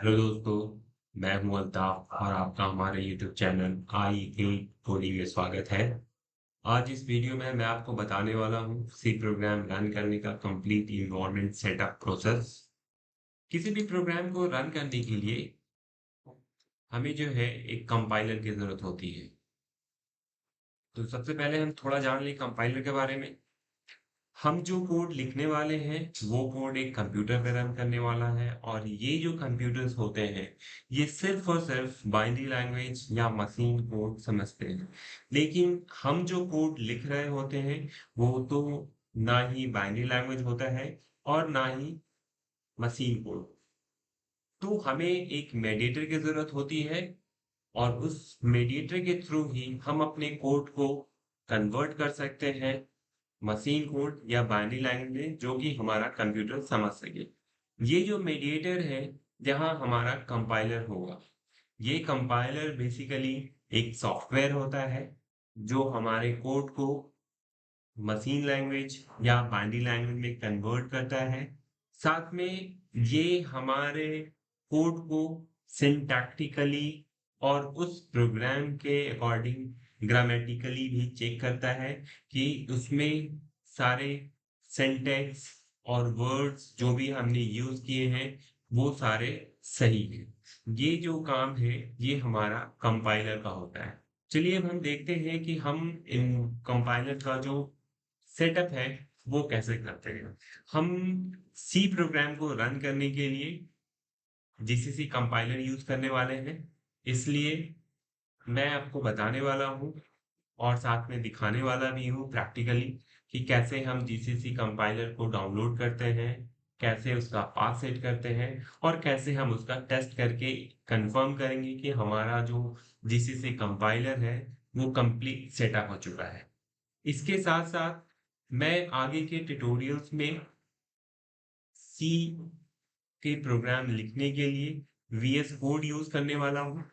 Hello दोस्तों, मैं हूं अल्ताफ और आपका हमारे यूट्यूब चैनल आई के कोडिंग में स्वागत है। आज इस वीडियो में मैं आपको बताने वाला हूं सी प्रोग्राम रन करने का कंप्लीट इन्वायरमेंट सेटअप प्रोसेस। किसी भी प्रोग्राम को रन करने के लिए हमें जो है एक कंपाइलर की जरूरत होती है। तो सबसे पहले हम थोड़ा जान लें कंपाइलर के बारे में। हम जो कोड लिखने वाले हैं वो कोड एक कंप्यूटर पे रन करने वाला है, और ये जो कंप्यूटर्स होते हैं ये सिर्फ और सिर्फ बाइनरी लैंग्वेज या मशीन कोड समझते हैं। लेकिन हम जो कोड लिख रहे होते हैं वो तो ना ही बाइनरी लैंग्वेज होता है और ना ही मशीन कोड। तो हमें एक मेडिएटर की जरूरत होती है, और उस मेडिएटर के थ्रू ही हम अपने कोड को कन्वर्ट कर सकते हैं मशीन कोड या बाइनरी लैंग्वेज में, जो कि हमारा कंप्यूटर समझ सके। ये जो मीडिएटर है, जहाँ हमारा कंपाइलर होगा, ये कंपाइलर बेसिकली एक सॉफ्टवेयर होता है जो हमारे कोड को मशीन लैंग्वेज या बाइनरी लैंग्वेज में कन्वर्ट करता है। साथ में ये हमारे कोड को सिंटैक्टिकली और उस प्रोग्राम के अकॉर्डिंग ग्रामेटिकली भी चेक करता है कि उसमें सारे सेंटेंस और वर्ड्स जो भी हमने यूज किए हैं वो सारे सही हैं। ये जो काम है ये हमारा कंपाइलर का होता है। चलिए अब हम देखते हैं कि हम इन कंपाइलर का जो सेटअप है वो कैसे करते हैं। हम सी प्रोग्राम को रन करने के लिए जीसीसी कंपाइलर यूज करने वाले हैं, इसलिए मैं आपको बताने वाला हूँ और साथ में दिखाने वाला भी हूँ प्रैक्टिकली कि कैसे हम जीसीसी कंपाइलर को डाउनलोड करते हैं, कैसे उसका पाथ सेट करते हैं, और कैसे हम उसका टेस्ट करके कंफर्म करेंगे कि हमारा जो जीसीसी कंपाइलर है वो कंप्लीट सेटअप हो चुका है। इसके साथ साथ मैं आगे के ट्यूटोरियल्स में सी के प्रोग्राम लिखने के लिए वीएस कोड यूज करने वाला हूँ।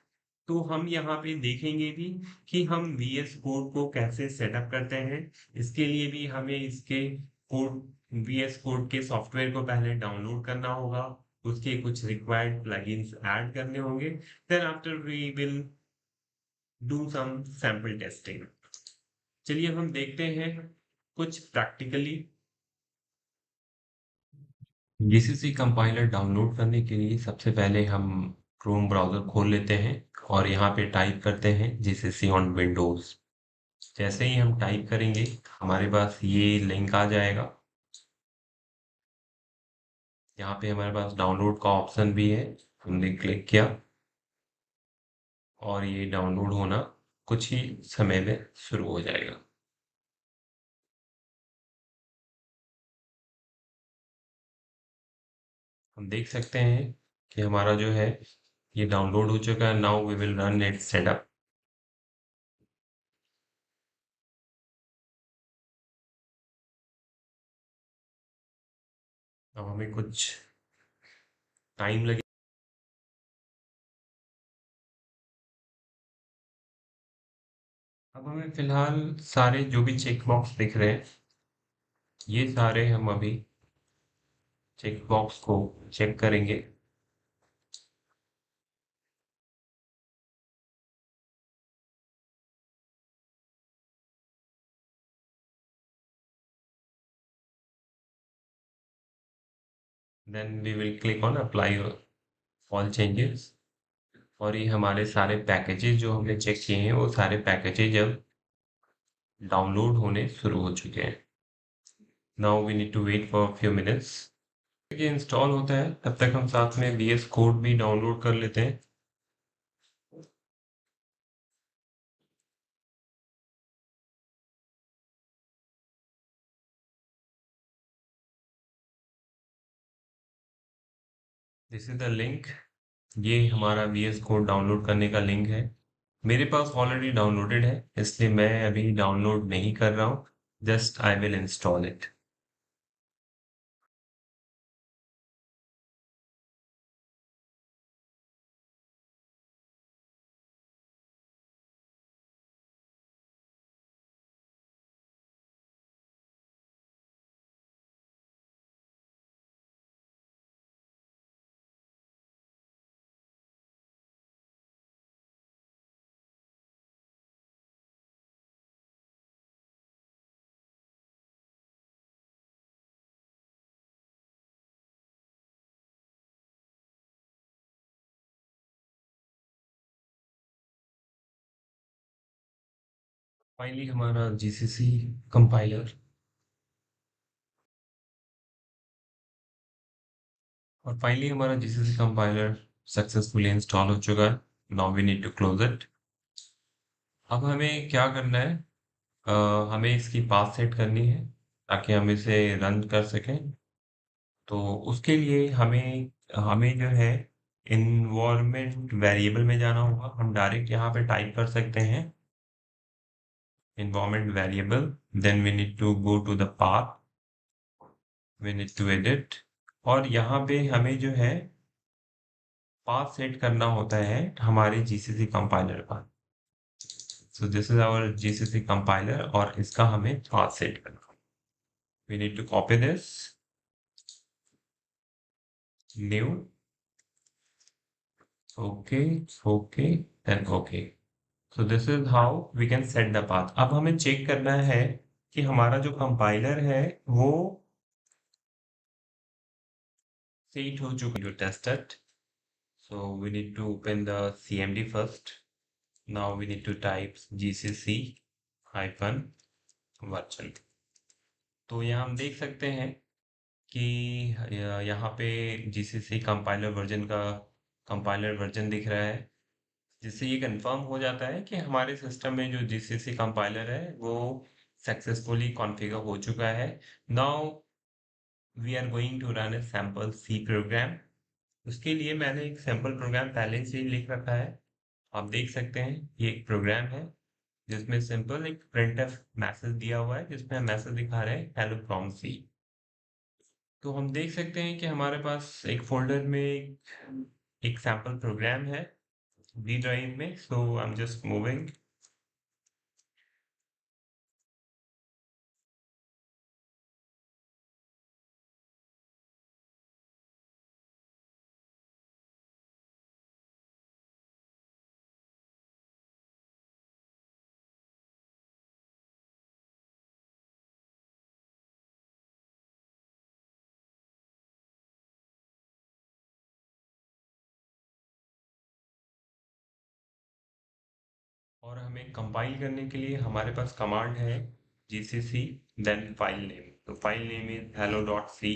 तो हम यहाँ पे देखेंगे भी कि हम वीएस कोड को कैसे सेटअप करते हैं। इसके लिए भी हमें इसके कोड वीएस कोड के सॉफ्टवेयर को पहले डाउनलोड करना होगा, उसके कुछ रिक्वायर्ड प्लगइन्स ऐड करने होंगे। Then after we will do some sample testing. चलिए अब हम देखते हैं कुछ प्रैक्टिकली। जीसीसी कंपाइलर डाउनलोड करने के लिए सबसे पहले हम क्रोम ब्राउज़र खोल लेते हैं और यहाँ पे टाइप करते हैं जीसीसी ऑन विंडोज़। जैसे ही हम टाइप करेंगे हमारे पास ये लिंक आ जाएगा। यहाँ पे हमारे पास डाउनलोड का ऑप्शन भी है, हमने क्लिक किया और ये डाउनलोड होना कुछ ही समय में शुरू हो जाएगा। हम देख सकते हैं कि हमारा जो है ये डाउनलोड हो चुका है। Now we will run it setup. अब हमें कुछ टाइम लगे। अब हमें फिलहाल सारे जो भी चेक बॉक्स दिख रहे हैं ये सारे हम अभी चेक बॉक्स को चेक करेंगे। Then we will click on apply all changes, और ये हमारे सारे पैकेजेस जो हमने चेक किए हैं वो सारे पैकेजेज अब डाउनलोड होने शुरू हो चुके हैं। Now we need to wait for few minutes. ये इंस्टॉल होता है तब तक हम साथ में वीएस कोड भी डाउनलोड कर लेते हैं। This is the link. ये हमारा वीएस कोड डाउनलोड करने का लिंक है। मेरे पास ऑलरेडी डाउनलोडेड है इसलिए मैं अभी डाउनलोड नहीं कर रहा हूँ। Just I will install it. Finally हमारा जीसीसी कंपाइलर और फाइनली हमारा जीसीसी कंपाइलर सक्सेसफुली इंस्टॉल हो चुका है। Now we need to close it. अब हमें क्या करना है? हमें इसकी पाथ सेट करनी है ताकि हम इसे रन कर सकें। तो उसके लिए हमें हमें जो है इन्वायरमेंट वेरिएबल में जाना होगा। हम डायरेक्ट यहाँ पे टाइप कर सकते हैं environment variable, then we need to go to the path, we need to edit और यहाँ पे हमें जो है पाथ सेट करना होता है हमारे जीसीसी कंपाइलर का। So this is our GCC compiler और इसका हमें पाथ सेट करना। we need to copy this, new, okay, then okay. So this is how we can set the path। अब हमें चेक करना है कि हमारा जो कंपाइलर है वो सेट हो चुका है। Test it. So we need to open the CMD first. Now we need to type gcc hyphen virtual। तो यहाँ हम देख सकते हैं कि यहाँ पे gcc कंपाइलर वर्जन का कंपाइलर वर्जन दिख रहा है, जिससे ये कंफर्म हो जाता है कि हमारे सिस्टम में जो gcc कंपाइलर है वो सक्सेसफुली कॉन्फ़िगर हो चुका है। Now we are going to run a sample C program. उसके लिए मैंने एक सैम्पल प्रोग्राम पहले से ही लिख रखा है। आप देख सकते हैं ये एक प्रोग्राम है जिसमें सिंपल एक printf मैसेज दिया हुआ है, जिसमें हम मैसेज दिखा रहे हैं हेलो फ्रॉम सी। तो हम देख सकते हैं कि हमारे पास एक फोल्डर में एक सैम्पल प्रोग्राम है डी ड्राइव में। So I am just moving. और हमें कंपाइल करने के लिए हमारे पास कमांड है जीसीसी देन फाइल नेम। तो file name is hello dot C.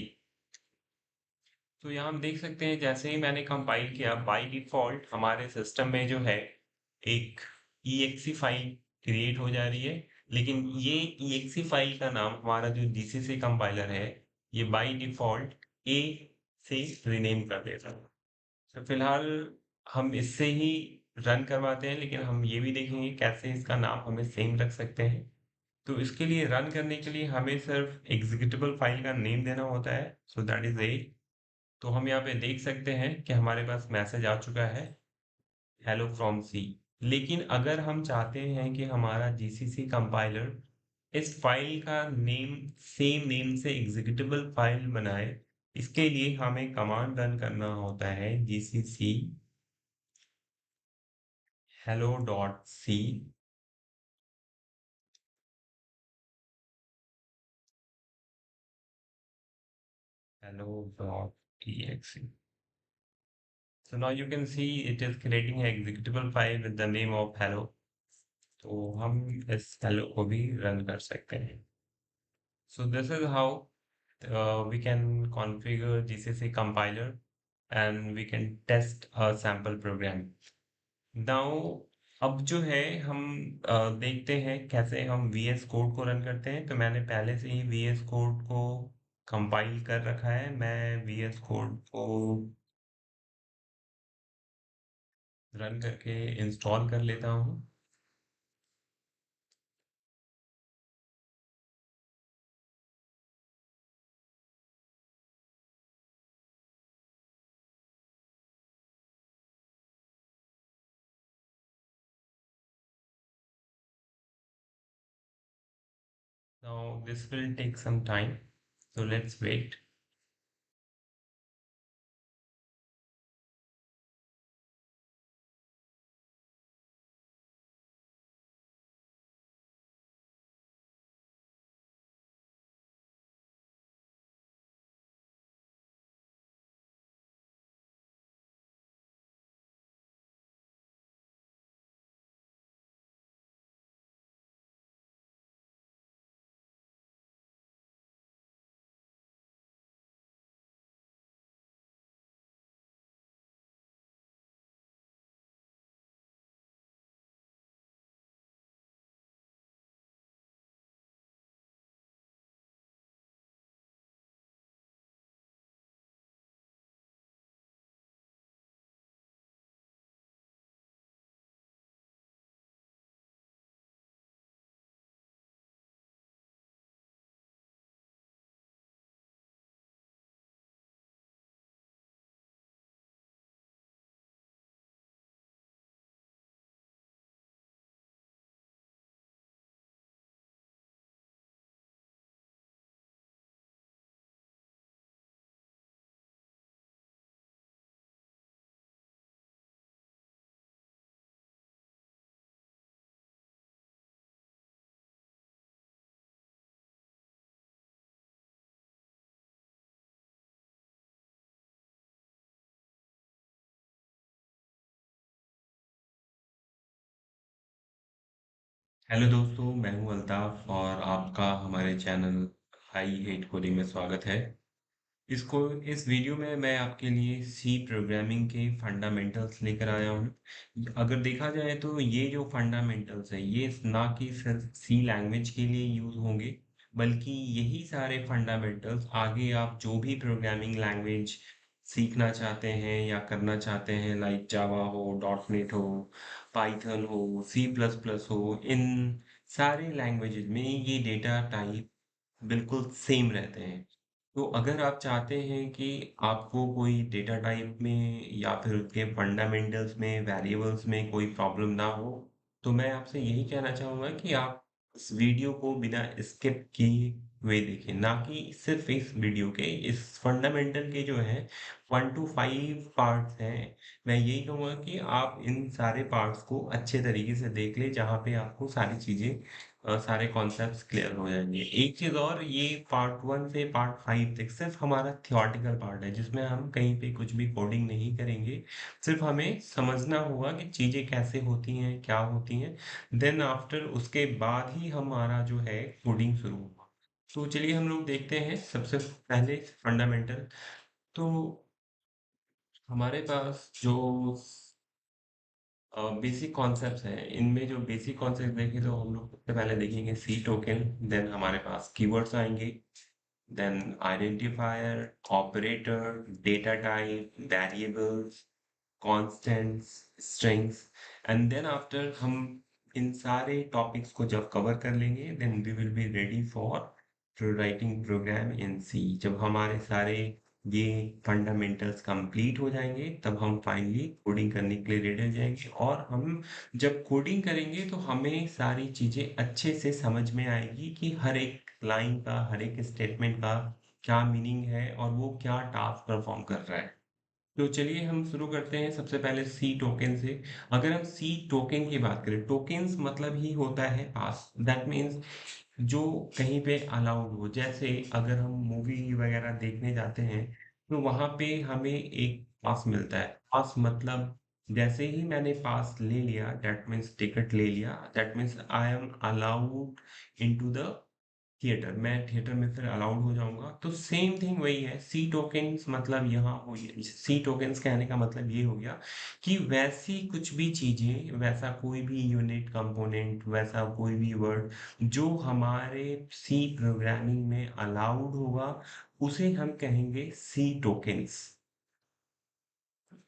तो यहाँ हम देख सकते हैं जैसे ही मैंने कंपाइल किया बाय डिफॉल्ट हमारे सिस्टम में जो है एक exe फाइल क्रिएट हो जा रही है। लेकिन ये exe फाइल का नाम हमारा जो जीसीसी कंपाइलर है ये बाय डिफॉल्ट ए से रीनेम कर देता है। तो फिलहाल हम इससे ही रन करवाते हैं, लेकिन हम ये भी देखेंगे कैसे इसका नाम हमें सेम रख सकते हैं। तो इसके लिए रन करने के लिए हमें सिर्फ एग्जीक्यूटेबल फाइल का नेम देना होता है। So that is it. तो हम यहाँ पे देख सकते हैं कि हमारे पास मैसेज आ चुका है हेलो फ्रॉम सी। लेकिन अगर हम चाहते हैं कि हमारा जीसीसी कंपाइलर इस फाइल का नेम सेम नेम से एग्जीक्यूटेबल फाइल बनाए, इसके लिए हमें कमांड रन करना होता है GCC hello dot C hello dot exe। So now you can see it is creating an executable file with the name of hello। तो हम इस hello को भी रन कर सकते हैं। So this is how we can configure GCC compiler and we can test a sample program। Now अब जो है हम देखते हैं कैसे हम VS कोड को रन करते हैं। तो मैंने पहले से ही VS कोड को कंपाइल कर रखा है। मैं VS कोड को रन करके इंस्टॉल कर लेता हूँ। Now this will take some time, so let's wait। Hello दोस्तों, मैं हूं अल्ताफ और आपका हमारे चैनल आई हेट कोडिंग में स्वागत है। इसको इस वीडियो में मैं आपके लिए सी प्रोग्रामिंग के फंडामेंटल्स लेकर आया हूं। अगर देखा जाए तो ये जो फंडामेंटल्स है ये ना कि सिर्फ सी लैंग्वेज के लिए यूज होंगे, बल्कि यही सारे फंडामेंटल्स आगे आप जो भी प्रोग्रामिंग लैंग्वेज सीखना चाहते हैं या करना चाहते हैं, लाइक जावा हो, डॉट नेट हो, पाइथन हो, सी प्लस प्लस हो, इन सारे लैंग्वेजेस में ये डेटा टाइप बिल्कुल सेम रहते हैं। तो अगर आप चाहते हैं कि आपको कोई डेटा टाइप में या फिर उसके फंडामेंटल्स में, वेरिएबल्स में कोई प्रॉब्लम ना हो, तो मैं आपसे यही कहना चाहूँगा कि आप इस वीडियो को बिना स्किप किए हुए देखें, ना कि सिर्फ इस वीडियो के, इस फंडामेंटल के जो है 1 टू 5 पार्ट्स हैं। मैं यही कहूँगा कि आप इन सारे पार्ट्स को अच्छे तरीके से देख लें, जहाँ पे आपको सारी चीज़ें सारे कॉन्सेप्ट्स क्लियर हो जाएंगे। एक चीज और, ये पार्ट 1 से पार्ट 5 तक सिर्फ हमारा थियोरटिकल पार्ट है, जिसमें हम कहीं पे कुछ भी कोडिंग नहीं करेंगे। सिर्फ हमें समझना होगा कि चीजें कैसे होती हैं, क्या होती हैं। देन आफ्टर उसके बाद ही हमारा जो है कोडिंग शुरू होगा। तो चलिए हम लोग देखते हैं सबसे पहले फंडामेंटल। तो हमारे पास जो बेसिक कॉन्सेप्ट्स हैं, इनमें जो बेसिक कॉन्सेप्ट देखें तो हम लोग सबसे पहले देखेंगे सी टोकन। देन हमारे पास कीवर्ड्स आएंगे, then identifier, operator, data type, variables, constants, strings. And then after हम इन सारे टॉपिक्स को जब कवर कर लेंगे, then we will be ready for writing program in C. जब हमारे सारे ये फंडामेंटल्स कंप्लीट हो जाएंगे, तब हम फाइनली कोडिंग करने के लिए रेडी हो जाएंगे। और हम जब कोडिंग करेंगे तो हमें सारी चीजें अच्छे से समझ में आएगी कि हर एक लाइन का, हर एक स्टेटमेंट का क्या मीनिंग है और वो क्या टास्क परफॉर्म कर रहा है। तो चलिए हम शुरू करते हैं सबसे पहले सी टोकन से। अगर हम सी टोकन की बात करें, टोकन्स मतलब ही होता है पास, दैट मीन्स जो कहीं पे अलाउड हो। जैसे अगर हम मूवी वगैरह देखने जाते हैं तो वहां पे हमें एक पास मिलता है। पास मतलब जैसे ही मैंने पास ले लिया, दैट मीन्स टिकट ले लिया, that means I am allowed into the theatre. मैं थिएटर में फिर अलाउड हो जाऊंगा। तो सेम थिंग वही है, सी टोकन्स मतलब यहाँ हो, सी टोकन्स कहने का मतलब ये हो गया कि वैसी कुछ भी चीजें, वैसा कोई भी यूनिट कंपोनेंट, वैसा कोई भी वर्ड जो हमारे सी प्रोग्रामिंग में अलाउड होगा, उसे हम कहेंगे सी टोकन्स।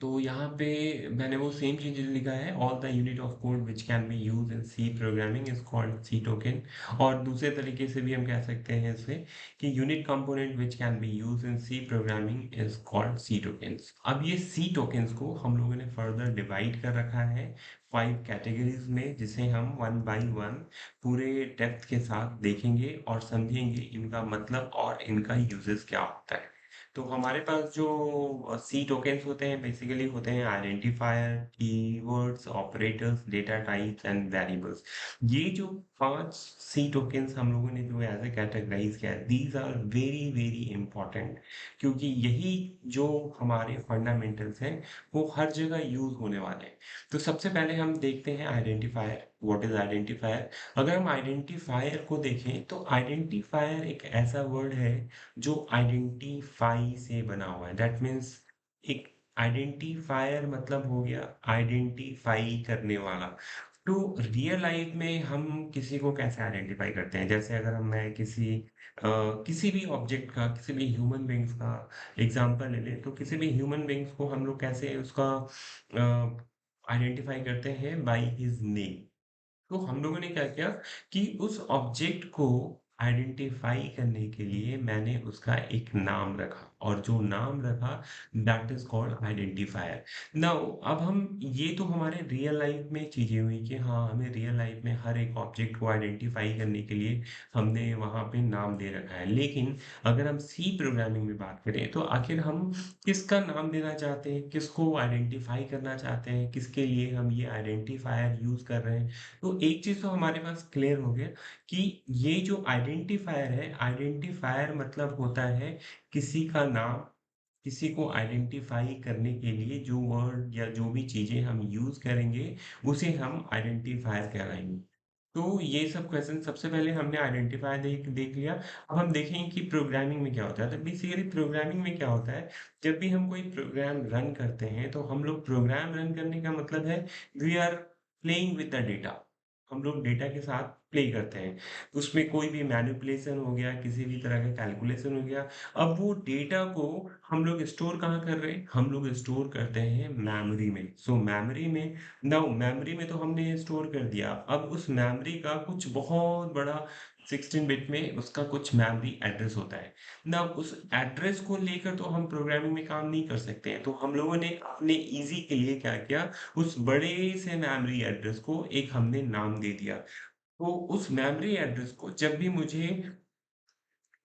तो यहाँ पे मैंने वो सेम चीज लिखा है, all the unit of code which can be use in C programming is called C token. और दूसरे तरीके से भी हम कह सकते हैं इसे कि unit component which can be use in C programming is called C tokens. अब ये सी टोकन्स को हम लोगों ने फर्दर डिवाइड कर रखा है 5 कैटेगरीज में, जिसे हम वन बाय वन पूरे डेप्थ के साथ देखेंगे और समझेंगे इनका मतलब और इनका यूजेस क्या होता है। तो हमारे पास जो सी टोकन्स होते हैं, बेसिकली होते हैं identifier, keywords, operators, data types and variables. ये जो 5 सी टोकन्स हम लोगों ने जो एज ए कैटेगराइज किया है, these are very very important, क्योंकि यही जो हमारे फंडामेंटल्स हैं वो हर जगह यूज होने वाले हैं। तो सबसे पहले हम देखते हैं आइडेंटिफायर। What is identifier? अगर हम आइडेंटिफायर को देखें तो आइडेंटिफायर एक ऐसा वर्ड है जो आइडेंटिफाई से बना हुआ है। दैट मीन्स एक आइडेंटिफायर मतलब हो गया आइडेंटिफाई करने वाला। तो रियल लाइफ में हम किसी को कैसे आइडेंटिफाई करते हैं? जैसे अगर हम मैं किसी भी ऑब्जेक्ट का, किसी भी ह्यूमन बींग्स का एग्जांपल ले लें, तो किसी भी ह्यूमन बींग्स को हम लोग कैसे उसका आइडेंटिफाई करते हैं? By his name. तो हम लोगों ने क्या किया कि उस ऑब्जेक्ट को आइडेंटिफाई करने के लिए मैंने उसका एक नाम रखा, और जो नाम रखा that is called identifier. Now अब हम, ये तो हमारे रियल लाइफ में चीजें हुई कि हाँ, हमें रियल लाइफ में हर एक ऑब्जेक्ट को आइडेंटिफाई करने के लिए हमने वहां पे नाम दे रखा है। लेकिन अगर हम सी प्रोग्रामिंग में बात करें तो आखिर हम किसका नाम देना चाहते हैं, किसको आइडेंटिफाई करना चाहते हैं, किसके लिए हम ये आइडेंटिफायर यूज कर रहे हैं? तो एक चीज तो हमारे पास क्लियर हो गया कि ये जो आइडेंटिफायर है, आइडेंटिफायर मतलब होता है किसी का नाम, किसी को आइडेंटिफाई करने के लिए जो वर्ड या जो भी चीजें हम यूज करेंगे, उसे हम आइडेंटिफायर कहलाएंगे। तो ये सब क्वेश्चन सबसे पहले हमने आइडेंटिफाई देख देख लिया। अब हम देखेंगे कि प्रोग्रामिंग में क्या होता है। तो बेसिकली प्रोग्रामिंग में क्या होता है, जब भी हम कोई प्रोग्राम रन करते हैं, तो हम लोग प्रोग्राम रन करने का मतलब है we are playing with the data. हम लोग डेटा के साथ प्ले करते हैं। उसमें कोई भी मैनिपुलेशन हो गया, किसी भी तरह का कैलकुलेशन हो गया। अब वो डेटा को हम लोग स्टोर कहाँ कर रहे हैं? हम लोग स्टोर करते हैं मेमोरी में। सो मेमोरी में, नाउ मेमोरी में तो हमने स्टोर कर दिया। अब उस मेमोरी का कुछ बहुत बड़ा 16 बिट में उसका कुछ मेमोरी एड्रेस होता है। नाउ उस एड्रेस को लेकर तो हम प्रोग्रामिंग में काम नहीं कर सकते हैं। तो हम लोगों ने अपने इजी के लिए क्या किया, उस बड़े से मेमोरी एड्रेस को एक हमने नाम दे दिया। तो उस मेमोरी एड्रेस को जब भी मुझे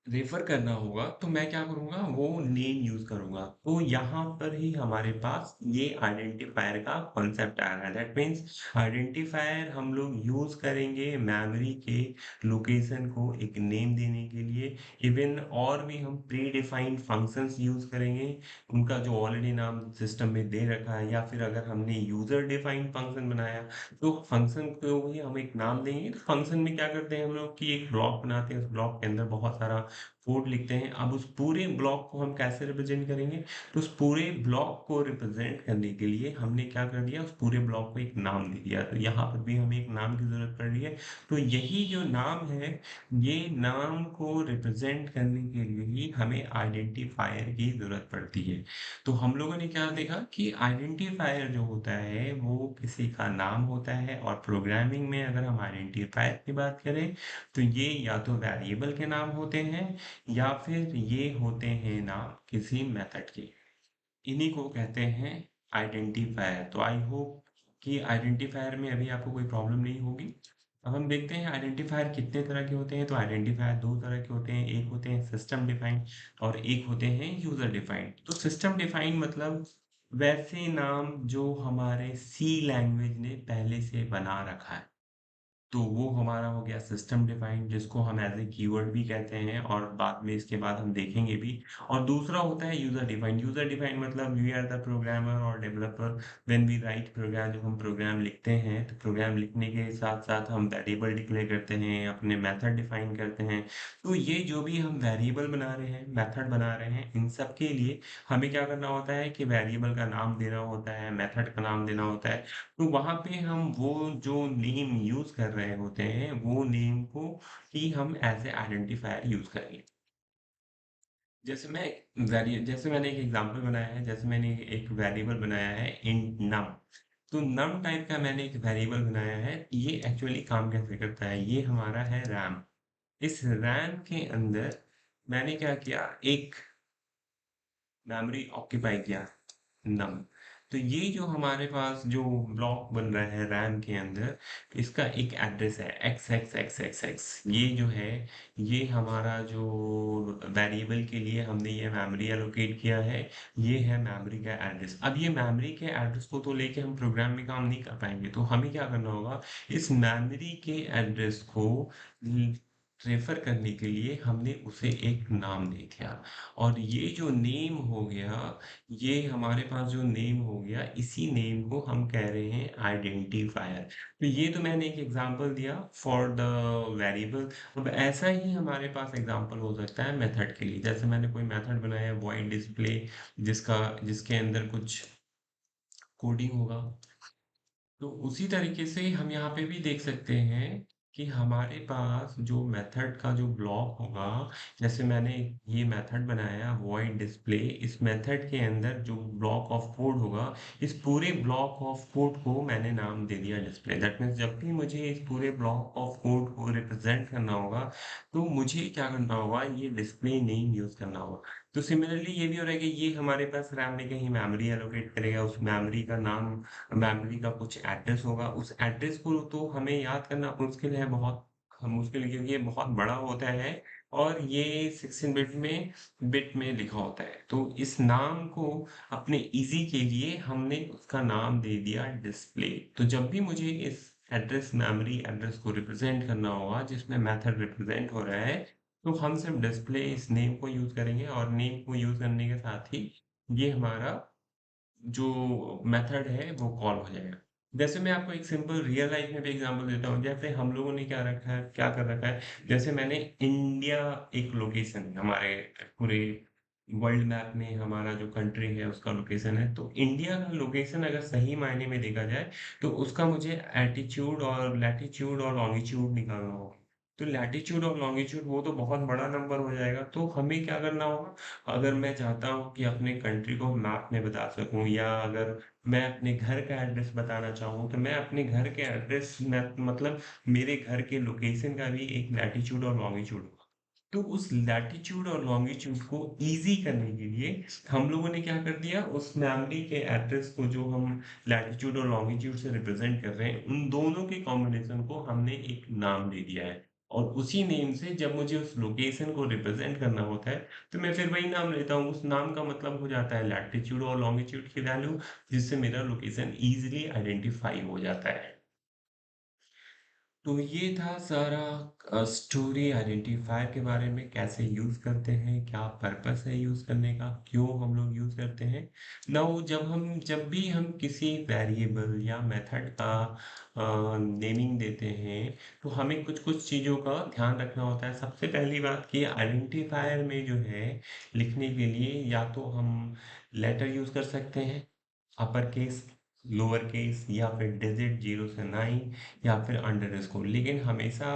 रेफर करना होगा तो मैं क्या करूँगा, वो नेम यूज़ करूँगा। तो यहाँ पर ही हमारे पास ये आइडेंटिफायर का कॉन्सेप्ट आ रहा है। दैट मीन्स आइडेंटिफायर हम लोग यूज़ करेंगे मेमोरी के लोकेशन को एक नेम देने के लिए। इवन और भी हम प्री डिफाइंड फंक्शंस यूज़ करेंगे, उनका जो ऑलरेडी नाम सिस्टम में दे रखा है, या फिर अगर हमने यूज़र डिफाइंड फंक्शन बनाया तो फंक्शन को भी हम एक नाम देंगे। तो फंक्शन में क्या करते हैं हम लोग कि एक ब्लॉक बनाते हैं, उस ब्लॉक के अंदर बहुत सारा कोड लिखते हैं। अब उस पूरे ब्लॉक को हम कैसे रिप्रेजेंट करेंगे, तो उस पूरे ब्लॉक को रिप्रेजेंट करने के लिए हमने क्या कर दिया, उस पूरे ब्लॉक को एक नाम दे दिया। तो यहाँ पर भी हमें एक नाम की जरूरत पड़ रही है। तो यही जो नाम है, ये नाम को रिप्रेजेंट करने के लिए ही हमें आइडेंटिफायर की जरूरत पड़ती है। तो हम लोगों ने क्या देखा कि आइडेंटिफायर जो होता है वो किसी का नाम होता है। और प्रोग्रामिंग में अगर हम आइडेंटिफायर की बात करें तो ये या तो वेरिएबल के नाम होते हैं, या फिर ये होते हैं नाम किसी मेथड के। इन्हीं को कहते हैं आइडेंटिफायर। तो आई होप कि आइडेंटिफायर में अभी आपको कोई प्रॉब्लम नहीं होगी। अब हम देखते हैं आइडेंटिफायर कितने तरह के होते हैं। तो आइडेंटिफायर दो तरह के होते हैं, एक होते हैं सिस्टम डिफाइंड और एक होते हैं यूजर डिफाइंड। तो सिस्टम डिफाइंड मतलब वैसे नाम जो हमारे सी लैंग्वेज ने पहले से बना रखा है। तो वो हमारा हो गया सिस्टम डिफाइंड, जिसको हम एज ए कीवर्ड भी कहते हैं और बाद में इसके बाद हम देखेंगे भी। और दूसरा होता है यूजर डिफाइंड। यूजर डिफाइंड मतलब वी आर द प्रोग्रामर और developer when we write program. जब हम प्रोग्राम लिखते हैं तो प्रोग्राम लिखने के साथ साथ हम वेरिएबल डिक्लेयर करते हैं, अपने मेथड डिफाइन करते हैं। तो ये जो भी हम वेरिएबल बना रहे हैं, मेथड बना रहे हैं, इन सब के लिए हमें क्या करना होता है कि वेरिएबल का नाम देना होता है, मेथड का नाम देना होता है। तो वहाँ पे हम वो जो नेम यूज़ कर रहे होते हैं, वो नेम को ही हम एज़ ए आइडेंटिफायर यूज़ करेंगे। जैसे मैंने एक एग्ज़ाम्पल बनाया है, जैसे मैंने एक वेरिएबल बनाया है इंट नम। तो नम टाइप का मैंने एक वेरिएबल बनाया है। ये एक्चुअली काम कैसे करता है, ये हमारा है रैम। इस रैम के अंदर मैंने क्या किया, एक मेमोरी ऑक्यूपाई किया, नम। तो ये जो हमारे पास जो ब्लॉक बन रहा है रैम के अंदर, इसका एक एड्रेस है x x x x x. ये जो है, ये हमारा जो वेरिएबल के लिए हमने ये मेमोरी एलोकेट किया है, ये है मेमोरी का एड्रेस। अब ये मेमोरी के एड्रेस को तो लेके हम प्रोग्राम में काम नहीं कर पाएंगे। तो हमें क्या करना होगा, इस मेमोरी के एड्रेस को रेफर करने के लिए हमने उसे एक नाम दे दिया। और ये जो नेम हो गया, ये हमारे पास जो नेम हो गया, इसी नेम को हम कह रहे हैं आइडेंटिफायर। तो ये तो मैंने एक एग्जांपल दिया फॉर द वेरिएबल। अब ऐसा ही हमारे पास एग्जांपल हो सकता है मेथड के लिए। जैसे मैंने कोई मेथड बनाया है वॉइड डिस्प्ले, जिसके अंदर कुछ कोडिंग होगा। तो उसी तरीके से हम यहाँ पे भी देख सकते हैं कि हमारे पास जो मेथड का जो ब्लॉक होगा, जैसे मैंने ये मेथड बनाया वॉइड डिस्प्ले, इस मेथड के अंदर जो ब्लॉक ऑफ कोड होगा, इस पूरे ब्लॉक ऑफ कोड को मैंने नाम दे दिया डिस्प्ले। दैट मीन्स जब भी मुझे इस पूरे ब्लॉक ऑफ कोड को रिप्रेजेंट करना होगा, तो मुझे क्या करना होगा, ये डिस्प्ले नेम यूज करना होगा। तो सिमिलरली ये भी हो रहा है कि ये हमारे पास रैम में कहीं मेमोरी एलोकेट करेगा, उस मेमोरी का नाम, मेमोरी का कुछ एड्रेस होगा। उस एड्रेस को तो हमें याद करना मुश्किल है, बहुत मुश्किल, क्योंकि ये बहुत बड़ा होता है और ये 16 बिट में लिखा होता है। तो इस नाम को अपने इजी के लिए हमने उसका नाम दे दिया डिस्प्ले। तो जब भी मुझे इस एड्रेस, मेमोरी एड्रेस को रिप्रेजेंट करना होगा जिसमें मेथड रिप्रेजेंट हो रहा है, तो हम सिर्फ डिस्प्ले इस नेम को यूज करेंगे। और नेम को यूज करने के साथ ही ये हमारा जो मेथड है वो कॉल हो जाएगा। जैसे मैं आपको एक सिंपल रियल लाइफ में भी एग्जांपल देता हूँ। जैसे हम लोगों ने क्या कर रखा है, जैसे मैंने इंडिया एक लोकेशन है हमारे पूरे वर्ल्ड मैप में, हमारा जो कंट्री है उसका लोकेशन है। तो इंडिया का लोकेशन अगर सही मायने में देखा जाए तो उसका मुझे एटीट्यूड और लैटीट्यूड और लॉन्गिट्यूड निकालना होगा। तो लैटीट्यूड और लॉन्गिट्यूड वो तो बहुत बड़ा नंबर हो जाएगा। तो हमें क्या करना होगा, अगर मैं चाहता हूँ कि अपने कंट्री को मैप में बता सकूं, या अगर मैं अपने घर का एड्रेस बताना चाहूँ, तो मैं अपने घर के एड्रेस में मतलब मेरे घर के लोकेशन का भी एक लैटीट्यूड और लॉन्गिट्यूड होगा। तो उस लैटीट्यूड और लॉन्गिट्यूड को इजी करने के लिए हम लोगों ने क्या कर दिया, उस मेमोरी के एड्रेस को जो हम लैटीट्यूड और लॉन्गिट्यूड से रिप्रेजेंट कर रहे हैं, उन दोनों के कॉम्बिनेशन को हमने एक नाम दे दिया है। और उसी नेम से जब मुझे उस लोकेशन को रिप्रेजेंट करना होता है तो मैं फिर वही नाम लेता हूँ। उस नाम का मतलब हो जाता है लैटीट्यूड और लॉन्गिट्यूड की वैल्यू, जिससे मेरा लोकेशन इजीली आइडेंटिफाई हो जाता है। तो ये था सारा स्टोरी आइडेंटिफायर के बारे में, कैसे यूज़ करते हैं, क्या पर्पस है यूज़ करने का, क्यों हम लोग यूज़ करते हैं। नाउ जब भी हम किसी वेरिएबल या मेथड का नेमिंग देते हैं, तो हमें कुछ कुछ चीज़ों का ध्यान रखना होता है। सबसे पहली बात कि आइडेंटिफायर में जो है, लिखने के लिए या तो हम लेटर यूज़ कर सकते हैं, अपर केस, लोअर केस, या फिर डिजिट 0 से 9, या फिर अंडरस्कोर। लेकिन हमेशा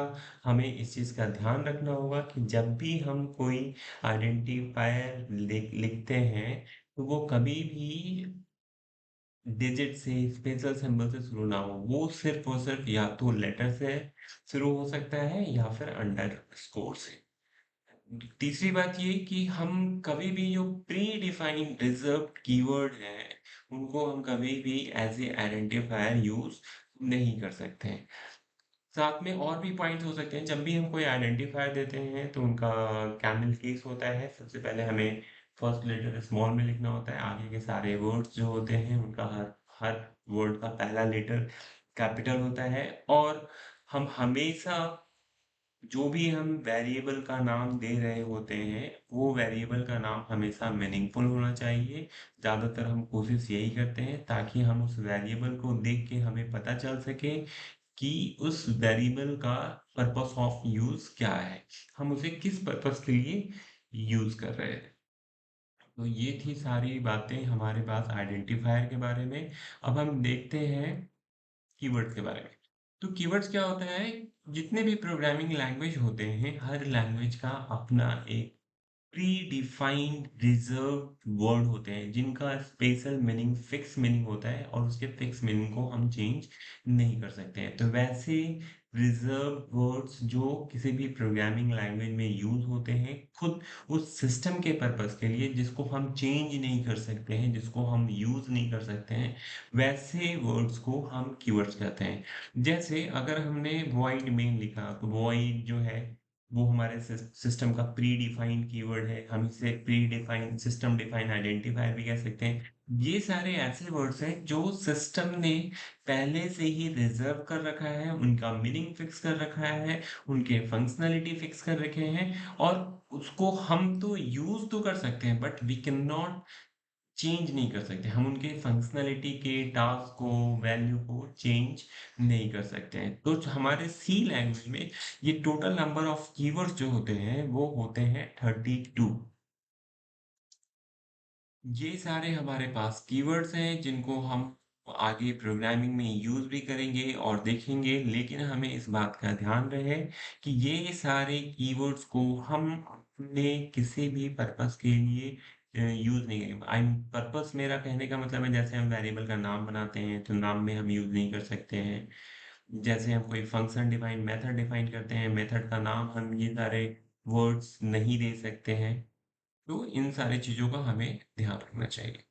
हमें इस चीज़ का ध्यान रखना होगा कि जब भी हम कोई आइडेंटिफायर लिखते हैं तो वो कभी भी डिजिट से, स्पेशल सिंबल से शुरू ना हो। वो सिर्फ और सिर्फ या तो लेटर से शुरू हो सकता है या फिर अंडरस्कोर से। तीसरी बात ये कि हम कभी भी जो प्री डिफाइंड रिजर्व्ड कीवर्ड हैं, उनको हम कभी भी एज ए आइडेंटिफायर यूज नहीं कर सकते हैं। साथ में और भी पॉइंट्स हो सकते हैं। जब भी हम कोई आइडेंटिफायर देते हैं तो उनका कैमल केस होता है। सबसे पहले हमें फर्स्ट लेटर स्मॉल में लिखना होता है, आगे के सारे वर्ड्स जो होते हैं उनका हर हर वर्ड का पहला लेटर कैपिटल होता है। और हम हमेशा जो भी हम वेरिएबल का नाम दे रहे होते हैं, वो वेरिएबल का नाम हमेशा मीनिंगफुल होना चाहिए। ज़्यादातर हम कोशिश यही करते हैं ताकि हम उस वेरिएबल को देख के हमें पता चल सके कि उस वेरिएबल का पर्पस ऑफ यूज़ क्या है, हम उसे किस पर्पस के लिए यूज़ कर रहे हैं। तो ये थी सारी बातें हमारे पास आइडेंटिफायर के बारे में। अब हम देखते हैं कीवर्ड्स के बारे में। तो कीवर्ड्स क्या होता है, जितने भी प्रोग्रामिंग लैंग्वेज होते हैं, हर लैंग्वेज का अपना एक प्री डिफाइंड रिजर्व वर्ड होते हैं, जिनका स्पेशल मीनिंग, फिक्स मीनिंग होता है, और उसके फिक्स मीनिंग को हम चेंज नहीं कर सकते हैं। तो वैसे रिजर्व वर्ड्स जो किसी भी प्रोग्रामिंग लैंग्वेज में यूज होते हैं, खुद उस सिस्टम के पर्पस के लिए, जिसको हम चेंज नहीं कर सकते हैं, जिसको हम यूज नहीं कर सकते हैं, वैसे वर्ड्स को हम कीवर्ड्स कहते हैं। जैसे अगर हमने वॉइड मेन लिखा, तो वॉइड जो है वो हमारे सिस्टम का प्री डिफाइंड कीवर्ड है। हम इसे pre defined, system defined identifier भी कह सकते हैं। ये सारे ऐसे वर्ड्स हैं जो सिस्टम ने पहले से ही रिजर्व कर रखा है, उनका मीनिंग फिक्स कर रखा है, उनके फंक्शनैलिटी फिक्स कर रखे हैं, और उसको हम तो यूज तो कर सकते हैं, but we can not change नहीं कर सकते। हम उनके फंक्शनैलिटी के टास्क को, वैल्यू को चेंज नहीं कर सकते हैं। तो हमारे सी लैंग्वेज में ये टोटल नंबर ऑफ कीवर्ड्स जो होते हैं वो होते हैं 32। ये सारे हमारे पास कीवर्ड्स हैं जिनको हम आगे प्रोग्रामिंग में यूज भी करेंगे और देखेंगे। लेकिन हमें इस बात का ध्यान रहे कि ये सारे कीवर्ड्स को हम अपने किसी भी पर्पस के लिए यूज नहीं करेंगे। आई पर्पस, मेरा कहने का मतलब है, जैसे हम वेरिएबल का नाम बनाते हैं तो नाम में हम यूज नहीं कर सकते हैं। जैसे हम कोई फंक्शन डिफाइन, मेथड डिफाइन करते हैं, मेथड का नाम हम ये सारे वर्ड्स नहीं दे सकते हैं। तो इन सारी चीज़ों का हमें ध्यान रखना चाहिए।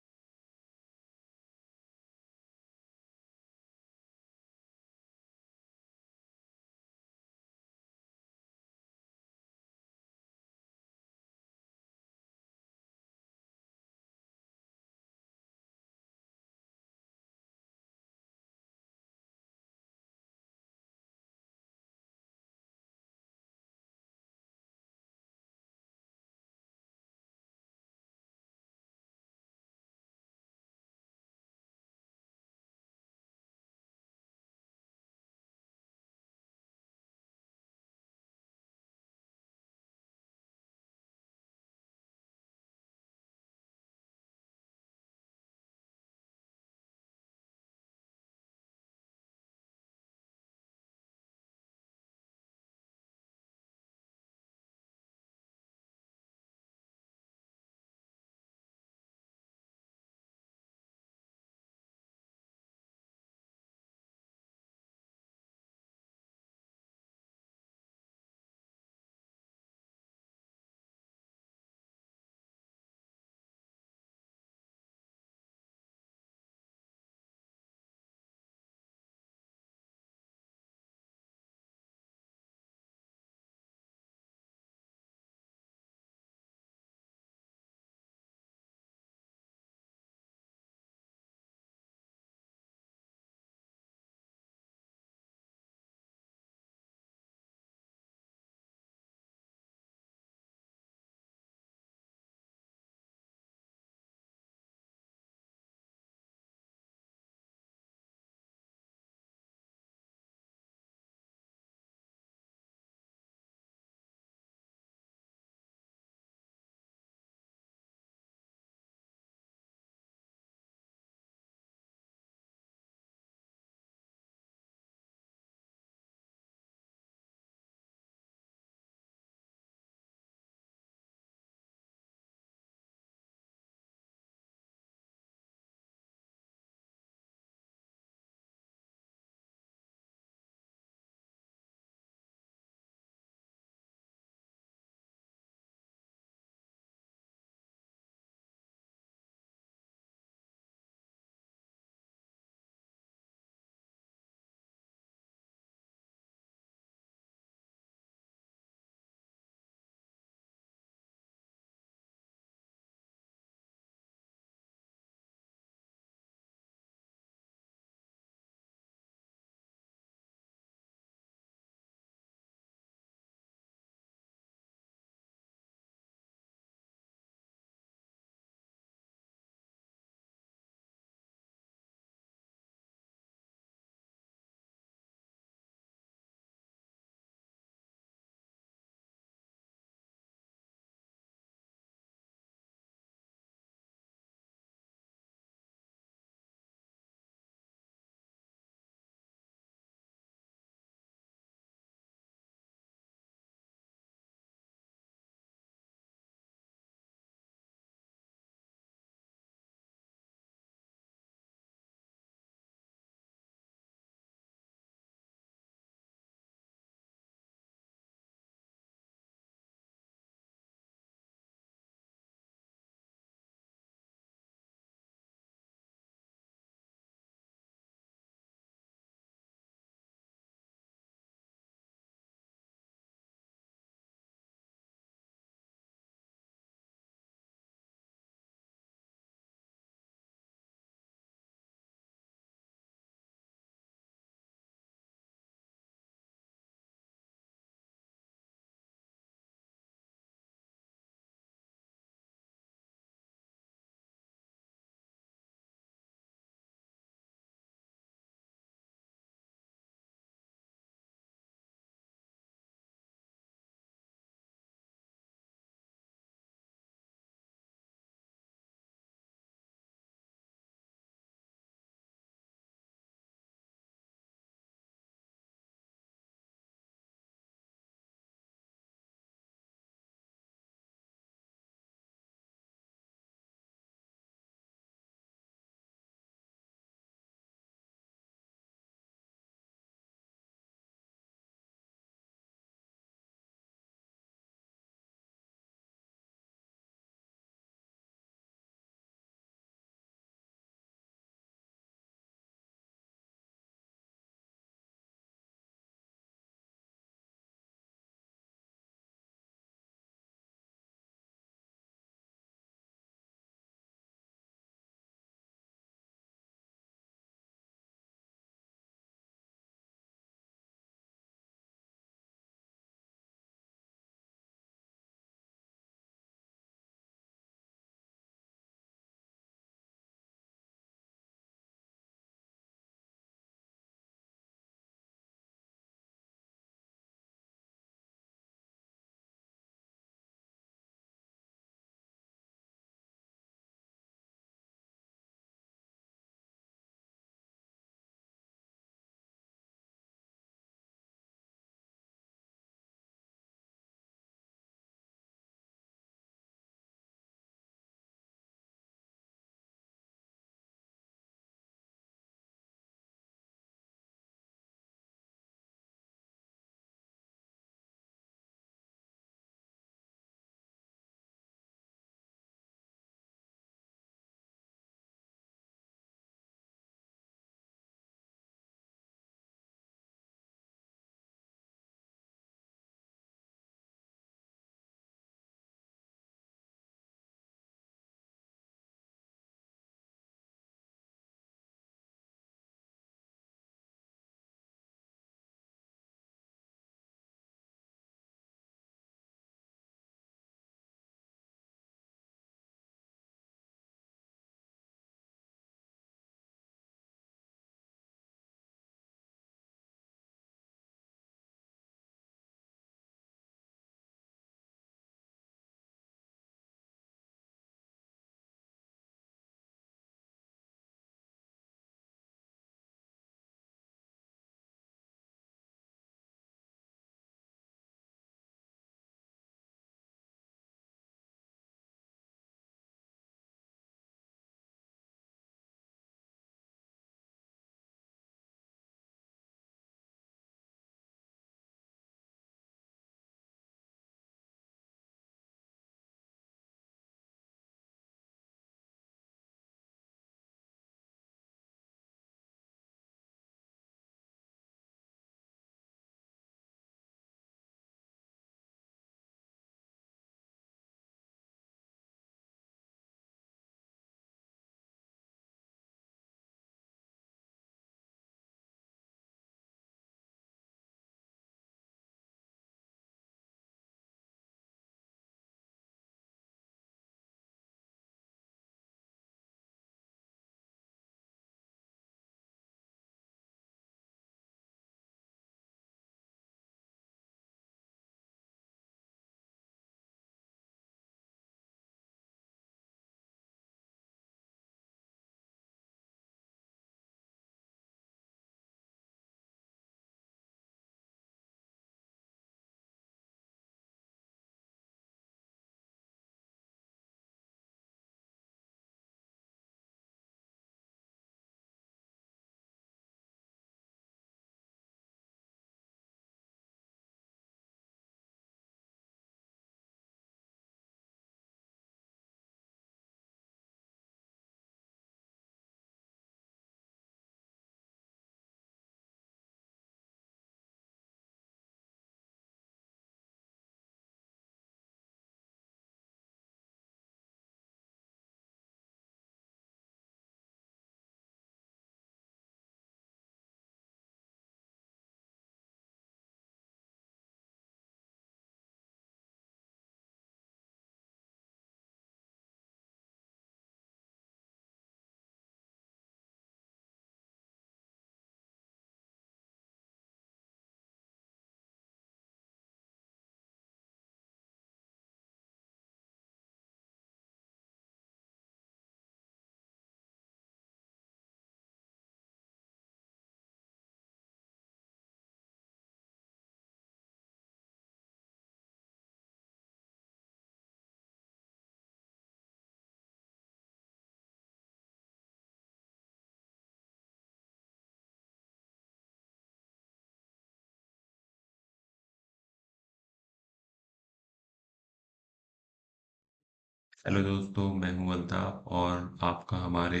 हेलो दोस्तों, मैं हूं अल्ताफ और आपका हमारे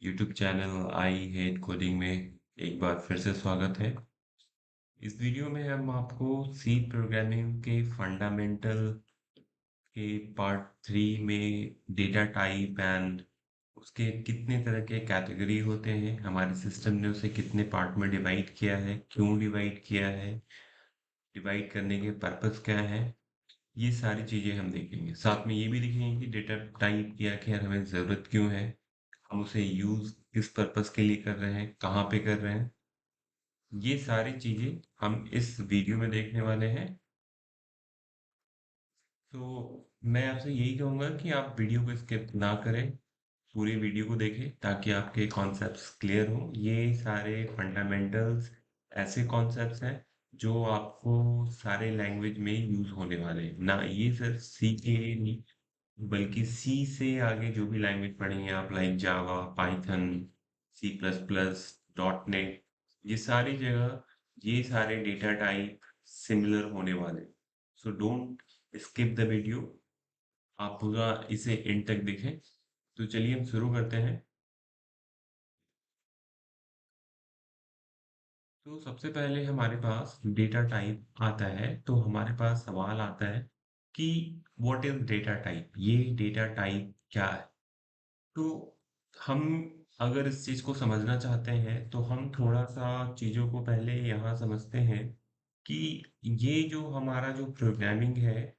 YouTube channel I hate coding में एक बार फिर से स्वागत है। इस वीडियो में हम आपको सी प्रोग्रामिंग के फंडामेंटल के पार्ट 3 में डेटा टाइप एंड उसके कितने तरह के कैटेगरी होते हैं, हमारे सिस्टम ने उसे कितने पार्ट में डिवाइड किया है, क्यों डिवाइड किया है, डिवाइड करने के पर्पस क्या है, ये सारी चीजें हम देखेंगे। साथ में ये भी देखेंगे कि डेटा टाइप की आखिर हमें जरूरत क्यों है, हम उसे यूज किस पर्पस के लिए कर रहे हैं, कहाँ पे कर रहे हैं। ये सारी चीजें हम इस वीडियो में देखने वाले हैं। तो मैं आपसे यही कहूंगा कि आप वीडियो को स्किप ना करें, पूरी वीडियो को देखें ताकि आपके कॉन्सेप्ट्स क्लियर हो। ये सारे फंडामेंटल्स ऐसे कॉन्सेप्ट्स हैं जो आपको सारे लैंग्वेज में यूज होने वाले हैं, ना ये सिर्फ सी के नहीं बल्कि सी से आगे जो भी लैंग्वेज पढ़ेंगे आप, like Java, Python, C plus plus, dot net, ये सारी जगह ये सारे डेटा टाइप सिमिलर होने वाले। So don't skip the video, आप पूरा इसे एंड तक देखें। तो चलिए हम शुरू करते हैं। तो सबसे पहले हमारे पास डेटा टाइप आता है, तो हमारे पास सवाल आता है कि व्हाट इज डेटा टाइप, ये डेटा टाइप क्या है। तो हम अगर इस चीज को समझना चाहते हैं तो हम थोड़ा सा चीजों को पहले यहाँ समझते हैं कि ये जो हमारा जो प्रोग्रामिंग है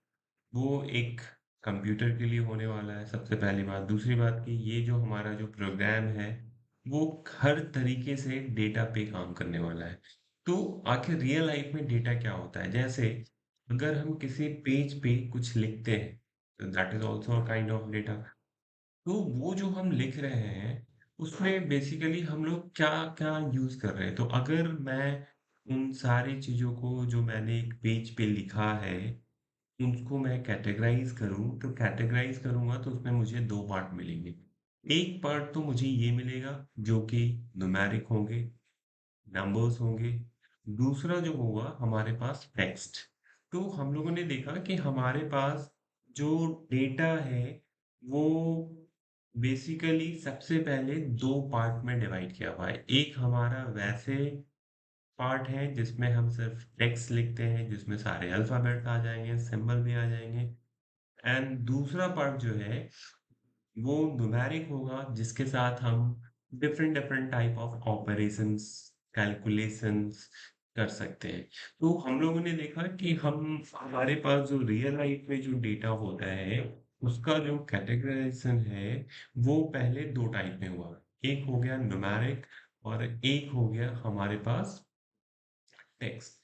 वो एक कंप्यूटर के लिए होने वाला है, सबसे पहली बात। दूसरी बात कि ये जो हमारा जो प्रोग्राम है वो हर तरीके से डेटा पे काम करने वाला है। तो आखिर रियल लाइफ में डेटा क्या होता है, जैसे अगर हम किसी पेज पे कुछ लिखते हैं तो that is also a kind of data. तो वो जो हम लिख रहे हैं उसमें बेसिकली हम लोग क्या क्या यूज कर रहे हैं। तो अगर मैं उन सारी चीजों को जो मैंने एक पेज पे लिखा है उनको मैं कैटेगराइज करूं, तो कैटेगराइज करूंगा तो उसमें मुझे दो पार्ट मिलेंगे। एक पार्ट तो मुझे ये मिलेगा जो कि न्यूमेरिक होंगे, नंबर्स होंगे। दूसरा जो होगा हमारे पास टेक्स्ट। तो हम लोगों ने देखा कि हमारे पास जो डेटा है वो बेसिकली सबसे पहले दो पार्ट में डिवाइड किया हुआ है। एक हमारा वैसे पार्ट है जिसमें हम सिर्फ टेक्स्ट लिखते हैं, जिसमें सारे अल्फाबेट्स आ जाएंगे, सिंबल भी आ जाएंगे। एंड दूसरा पार्ट जो है वो न्यूमेरिक होगा जिसके साथ हम different different type of operations, calculations कर सकते हैं। तो हम लोगों ने देखा कि हम हमारे पास जो रियल लाइफ में जो डेटा होता है उसका जो कैटेगराइजेशन है वो पहले दो टाइप में हुआ। एक हो गया न्यूमेरिक और एक हो गया हमारे पास टेक्स्ट।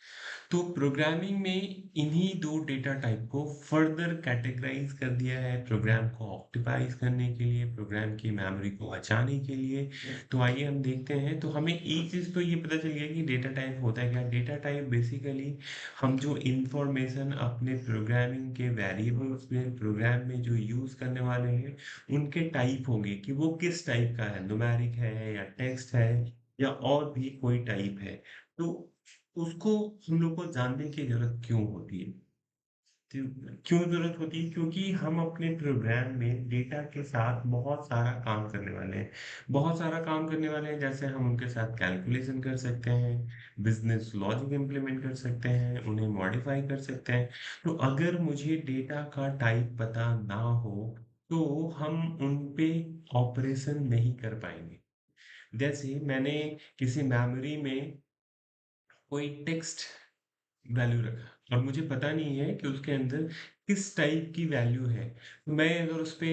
तो प्रोग्रामिंग में इन्हीं दो डेटा टाइप को फर्दर कैटेगराइज कर दिया है प्रोग्राम को ऑप्टिमाइज करने के लिए, प्रोग्राम की मेमोरी को बचाने के लिए। तो आइए हम देखते हैं। तो हमें एक चीज तो ये पता चल गया कि डेटा टाइप होता है क्या। डेटा टाइप बेसिकली हम जो इंफॉर्मेशन अपने प्रोग्रामिंग के वेरिएबल्स में, प्रोग्राम में जो यूज करने वाले हैं उनके टाइप होंगे कि वो किस टाइप का है, न्यूमेरिक है या टेक्स्ट है या और भी कोई टाइप है। तो उसको हम लोग को जानने की जरूरत क्यों होती है। तो क्यों जरूरत होती है, क्योंकि हम अपने प्रोग्राम में डेटा के साथ बहुत सारा काम करने वाले हैं। बहुत सारा काम करने वाले हैं, जैसे हम उनके साथ कैलकुलेशन कर सकते हैं, बिजनेस लॉजिक इम्प्लीमेंट कर सकते हैं, उन्हें मॉडिफाई कर सकते हैं। तो अगर मुझे डेटा का टाइप पता ना हो तो हम उन पे ऑपरेशन नहीं कर पाएंगे। जैसे मैंने किसी मेमोरी में कोई टेक्स्ट वैल्यू रखा और मुझे पता नहीं है कि उसके अंदर किस टाइप की वैल्यू है। तो मैं अगर उस पे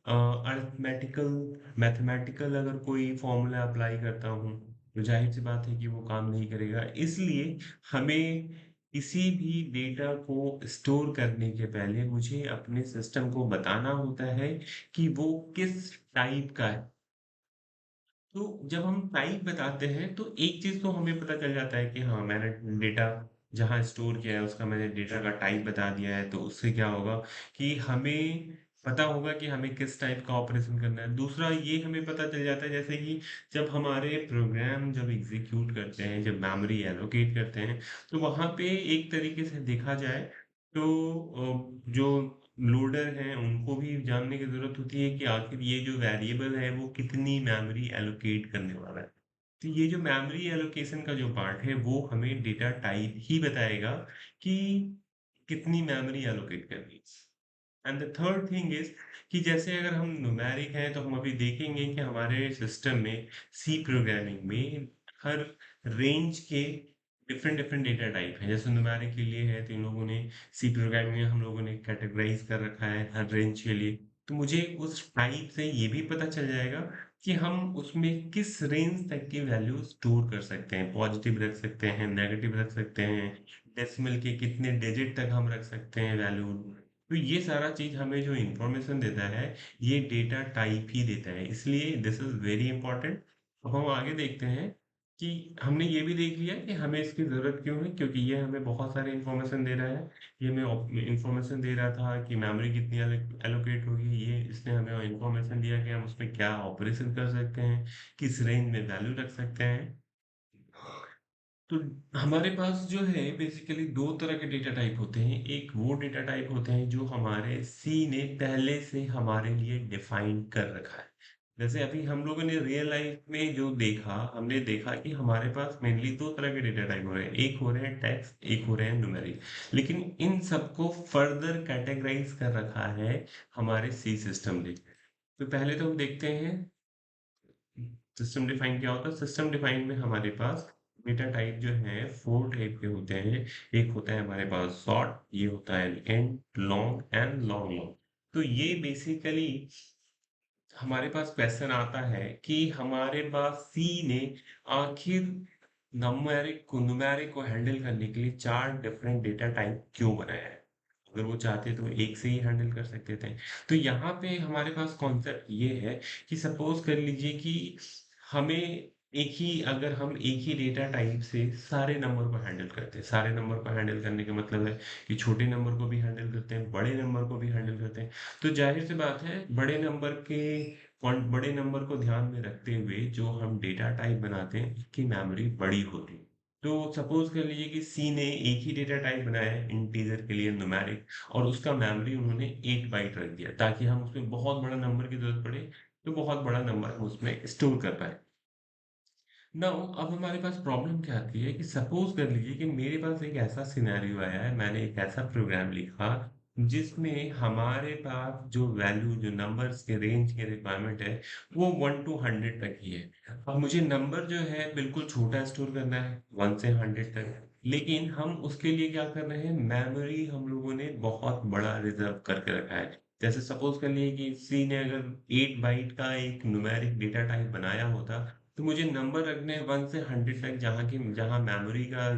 अरिथमेटिकल, मैथमेटिकल अगर कोई फॉर्मूला अप्लाई करता हूँ तो जाहिर सी बात है कि वो काम नहीं करेगा। इसलिए हमें किसी भी डेटा को स्टोर करने के पहले मुझे अपने सिस्टम को बताना होता है कि वो किस टाइप का है। तो जब हम टाइप बताते हैं तो एक चीज तो हमें पता चल जाता है कि हाँ, मैंने डेटा जहाँ स्टोर किया है उसका मैंने डेटा का टाइप बता दिया है, तो उससे क्या होगा कि हमें पता होगा कि हमें किस टाइप का ऑपरेशन करना है। दूसरा ये हमें पता चल जाता है जैसे कि जब हमारे प्रोग्राम जब एग्जीक्यूट करते हैं, जब मेमोरी एलोकेट करते हैं, तो वहां पे एक तरीके से देखा जाए तो जो लोडर हैं उनको भी जानने की ज़रूरत होती है कि आखिर ये जो वेरिएबल है वो कितनी मेमोरी एलोकेट करने वाला है। तो ये जो मेमोरी एलोकेशन का जो पार्ट है वो हमें डेटा टाइप ही बताएगा कि कितनी मेमोरी एलोकेट करनी है। And the third thing is कि जैसे अगर हम न्यूमेरिक हैं तो हम अभी देखेंगे कि हमारे सिस्टम में सी प्रोग्रामिंग में हर रेंज के डिफरेंट डिफरेंट डेटा टाइप हैं। जैसे न्यूमेरिक के लिए है तो इन लोगों ने सी प्रोग्रामिंग में हम लोगों ने कैटेगराइज कर रखा है हर रेंज के लिए। तो मुझे उस टाइप से ये भी पता चल जाएगा कि हम उसमें किस रेंज तक की वैल्यू स्टोर कर सकते हैं। पॉजिटिव रख सकते हैं, नेगेटिव रख सकते हैं, डेसिमल के कितने डिजिट तक हम रख सकते हैं वैल्यू। तो ये सारा चीज़ हमें जो इन्फॉर्मेशन देता है, ये डेटा टाइप ही देता है। इसलिए दिस इज़ वेरी इंपॉर्टेंट। अब हम आगे देखते हैं कि हमने ये भी देख लिया कि हमें इसकी ज़रूरत क्यों है, क्योंकि ये हमें बहुत सारी इन्फॉर्मेशन दे रहा है। ये हमें इन्फॉर्मेशन दे रहा था कि मेमोरी कितनी एलोकेट होगी। ये इसने हमें इन्फॉर्मेशन दिया कि हम उसमें क्या ऑपरेशन कर सकते हैं, किस रेंज में वैल्यू रख सकते हैं। तो हमारे पास जो है बेसिकली 2 तरह के डेटा टाइप होते हैं। एक वो डेटा टाइप होते हैं जो हमारे सी ने पहले से हमारे लिए डिफाइन कर रखा है। जैसे अभी हम लोगों ने रियल लाइफ में जो देखा, हमने देखा कि हमारे पास मेनली 2 तरह के डेटा टाइप हो रहे हैं। एक हो रहे हैं टेक्स्ट, एक हो रहे हैं न्यूमेरिक। लेकिन इन सबको फर्दर कैटेगराइज़ कर रखा है हमारे सी सिस्टम ने। तो पहले तो हम देखते हैं सिस्टम डिफाइन क्या होता है। सिस्टम डिफाइन में हमारे पास डेटा टाइप जो है 4 टाइप के होते हैं। एक होता है हमारे पास शॉर्ट, ये होता है and, long and long long. तो ये बेसिकली हमारे पास क्वेश्चन आता है कि हमारे पास सी ने आखिर न्यूमेरिक को हैंडल करने के लिए 4 डिफरेंट डेटा टाइप क्यों बनाया है। अगर वो चाहते तो एक से ही हैंडल कर सकते थे। तो यहाँ पे हमारे पास कॉन्सेप्ट ये है कि सपोज कर लीजिए कि हमें एक ही अगर हम एक ही डेटा टाइप से सारे नंबर को हैंडल करते हैं। सारे नंबर को हैंडल करने का मतलब है कि छोटे नंबर को भी हैंडल करते हैं, बड़े नंबर को भी हैंडल करते हैं। तो जाहिर सी बात है बड़े नंबर को ध्यान में रखते हुए जो हम डेटा टाइप बनाते हैं उसकी मेमोरी बड़ी होती है। तो सपोज कर लीजिए कि सी ने एक ही डेटा टाइप बनाया है इंटीजर के लिए न्यूमेरिक, और उसका मेमोरी उन्होंने 8 बाइट रख दिया ताकि हम उसमें बहुत बड़ा नंबर की जरूरत पड़े तो बहुत बड़ा नंबर हम उसमें स्टोर कर पाए। नाउ अब हमारे पास प्रॉब्लम क्या आती है कि सपोज कर लीजिए कि मेरे पास एक ऐसा सिनेरियो आया है, मैंने एक ऐसा प्रोग्राम लिखा जिसमें हमारे पास जो वैल्यू जो नंबर्स के रेंज की रिक्वायरमेंट है वो 1 टू 100 तक ही है। अब मुझे नंबर जो है बिल्कुल छोटा स्टोर करना है 1 से 100 तक। लेकिन हम उसके लिए क्या कर रहे हैं, मेमोरी हम लोगों ने बहुत बड़ा रिजर्व करके रखा है। जैसे सपोज कर लिए कि सी ने अगर 8 बाइट का एक न्यूमेरिक डेटा टाइप बनाया होता तो मुझे नंबर रखने हैं 1 से 100 तक, जहाँ मेमोरी का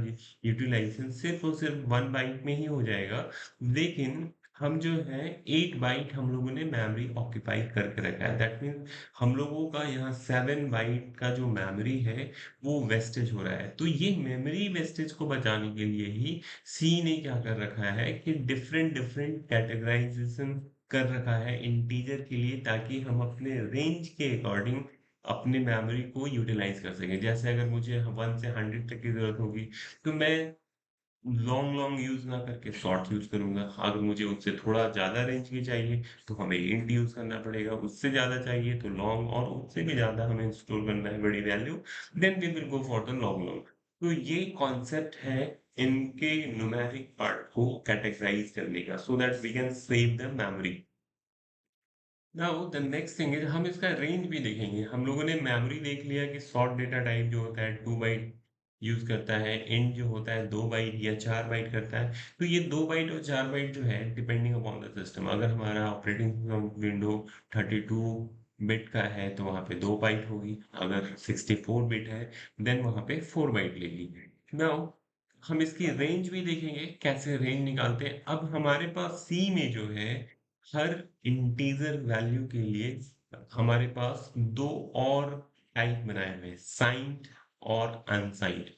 यूटिलाइजेशन सिर्फ और सिर्फ 1 बाइट में ही हो जाएगा। लेकिन हम जो है 8 बाइट हम लोगों ने मेमोरी ऑक्यूपाई करके रखा है। दैट मीन्स हम लोगों का यहाँ 7 बाइट का जो मेमोरी है वो वेस्टेज हो रहा है। तो ये मेमोरी वेस्टेज को बचाने के लिए ही सी ने क्या कर रखा है कि डिफरेंट डिफरेंट कैटेगराइजेशन कर रखा है इंटीजर के लिए, ताकि हम अपने रेंज के अकॉर्डिंग अपने मेमोरी को यूटिलाइज कर सकें। जैसे अगर मुझे 1 से 100 तक की ज़रूरत होगी, तो मैं लॉन्ग लॉन्ग यूज़ ना करके शॉर्ट्स यूज़ करूँगा। अगर मुझे उससे थोड़ा ज़्यादा रेंज की चाहिए, तो हमें इंट यूज़ करना पड़ेगा। उससे ज़्यादा चाहिए तो लॉन्ग, और उससे भी ज़्यादा हमें स्टोर करना है बड़ी value, then we will go for the long long. तो ये कॉन्सेप्ट है इनके न्यूमेरिक पार्ट को कैटेगराइज़ करने का, so that we can save the memory. Now the next thing is हम इसका रेंज भी देखेंगे। हम लोगों ने मेमोरी देख लिया कि शॉर्ट डेटा टाइप जो होता है 2 बाइट यूज करता है, इंट जो होता है 2 बाइट या 4 बाइट करता है। तो ये 2 बाइट और 4 बाइट जो है डिपेंडिंग अपॉन द सिस्टम, अगर हमारा ऑपरेटिंग सिस्टम विंडो 32 बिट का है तो वहाँ पे 2 बाइट होगी। अगर 64 बिट है देन वहाँ पे 4 बाइट लेगी। नाउ हम इसकी रेंज भी देखेंगे, कैसे रेंज निकालते हैं। अब हमारे पास सी में जो है हर इंटीजर वैल्यू के लिए हमारे पास 2 और टाइप बनाए हुए हैं, साइंड और अनसाइंड।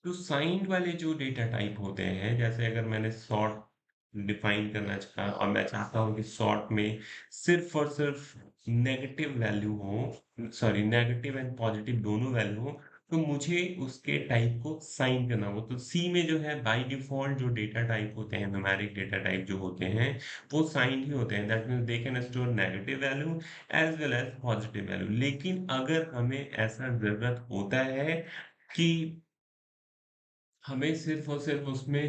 तो साइंड वाले जो डेटा टाइप होते हैं, जैसे अगर मैंने सॉर्ट डिफाइन करना चाहा और मैं चाहता हूँ कि सॉर्ट में सिर्फ और सिर्फ नेगेटिव वैल्यू हो, सॉरी नेगेटिव एंड पॉजिटिव दोनों वैल्यू हो, तो मुझे उसके टाइप को साइन करना होगा। तो सी में जो है बाय डिफ़ॉल्ट जो डेटा टाइप होते हैं, न्यूमेरिक डेटा टाइप जो होते हैं, वो साइंड ही होते हैं। That means they can store negative value as well as positive value. लेकिन अगर हमें ऐसा ज़रूरत होता है कि हमें सिर्फ़ और सिर्फ़ उसमें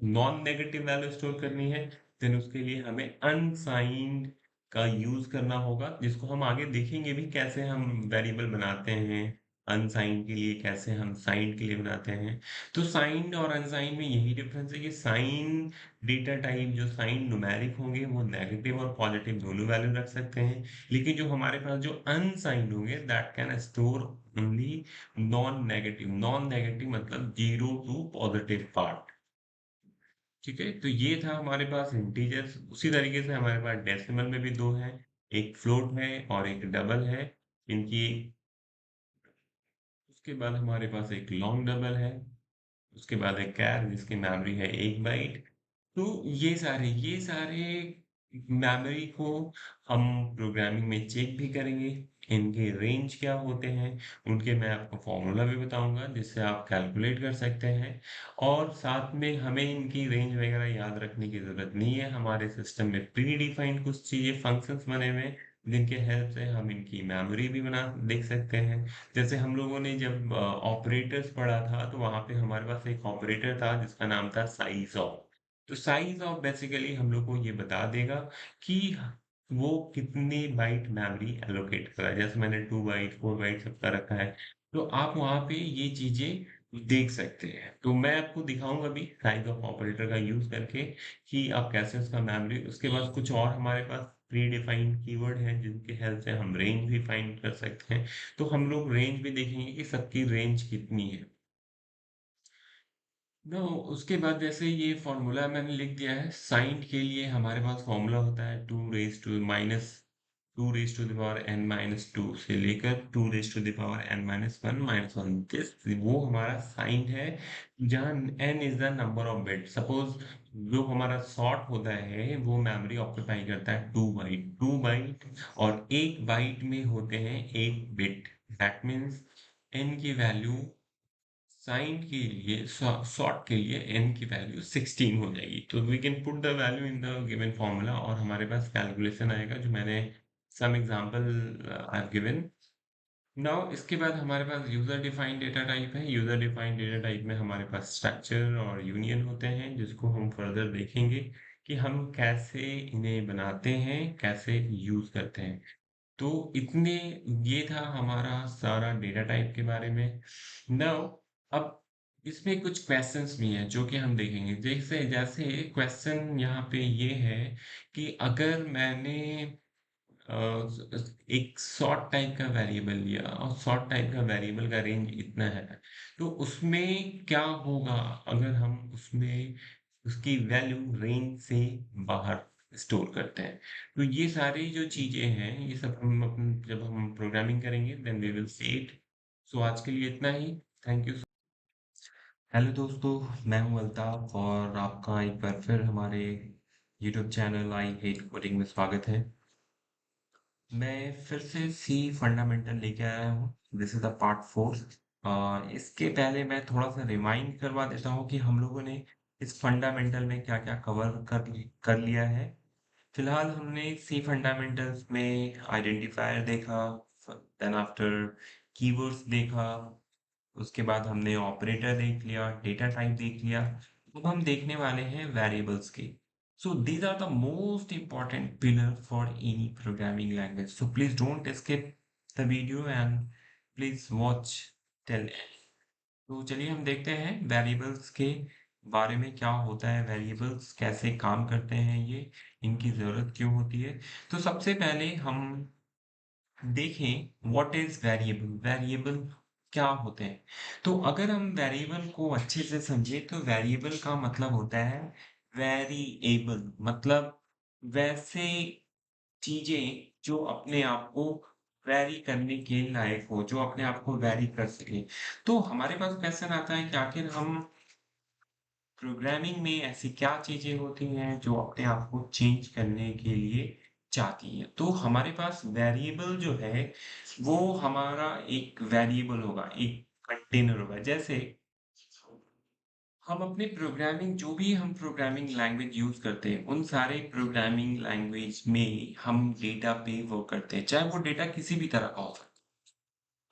नॉन नेगेटिव वैल्यू स्टोर करनी है, देन उसके लिए हमें अनसाइन्ड का यूज़ करना होगा, जिसको हम आगे देखेंगे भी कैसे हम वेरिएबल बनाते हैं, अनसाइन्ड के लिए कैसे हम साइन्ड के लिए बनाते हैं। तो साइन्ड और अनसाइन्ड में यही डिफ़रेंस है कि साइन डेटा टाइप जो साइन न्यूमेरिक होंगे, वो नेगेटिव और पॉज़िटिव दोनों वैल्यू रख सकते हैं। लेकिन जो हमारे पास जो अनसाइन्ड होंगे, that can store only non negative मतलब 0 टू पॉजिटिव पार्ट। ठीक है? तो ये था हमारे पास इंटीजर्स। उसी तरीके से हमारे पास डेसिमल में भी 2 हैं, एक फ्लोट है और एक डबल है। इनकी उसके बाद हमारे पास एक लॉन्ग डबल है, उसके बाद एक कैर जिसकी मेमोरी है 1 बाइट। तो ये सारे मेमोरी को हम प्रोग्रामिंग में चेक भी करेंगे। इनके रेंज क्या होते हैं, उनके मैं आपको फ़ॉर्मूला भी बताऊँगा जिससे आप कैलकुलेट कर सकते हैं। और साथ में हमें इनकी रेंज वगैरह याद रखने की ज़रूरत नहीं है। हमारे सिस्टम में प्री डिफाइंड कुछ चीज़ें फंक्शंस बने हुए हैं, जिनके हेल्प से हम इनकी मेमोरी भी बना देख सकते हैं। जैसे हम लोगों ने जब ऑपरेटर्स पढ़ा था, तो वहाँ पे हमारे पास एक ऑपरेटर था जिसका नाम था साइज़ ऑफ। तो साइज़ ऑफ बेसिकली हम लोग को ये बता देगा कि वो कितने बाइट मेमोरी एलोकेट कर रहा है। जैसे मैंने 2 बाइट, 4 बाइट सबका रखा है, तो आप वहाँ पे ये चीज़ें देख सकते हैं। तो मैं आपको दिखाऊँगा अभी साइज़ ऑफ ऑपरेटर का यूज़ करके कि आप कैसे उसका मेमोरी उसके बाद कुछ और हमारे पास प्री डिफाइंड कीवर्ड हैं, जिनकी हेल्प से हम रेंज भी फाइंड कर सकते हैं। तो हम लोग रेंज भी देखेंगे कि सबकी रेंज कितनी है। नो उसके बाद जैसे ये फॉर्मूला मैंने लिख दिया है साइन के लिए हमारे पास फॉर्मूला होता है 2 raise to the power n minus 2 से लेकर 2 raise to the power n minus 1 this वो हमारा साइन है जहाँ n is the number of bit. Suppose जो हमारा सॉर्ट होता है वो मेमोरी ऑक्यूपाई करता है 2 बाइट और एक बाइट में होते हैं एक बिट। दैट मीन्स n की वैल्यू साइन के लिए सॉर्ट के लिए n की वैल्यू 16 हो जाएगी। तो we can put the value in the given formula और हमारे पास कैलकुलेशन आएगा जो मैंने some example I have given. Now इसके बाद हमारे पास यूजर डिफाइंड डेटा टाइप है। यूजर डिफाइंड डेटा टाइप में हमारे पास स्ट्रक्चर और यूनियन होते हैं जिसको हम फर्दर देखेंगे कि हम कैसे इन्हें बनाते हैं, कैसे यूज करते हैं। तो इतने ये था हमारा सारा डेटा टाइप के बारे में। नाउ अब इसमें कुछ क्वेश्चंस भी हैं जो कि हम देखेंगे। जैसे जैसे क्वेश्चन यहाँ पे ये है कि अगर मैंने एक सॉर्ट टाइप का वेरिएबल लिया और सॉर्ट टाइप का वेरिएबल का रेंज इतना है, तो उसमें क्या होगा अगर हम उसमें उसकी वैल्यू रेंज से बाहर स्टोर करते हैं। तो ये सारी जो चीजें हैं ये सब हम जब हम प्रोग्रामिंग करेंगे then we will see it. So आज के लिए इतना ही। Thank you. हेलो दोस्तों, मैं हूं अल्ताफ और आपका एक बार फिर हमारे YouTube channel I hate coding में स्वागत है। मैं फिर से सी फंडामेंटल लेके आया हूँ। This is the part 4। इसके पहले मैं थोड़ा सा रिमाइंड करवा देता हूँ कि हम लोगों ने इस फंडामेंटल में क्या क्या कवर कर लिया है। फिलहाल हमने सी फंडामेंटल्स में आइडेंटिफायर देखा, देन आफ्टर कीवर्ड्स देखा, उसके बाद हमने ऑपरेटर देख लिया, डेटा टाइप देख लिया। अब हम देखने वाले हैं वेरिएबल्स के। So these are the most important pillar for any programming language. So please don't skip the video and please watch till. तो चलिए हम देखते हैं वेरिएबल्स के बारे में क्या होता है, वेरिएबल्स कैसे काम करते हैं, ये इनकी ज़रूरत क्यों होती है। तो सबसे पहले हम देखें व्हाट इज वेरिएबल। वेरिएबल क्या होते हैं? तो अगर हम वेरिएबल को अच्छे से समझे तो वेरिएबल का मतलब होता है वेरिएबल, मतलब वैसे चीजें जो अपने आप को वैरी करने के लायक हो, जो अपने आप को वैरी कर सके। तो हमारे पास क्वेश्चन आता है कि आखिर हम प्रोग्रामिंग में ऐसी क्या चीजें होती हैं जो अपने आप को चेंज करने के लिए चाहती हैं। तो हमारे पास वेरिएबल जो है वो हमारा एक वेरिएबल होगा, एक कंटेनर होगा। जैसे हम अपने प्रोग्रामिंग जो भी हम प्रोग्रामिंग लैंग्वेज यूज़ करते हैं, उन सारे प्रोग्रामिंग लैंग्वेज में हम डेटा पे वर्क करते हैं, चाहे वो डेटा किसी भी तरह का हो सकता है।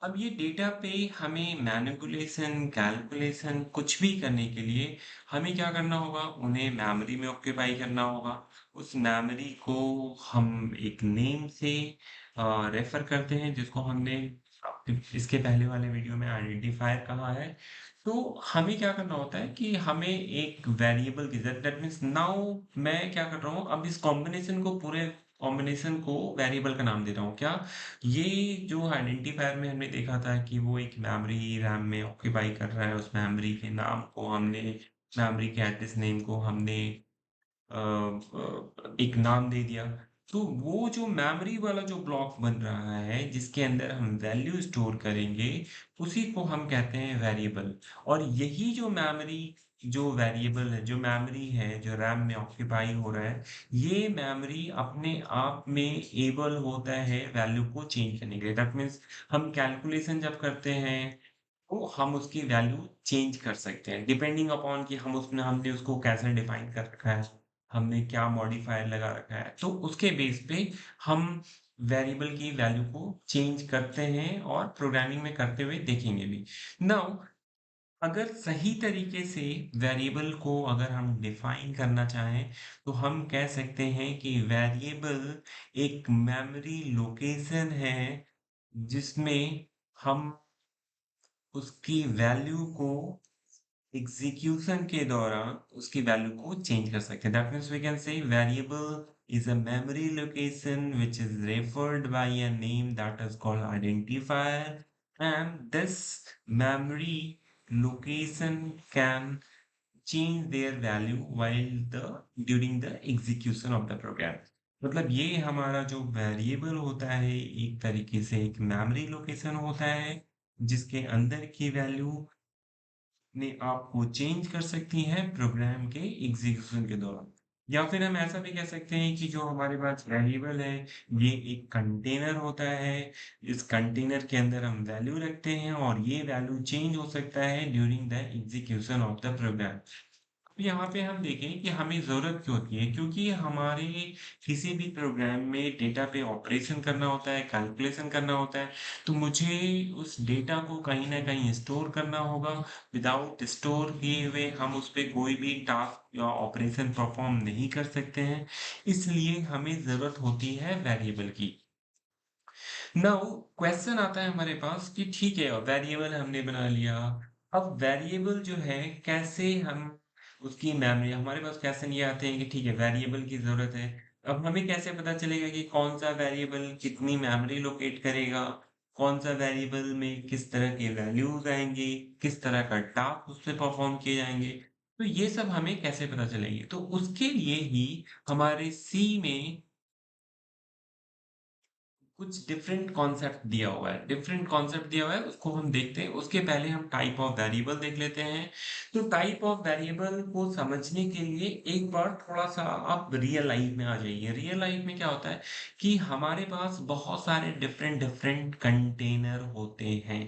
अब ये डेटा पे हमें मैनिपुलेशन, कैलकुलेशन कुछ भी करने के लिए हमें क्या करना होगा? उन्हें मेमोरी में ऑक्यूपाई करना होगा। उस मेमोरी को हम एक नेम से रेफ़र करते हैं, जिसको हमने इसके पहले वाले वीडियो में आइडेंटिफायर कहा है। तो हमें क्या करना होता है कि हमें एक वेरिएबल की ज़रूरत, दैट मीन्स नाउ मैं क्या कर रहा हूँ, अब इस कॉम्बिनेशन को पूरे कॉम्बिनेशन को वेरिएबल का नाम दे रहा हूँ। क्या? ये जो आइडेंटिफायर में हमने देखा था कि वो एक मेमोरी रैम में ऑक्यूपाई कर रहा है, उस मेमोरी के नाम को हमने, मेमोरी के एड्रेस नेम को हमने एक नाम दे दिया। तो वो जो मेमोरी वाला जो ब्लॉक बन रहा है, जिसके अंदर हम वैल्यू स्टोर करेंगे, उसी को हम कहते हैं वेरिएबल। और यही जो मेमोरी, जो वेरिएबल है, जो मेमोरी है, जो रैम में ऑक्यूपाई हो रहा है, ये मेमोरी अपने आप में एबल होता है वैल्यू को चेंज करने के लिए। दैट मीन्स हम कैलकुलेशन जब करते हैं, तो हम उसकी वैल्यू चेंज कर सकते हैं, डिपेंडिंग अपॉन कि हम उसमें हमने उसको कैसे डिफाइन कर रखा है, हमने क्या मॉडिफायर लगा रखा है, तो उसके बेस पे हम वेरिएबल की वैल्यू को चेंज करते हैं और प्रोग्रामिंग में करते हुए देखेंगे भी। नाउ अगर सही तरीके से वेरिएबल को अगर हम डिफाइन करना चाहें, तो हम कह सकते हैं कि वेरिएबल एक मेमोरी लोकेशन है, जिसमें हम उसकी वैल्यू को एग्जीक्यूशन के दौरान उसकी वैल्यू को चेंज कर सकते हैं। That means we can say variable is a memory location which is referred by a name that is called identifier, and this memory location can change their value while the during the execution of the program। मतलब ये हमारा जो variable होता है, एक तरीके से एक मेमोरी लोकेशन होता है, जिसके अंदर की वैल्यू अपने आप को चेंज कर सकती हैं प्रोग्राम के एग्जीक्यूशन के दौरान। या फिर हम ऐसा भी कह सकते हैं कि जो हमारे पास वेरिएबल है, ये एक कंटेनर होता है। इस कंटेनर के अंदर हम वैल्यू रखते हैं और ये वैल्यू चेंज हो सकता है during the execution of the program. यहाँ पे हम देखें कि हमें ज़रूरत क्यों होती है, क्योंकि हमारे किसी भी प्रोग्राम में डेटा पे ऑपरेशन करना होता है, कैलकुलेशन करना होता है, तो मुझे उस डेटा को कहीं न कहीं स्टोर करना होगा। विदाउट स्टोर किए हुए हम उस पे कोई भी टास्क या ऑपरेशन परफॉर्म नहीं कर सकते हैं, इसलिए हमें ज़रूरत होती है वेरिएबल की। नाउ क्वेश्चन आता है हमारे पास कि ठीक है, वेरिएबल हमने बना लिया। अब वेरिएबल जो है, कैसे हम उसकी मेमोरी, हमारे पास क्वेश्चन ये आते हैं कि ठीक है, वेरिएबल की जरूरत है। अब हमें कैसे पता चलेगा कि कौन सा वेरिएबल कितनी मेमोरी लोकेट करेगा, कौन सा वेरिएबल में किस तरह के वैल्यूज आएंगे, किस तरह का टास्क उससे परफॉर्म किए जाएंगे। तो ये सब हमें कैसे पता चलेंगे? तो उसके लिए ही हमारे सी में कुछ डिफरेंट कॉन्सेप्ट दिया हुआ है, डिफरेंट कॉन्सेप्ट दिया हुआ है, उसको हम देखते हैं। उसके पहले हम टाइप ऑफ वेरिएबल देख लेते हैं। तो टाइप ऑफ वेरिएबल को समझने के लिए एक बार थोड़ा सा आप रियल लाइफ में आ जाइए। रियल लाइफ में क्या होता है कि हमारे पास बहुत सारे डिफरेंट डिफरेंट कंटेनर होते हैं।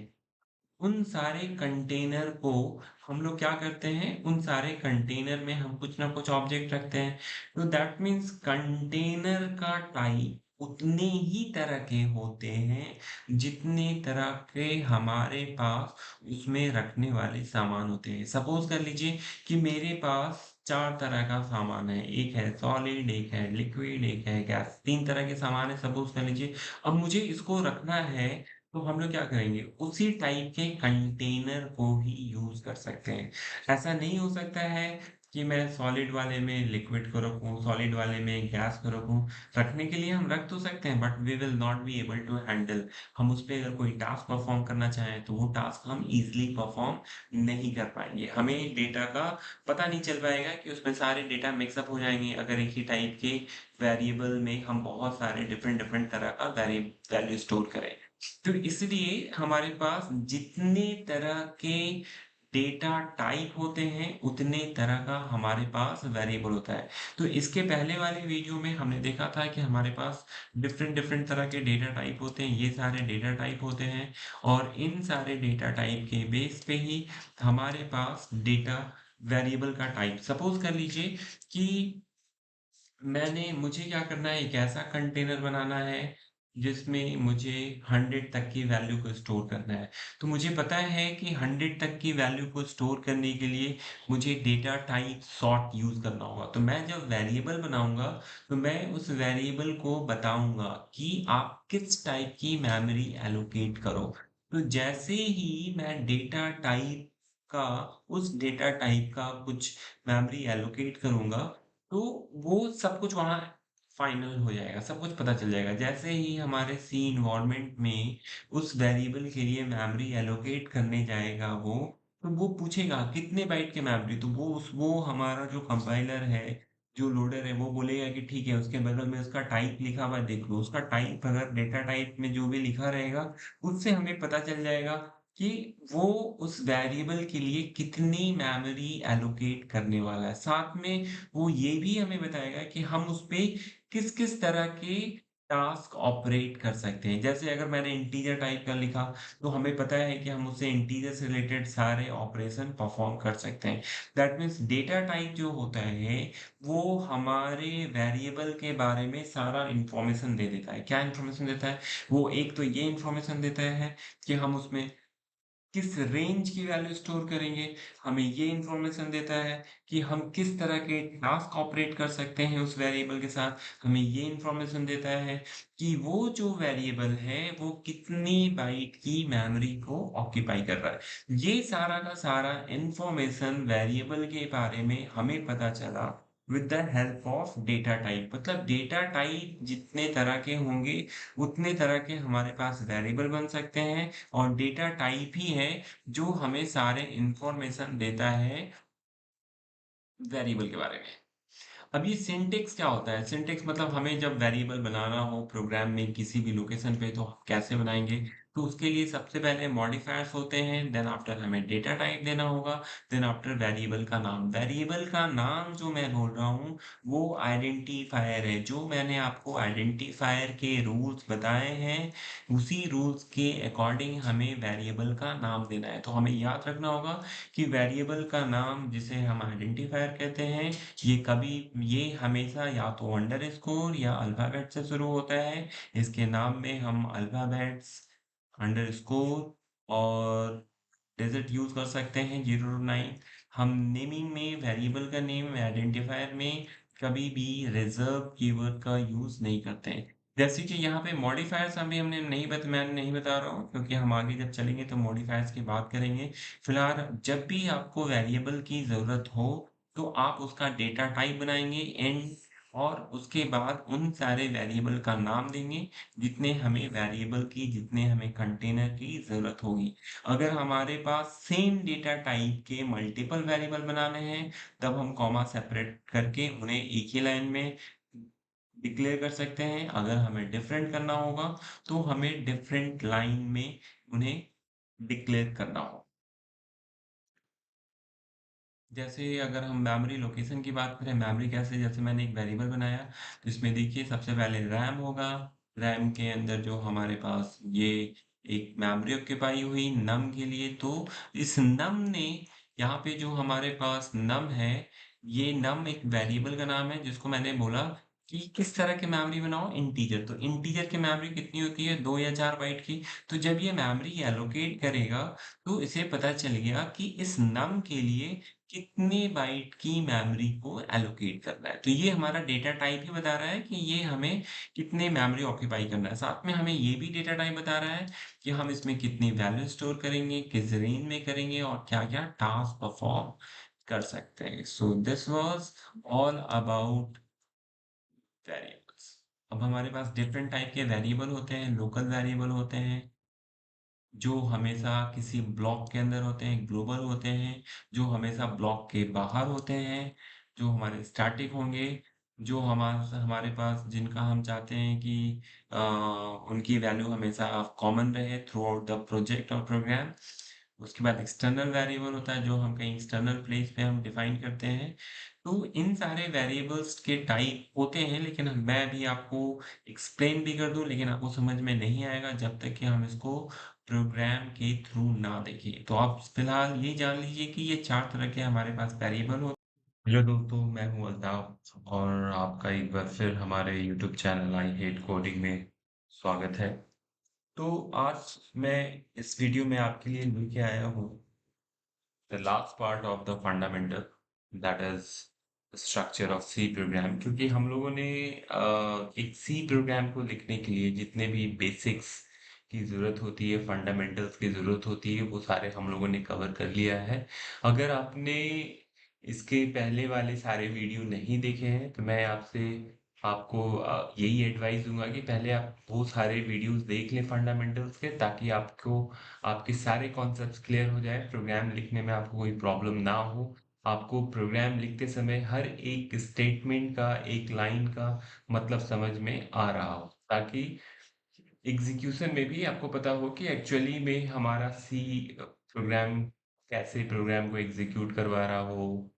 उन सारे कंटेनर को हम लोग क्या करते हैं, उन सारे कंटेनर में हम कुछ ना कुछ ऑब्जेक्ट रखते हैं। तो दैट मीन्स कंटेनर का टाइप उतने ही तरह के होते हैं, जितने तरह के हमारे पास उसमें रखने वाले सामान होते हैं। सपोज कर लीजिए कि मेरे पास चार तरह का सामान है, एक है सॉलिड, एक है लिक्विड, एक है गैस, तीन तरह के सामान है सपोज कर लीजिए। अब मुझे इसको रखना है, तो हम लोग क्या करेंगे, उसी टाइप के कंटेनर को ही यूज कर सकते हैं। ऐसा नहीं हो सकता है कि मैं सॉलिड वाले में लिक्विड को रखूं, सॉलिड वाले में गैस को रखूं। रखने के लिए हम रख तो सकते हैं, but we will not be able to handle. हम उस पे अगर कोई टास्क परफॉर्म करना चाहें, तो वो टास्क हम इजीली परफॉर्म नहीं कर पाएंगे। हमें डेटा का पता नहीं चल पाएगा कि उसमें सारे डेटा मिक्सअप हो जाएंगे, अगर एक ही टाइप के वेरिएबल में हम बहुत सारे डिफरेंट डिफरेंट तरह का वैल्यू स्टोर करें। तो इसलिए हमारे पास जितने तरह के डेटा टाइप होते हैं, उतने तरह का हमारे पास वेरिएबल होता है। तो इसके पहले वाली वीडियो में हमने देखा था कि हमारे पास डिफरेंट डिफरेंट तरह के डेटा टाइप होते हैं, ये सारे डेटा टाइप होते हैं और इन सारे डेटा टाइप के बेस पे ही हमारे पास डेटा वेरिएबल का टाइप सपोज कर लीजिए कि मुझे क्या करना है, एक ऐसा कंटेनर बनाना है जिसमें मुझे 100 तक की वैल्यू को स्टोर करना है। तो मुझे पता है कि 100 तक की वैल्यू को स्टोर करने के लिए मुझे डेटा टाइप सॉर्ट यूज करना होगा। तो मैं जब वेरिएबल बनाऊंगा तो मैं उस वेरिएबल को बताऊंगा कि आप किस टाइप की मेमोरी एलोकेट करो। तो जैसे ही मैं डेटा टाइप का उस डेटा टाइप का कुछ मेमोरी एलोकेट करूंगा तो वो सब कुछ वहाँ फाइनल हो जाएगा, सब कुछ पता चल जाएगा। जैसे ही हमारे सी इन्वायरमेंट में उस वेरिएबल के लिए मेमोरी एलोकेट करने जाएगा वो, तो वो पूछेगा कितने बाइट के मेमोरी, तो वो हमारा जो कंपाइलर है, जो लोडर है, वो बोलेगा कि ठीक है, उसके बगल में उसका टाइप लिखा हुआ है, देख लो उसका टाइप, अगर डेटा टाइप में जो भी लिखा रहेगा उससे हमें पता चल जाएगा कि वो उस वेरिएबल के लिए कितनी मेमोरी एलोकेट करने वाला है। साथ में वो ये भी हमें बताएगा कि हम उसपे किस-किस तरह के टास्क ऑपरेट कर सकते हैं। जैसे अगर मैंने इंटीजर टाइप का लिखा, तो हमें पता है कि हम उससे इंटीजर से रिलेटेड सारे ऑपरेशन परफॉर्म कर सकते हैं। दैट मीन्स डेटा टाइप जो होता है, वो हमारे वेरिएबल के बारे में सारा इन्फॉर्मेशन दे देता है। क्या इन्फॉर्मेशन देता है? वो एक तो ये इन्फॉर्मेशन देता है कि हम उसमें किस रेंज की वैल्यू स्टोर करेंगे, हमें ये इन्फॉर्मेशन देता है कि हम किस तरह के टास्क ऑपरेट कर सकते हैं उस वेरिएबल के साथ, हमें ये इन्फॉर्मेशन देता है कि वो जो वेरिएबल है वो कितनी बाइट की मेमोरी को ऑक्यूपाई कर रहा है। ये सारा का सारा इन्फॉर्मेशन वेरिएबल के बारे में हमें पता चला with the help of data type. मतलब डेटा टाइप जितने तरह के होंगे उतने तरह के हमारे पास वेरिएबल बन सकते हैं और डेटा टाइप ही है जो हमें सारे इंफॉर्मेशन देता है वेरिएबल के बारे में। अब ये सिंटेक्स क्या होता है? सिंटेक्स मतलब हमें जब वेरिएबल बनाना हो प्रोग्राम में किसी भी लोकेशन पे, तो हम कैसे बनाएंगे? तो उसके लिए सबसे पहले मॉडिफायर्स होते हैं, देन आफ्टर हमें डेटा टाइप देना होगा, देन आफ्टर वेरिएबल का नाम। वेरिएबल का नाम जो मैं बोल रहा हूँ वो आइडेंटिफायर है। जो मैंने आपको आइडेंटिफायर के रूल्स बताए हैं, उसी रूल्स के अकॉर्डिंग हमें वेरिएबल का नाम देना है। तो हमें याद रखना होगा कि वेरिएबल का नाम जिसे हम आइडेंटिफायर कहते हैं, ये हमेशा या तो अंडरस्कोर या अल्फाबेट से शुरू होता है। इसके नाम में हम अल्फाबेट्स, अंडरस्कोर और डिजिट यूज कर सकते हैं 0 to 9। हम नेमिंग में वेरिएबल का नेम आइडेंटिफायर में कभी भी रिजर्व कीवर्ड का यूज नहीं करते हैं। जैसे कि यहाँ पे मॉडिफायर्स मैं नहीं बता रहा हूँ क्योंकि हम आगे जब चलेंगे तो मॉडिफायर्स की बात करेंगे। फिलहाल जब भी आपको वेरिएबल की जरूरत हो तो आप उसका डेटा टाइप बनाएंगे एंड और उसके बाद उन सारे वेरिएबल का नाम देंगे जितने हमें कंटेनर की जरूरत होगी। अगर हमारे पास सेम डेटा टाइप के मल्टीपल वेरिएबल बनाने हैं, तब हम कॉमा सेपरेट करके उन्हें एक ही लाइन में डिक्लेयर कर सकते हैं। अगर हमें डिफरेंट करना होगा तो हमें डिफरेंट लाइन में उन्हें डिक्लेयर करना होगा। जैसे अगर हम मेमोरी लोकेशन की बात करें, मेमोरी कैसे, जैसे मैंने एक वेरिएबल बनाया, तो इसमें देखिए सबसे पहले रैम होगा। रैम के अंदर जो हमारे पास ये एक मेमोरी ऑक्यूपाई हुई नम के लिए, तो इस नम ने यहाँ पे जो हमारे पास नम है, ये नम एक वेरिएबल का नाम है जिसको मैंने बोला कि किस तरह की मेमोरी बनाओ, इंटीजर। तो इंटीजर की मेमोरी कितनी होती है, 2 या 4 बाइट की। तो जब ये मेमोरी एलोकेट करेगा तो इसे पता चल गया कि इस नम के लिए कितने बाइट की मेमोरी को एलोकेट करना है। तो ये हमारा डेटा टाइप ही बता रहा है कि ये हमें कितने मेमोरी ऑक्यूपाई करना है। साथ में हमें ये भी डेटा टाइप बता रहा है कि हम इसमें कितनी वैल्यू स्टोर करेंगे, किस रेंज में करेंगे और क्या-क्या टास्क परफॉर्म कर सकते हैं। So this was all about variables. अब हमारे पास डिफरेंट टाइप के वेरिएबल होते हैं, लोकल वेरिएबल होते हैं जो हमेशा किसी ब्लॉक के अंदर होते हैं, ग्लोबल होते हैं, जो हमेशा ब्लॉक के बाहर होते हैं, जो हमारे स्टैटिक होंगे, जो हमारे पास जिनका हम चाहते हैं कि उनकी वैल्यू हमेशा कॉमन रहे थ्रू आउट द प्रोजेक्ट और प्रोग्राम। उसके बाद एक्सटर्नल वेरिएबल होता है जो हम कहीं एक्सटर्नल प्लेस पे हम डिफाइन करते हैं। तो इन सारे वेरिएबल्स के टाइप होते हैं, लेकिन मैं अभी आपको एक्सप्लेन भी कर दूं, लेकिन आपको समझ में नहीं आएगा जब तक कि हम इसको प्रोग्राम के थ्रू ना देखें। तो आप फिलहाल ये जान लीजिए कि ये 4 तरह के हमारे पास वेरिएबल होते हैं। हेलो दोस्तों, मैं हूं अल्ताफ और आपका एक बार फिर हमारे YouTube channel I hate coding में स्वागत है। तो आज मैं इस वीडियो में आपके लिए लेके आया हूँ the last part of the fundamental, that is structure of C program. क्योंकि हम लोगों ने एक सी प्रोग्राम को लिखने के लिए जितने भी बेसिक्स की ज़रूरत होती है, फंडामेंटल्स की ज़रूरत होती है, वो सारे हम लोगों ने कवर कर लिया है। अगर आपने इसके पहले वाले सारे वीडियो नहीं देखे हैं तो मैं आपसे आपको यही एडवाइस दूंगा कि पहले आप वो सारे वीडियोस देख लें फंडामेंटल्स के, ताकि आपको आपके सारे कॉन्सेप्ट्स क्लियर हो जाए, प्रोग्राम लिखने में आपको कोई प्रॉब्लम ना हो। आपको प्रोग्राम लिखते समय हर एक स्टेटमेंट का, एक लाइन का मतलब समझ में आ रहा हो, ताकि एग्जीक्यूशन में भी आपको पता हो कि एक्चुअली में हमारा सी प्रोग्राम कैसे प्रोग्राम को एग्जीक्यूट करवा रहा हो,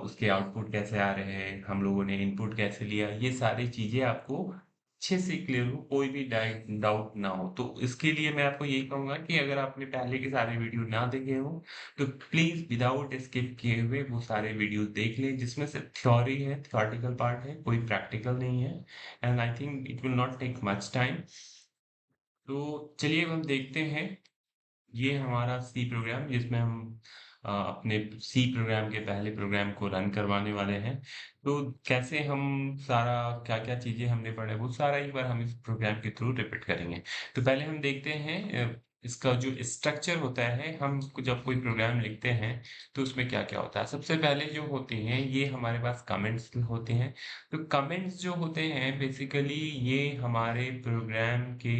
उसके आउटपुट कैसे आ रहे हैं, हम लोगों ने इनपुट कैसे लिया, ये सारी चीजें आपको अच्छे से क्लियर हो, कोई भी डाउट ना हो। तो इसके लिए मैं आपको यही कहूंगा कि अगर आपने पहले के सारे वीडियो ना देखे हो तो प्लीज विदाउट स्किप किए हुए वो सारे वीडियो देख लें, जिसमें से थ्योरी है, थ्योरेटिकल पार्ट है, कोई प्रैक्टिकल नहीं है। And I think it will not take much time. तो चलिए अब हम देखते हैं, ये हमारा सी प्रोग्राम जिसमें हम अपने सी प्रोग्राम के पहले प्रोग्राम को रन करवाने वाले हैं। तो कैसे हम सारा, क्या क्या चीजें हमने पढ़ा है वो सारा एक बार हम इस प्रोग्राम के थ्रू रिपीट करेंगे। तो पहले हम देखते हैं इसका जो स्ट्रक्चर होता है, हम जब कोई प्रोग्राम लिखते हैं तो उसमें क्या क्या होता है। सबसे पहले जो होते हैं ये हमारे पास कमेंट्स होते हैं। तो कमेंट्स जो होते हैं बेसिकली ये हमारे प्रोग्राम के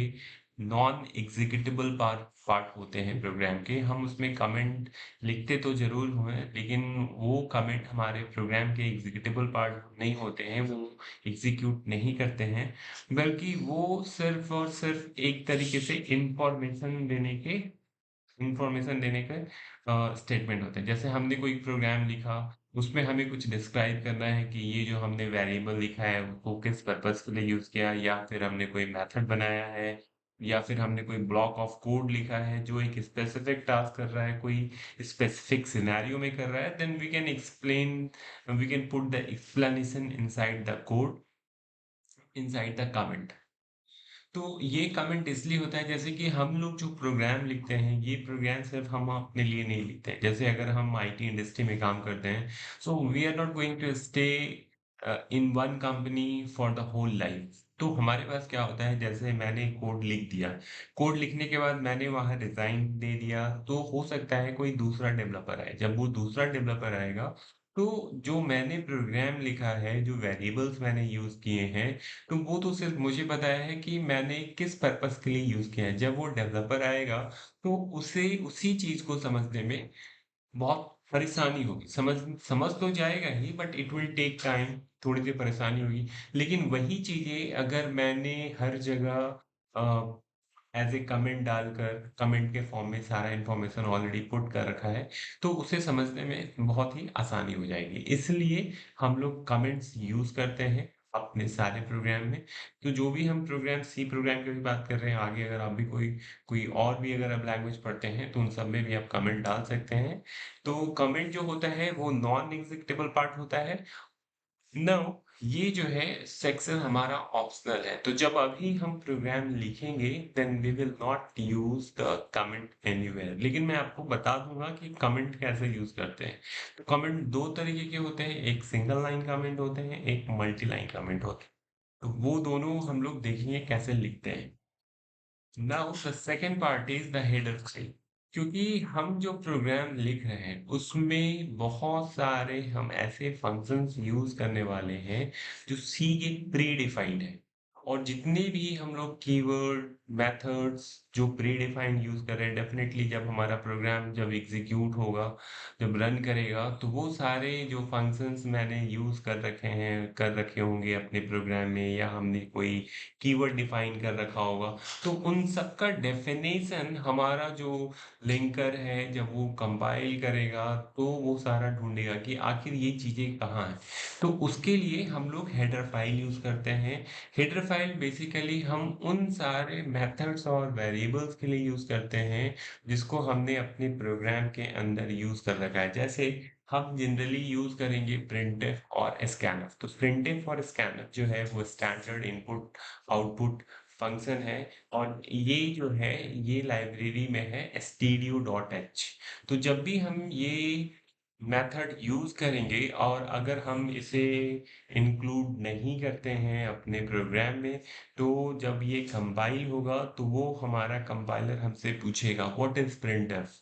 नॉन एग्जीक्यूटेबल पार्ट पार्ट होते हैं प्रोग्राम के। हम उसमें कमेंट लिखते तो जरूर हैं, लेकिन वो कमेंट हमारे प्रोग्राम के एग्जीक्यूटेबल पार्ट नहीं होते हैं, वो एग्जीक्यूट नहीं करते हैं, बल्कि वो सिर्फ और सिर्फ एक तरीके से इंफॉर्मेशन देने के स्टेटमेंट होते हैं। जैसे हमने कोई प्रोग्राम लिखा, उसमें हमें कुछ डिस्क्राइब करना है कि ये जो हमने वेरिएबल लिखा है वो किस पर्पस के लिए यूज किया है, या फिर हमने कोई मेथड बनाया है, या फिर हमने कोई ब्लॉक ऑफ कोड लिखा है जो एक स्पेसिफिक टास्क कर रहा है, कोई स्पेसिफिक सिनेरियो में कर रहा है, then we can put the explanation inside the code, inside the comment. तो ये कमेंट इसलिए होता है जैसे कि हम लोग जो प्रोग्राम लिखते हैं, ये प्रोग्राम सिर्फ हम अपने लिए नहीं लिखते हैं। जैसे अगर हम आईटी इंडस्ट्री में काम करते हैं, so we are not going to stay in one company for the whole life. तो हमारे पास क्या होता है, जैसे मैंने कोड लिख दिया, कोड लिखने के बाद मैंने वहां डिजाइन दे दिया, तो हो सकता है कोई दूसरा डेवलपर आए। जब वो दूसरा डेवलपर आएगा तो जो मैंने प्रोग्राम लिखा है, जो वेरिएबल्स मैंने यूज किए हैं, तो वो तो सिर्फ मुझे पता है कि मैंने किस पर्पस के लिए यूज किया है। जब वो डेवलपर आएगा तो उसे उसी चीज को समझने में बहुत परेशानी होगी। समझ समझ तो जाएगा ही, but it will take time, थोड़ी सी परेशानी होगी। लेकिन वही चीजें अगर मैंने हर जगह एज ए कमेंट डालकर, कमेंट के फॉर्म में सारा इंफॉर्मेशन ऑलरेडी पुट कर रखा है, तो उसे समझने में बहुत ही आसानी हो जाएगी। इसलिए हम लोग कमेंट्स यूज करते हैं अपने सारे प्रोग्राम में। तो जो भी हम प्रोग्राम, सी प्रोग्राम की भी बात कर रहे हैं, आगे अगर आप भी कोई कोई और भी अगर आप लैंग्वेज पढ़ते हैं तो उन सब में भी आप कमेंट डाल सकते हैं। तो कमेंट जो होता है वो नॉन एग्जीक्यूटेबल पार्ट होता है। नाउ ये जो है सेक्शन हमारा ऑप्शनल है। तो जब अभी हम प्रोग्राम लिखेंगे then we will not use the comment anywhere, लेकिन मैं आपको बता दूंगा कि कमेंट कैसे यूज करते हैं। तो कमेंट दो तरीके के होते हैं, एक सिंगल लाइन कमेंट होते हैं, एक मल्टी लाइन कमेंट होते हैं। तो वो दोनों हम लोग देखेंगे कैसे लिखते हैं। Now the second part is the header file. क्योंकि हम जो प्रोग्राम लिख रहे हैं उसमें बहुत सारे हम ऐसे फंक्शंस यूज करने वाले हैं जो सी के प्री डिफाइंड है, और जितने भी हम लोग कीवर्ड, मेथड्स जो प्री डिफाइंड यूज़ कर रहे हैं, डेफ़िनेटली जब हमारा प्रोग्राम जब एग्ज़ीक्यूट होगा, जब रन करेगा, तो वो सारे जो फंक्शंस मैंने यूज़ कर रखे होंगे अपने प्रोग्राम में, या हमने कोई कीवर्ड डिफाइन कर रखा होगा, तो उन सब का डेफ़िनेशन हमारा जो लिंकर है, जब वो कंपाइल करेगा, तो वो सारा ढूँढेगा कि आखिर ये चीज़ें कहाँ हैं। तो उसके लिए हम लोग हेडर फ़ाइल यूज़ करते हैं। हेडर फ़ाइल बेसिकली हम उन सारे मेथड्स और वेरिएबल्स के लिए यूज़ करते हैं, जिसको हमने अपने प्रोग्राम के अंदर यूज़ कर रखा है। जैसे हम जनरली यूज़ करेंगे प्रिंटफ और स्कैनफ। तो प्रिंटफ और स्कैनफ जो है वो स्टैंडर्ड इनपुट आउटपुट फंक्शन है, और ये जो है ये लाइब्रेरी में है stdio.h। तो जब भी हम ये मेथड यूज़ करेंगे और अगर हम इसे इंक्लूड नहीं करते हैं अपने प्रोग्राम में, तो जब ये कंपाइल होगा तो वो हमारा कंपाइलर हमसे पूछेगा व्हाट इज़ प्रिंटफ।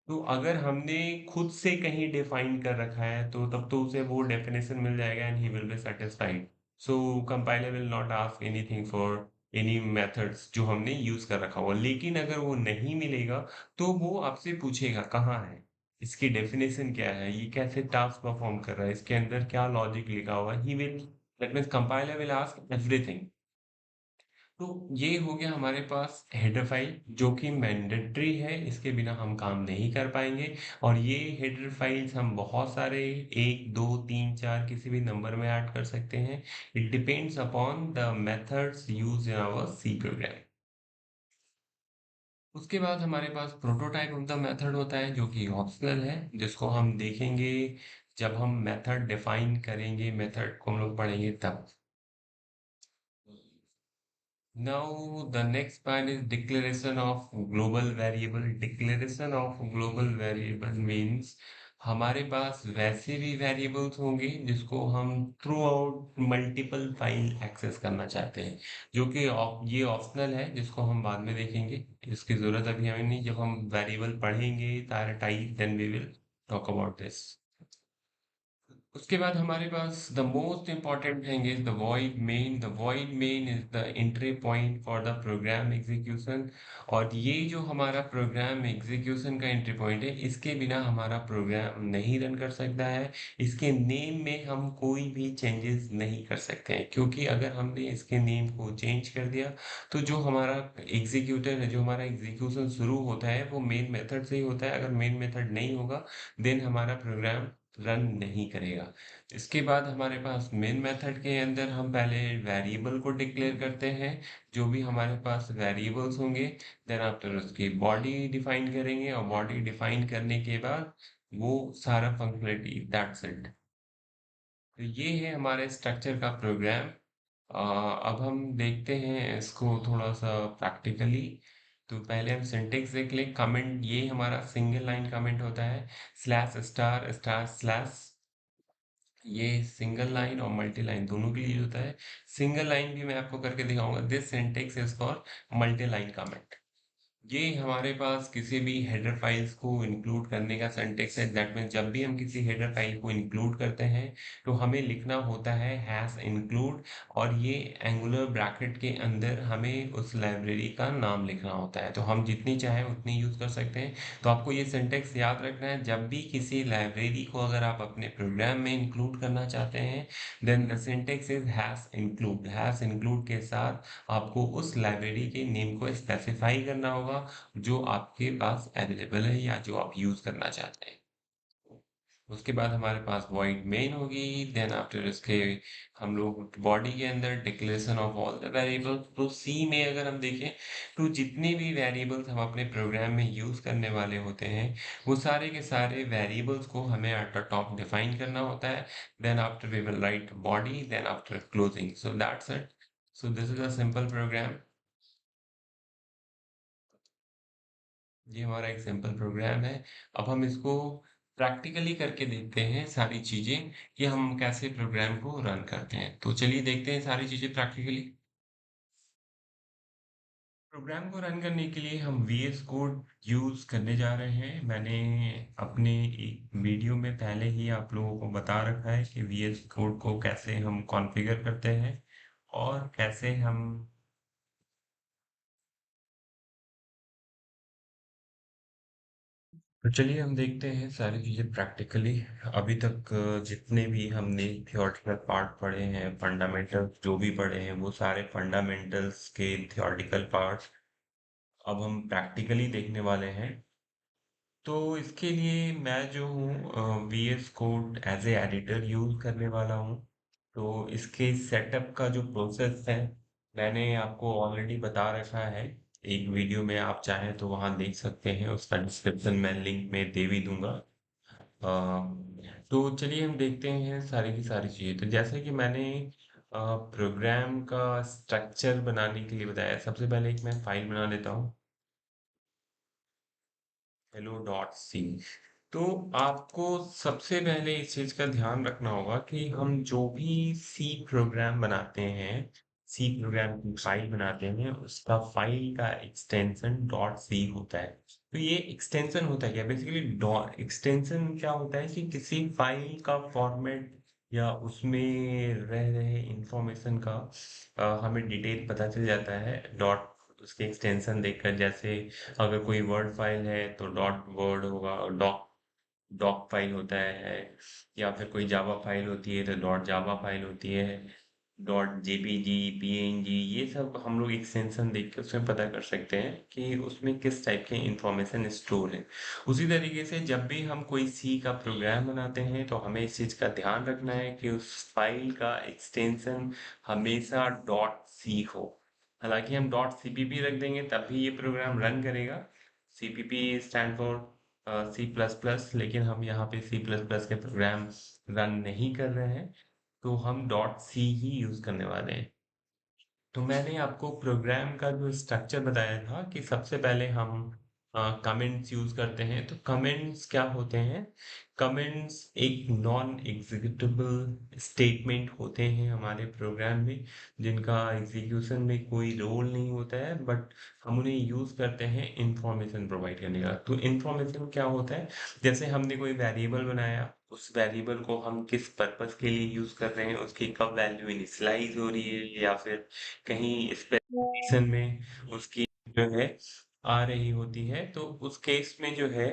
तो अगर हमने खुद से कहीं डिफाइन कर रखा है तो तब तो उसे वो डेफिनेशन मिल जाएगा and he will be satisfied. So compiler will not ask anything for any methods जो हमने यूज़ कर रखा होगा। लेकिन अगर वो नहीं मिलेगा तो वो आपसे पूछेगा कहाँ है? इसकी डेफिनेशन क्या है? ये कैसे टास्क परफॉर्म कर रहा है? इसके अंदर क्या लॉजिक लिखा हुआ है? He will that means compiler will ask everything. तो ये हो गया हमारे पास हेडर फाइल जो कि मैंडेटरी है, इसके बिना हम काम नहीं कर पाएँगे। और ये हेडर फाइल्स हम बहुत सारे 1, 2, 3, 4 किसी भी नंबर में ऐड कर सकते हैं। It depends upon the methods used in our C program. उसके बाद हमारे पास प्रोटोटाइप ऑफ द मेथड होता है जो कि ऑप्शनल है, जिसको हम देखेंगे जब हम मेथड डिफाइन करेंगे, मेथड को हम लोग पढ़ेंगे तब। Now the part is declaration of global variable. Declaration of global variable means हमारे पास वैसे भी वेरिएबल्स होंगे जिसको हम throughout multiple file access करना चाहते हैं, जो कि ये ऑप्शनल है, जिसको हम बाद में देखेंगे। इसकी ज़रूरत अभी हमें नहीं, जब हम वेरिएबल पढ़ेंगे सारे type then we will talk about this. उसके बाद हमारे पास the most important thing is the void main. The void main is the entry point for the program execution. और ये जो हमारा प्रोग्राम एग्जीक्यूशन का एंट्री पॉइंट है, इसके बिना हमारा प्रोग्राम नहीं रन कर सकता है। इसके नेम में हम कोई भी चेंजेस नहीं कर सकते हैं, क्योंकि अगर हमने इसके नेम को चेंज कर दिया तो जो हमारा एग्जीक्यूटर है, जो हमारा एग्जीक्यूशन शुरू होता है, वो मेन मेथड से ही होता है। अगर मेन मेथड नहीं होगा देन हमारा प्रोग्राम रन नहीं करेगा। इसके बाद हमारे पास मेन मेथड के अंदर हम पहले वेरिएबल को डिक्लेयर करते हैं। जो भी हमारे पास वेरिएबल्स होंगे, देन आफ्टर उसकी बॉडी डिफाइन करेंगे, और बॉडी डिफाइन करने के बाद वो सारा फंक्शनलिटी दैट्स इट। तो ये है हमारे स्ट्रक्चर का प्रोग्राम। अब हम देखते हैं इसको थोड़ा सा प्रैक्टिकली। तो पहले हम सिंटेक्स देख लें। कमेंट ये हमारा सिंगल लाइन कमेंट होता है। स्लैश स्टार स्टार स्लैश, ये सिंगल लाइन और मल्टी लाइन दोनों के लिए यूज होता है। सिंगल लाइन भी मैं आपको करके दिखाऊंगा। This syntax is for multi line comment. ये हमारे पास किसी भी हेडर फाइल्स को इंक्लूड करने का सिंटेक्स है। दैट मीन्स जब भी हम किसी हेडर फाइल को इंक्लूड करते हैं तो हमें लिखना होता है हैश इंक्लूड, और ये एंगुलर ब्रैकेट के अंदर हमें उस लाइब्रेरी का नाम लिखना होता है। तो हम जितनी चाहें उतनी यूज़ कर सकते हैं। तो आपको ये सिंटेक्स याद रखना है, जब भी किसी लाइब्रेरी को अगर आप अपने प्रोग्राम में इंक्लूड करना चाहते हैं, then the syntax is hash include. Hash include के साथ आपको उस लाइब्रेरी के नेम को स्पेसिफाई करना होगा जो आपके पास अवेलेबल है या जो आप यूज करना चाहते हैं। उसके बाद हमारे पास वॉइड मेन होगी। देन आफ्टर इसके हम लोग बॉडी के अंदर declaration of all the variables. तो सी में अगर हम देखें तो जितने भी वेरिएबल्स हम अपने प्रोग्राम में यूज करने वाले होते हैं, वो सारे के सारे वेरिएबल्स को हमें एट द टॉप डिफाइन करना होता है। Then after we will write body, then after closing, so that's it. So this is a simple program. ये हमारा एक सिंपल प्रोग्राम है। अब हम इसको प्रैक्टिकली करके देखते हैं सारी चीजें, कि हम कैसे प्रोग्राम को रन करते हैं। तो चलिए देखते हैं सारी चीजें प्रैक्टिकली। प्रोग्राम को रन करने के लिए हम VS कोड यूज करने जा रहे हैं। मैंने अपने एक वीडियो में पहले ही आप लोगों को बता रखा है कि VS कोड को कैसे हम कॉन्फ़िगर करते हैं। और कैसे हम तो चलिए हम देखते हैं सारी चीज़ें प्रैक्टिकली। अभी तक जितने भी हमने थियोरेटिकल पार्ट पढ़े हैं, फंडामेंटल्स जो भी पढ़े हैं, वो सारे फंडामेंटल्स के थियोरेटिकल पार्ट्स अब हम प्रैक्टिकली देखने वाले हैं। तो इसके लिए मैं जो हूँ VS code as a editor use करने वाला हूँ। तो इसके सेटअप का जो प्रोसेस है, मैंने आपको ऑलरेडी बता रखा है। एक वीडियो में आप चाहें तो वहाँ देख सकते हैं, उसका डिस्क्रिप्शन मैं लिंक में दे भी दूंगा। तो चलिए हम देखते हैं सारी की सारी चीज़ें। तो जैसे कि मैंने प्रोग्राम का स्ट्रक्चर बनाने के लिए बताया, सबसे पहले एक मैं फाइल बना लेता हूँ, hello.c। तो आपको सबसे पहले इस चीज का ध्यान रखना होगा कि हम जो भी सी प्रोग्राम बनाते हैं, सी प्रोग्राम की फाइल बनाते हैं, उसका फाइल का एक्सटेंशन डॉट सी होता है। तो ये एक्सटेंशन होता है क्या? बेसिकली डॉट एक्सटेंशन क्या होता है कि किसी फाइल का फॉर्मेट या उसमें रह रहे इंफॉर्मेशन का हमें डिटेल पता चल जाता है डॉट उसके एक्सटेंशन देखकर। जैसे अगर कोई वर्ड फाइल है तो डॉट वर्ड होगा, डॉक डॉक फाइल होता है, या फिर कोई जावा फाइल होती है तो डॉट जावा फाइल होती है, डॉट जेपीजी, पीएनजी, ये सब हम लोग एक्सटेंशन देख के उसमें पता कर सकते हैं कि उसमें किस टाइप के इंफॉर्मेशन स्टोर है। उसी तरीके से जब भी हम कोई सी का प्रोग्राम बनाते हैं तो हमें इस चीज़ का ध्यान रखना है कि उस फाइल का एक्सटेंशन हमेशा डॉट सी हो। हालांकि हम डॉट सीपीपी रख देंगे तब भी ये प्रोग्राम रन करेगा। CPP stand for C plus plus, लेकिन हम यहाँ पे सी प्लस प्लस के प्रोग्राम रन नहीं कर रहे हैं, तो हम डॉट सी ही यूज करने वाले हैं। तो मैंने आपको प्रोग्राम का जो स्ट्रक्चर बताया था कि सबसे पहले हम कमेंट्स यूज करते हैं। तो कमेंट्स क्या होते हैं? कमेंट्स एक नॉन एग्जीक्यूटेबल स्टेटमेंट होते हैं हमारे प्रोग्राम में, जिनका एग्जीक्यूशन में कोई रोल नहीं होता है, बट हम उन्हें यूज करते हैं इंफॉर्मेशन प्रोवाइड करने का। तो इंफॉर्मेशन क्या होता है? जैसे हमने कोई वेरिएबल बनाया, उस वेरिएबल को हम किस पर्पस के लिए यूज कर रहे हैं, उसकी कब वैल्यू इनिशियलाइज हो रही है, या फिर कहीं स्पेसिफिकेशन में उसकी जो है आ रही होती है, तो उस केस में जो है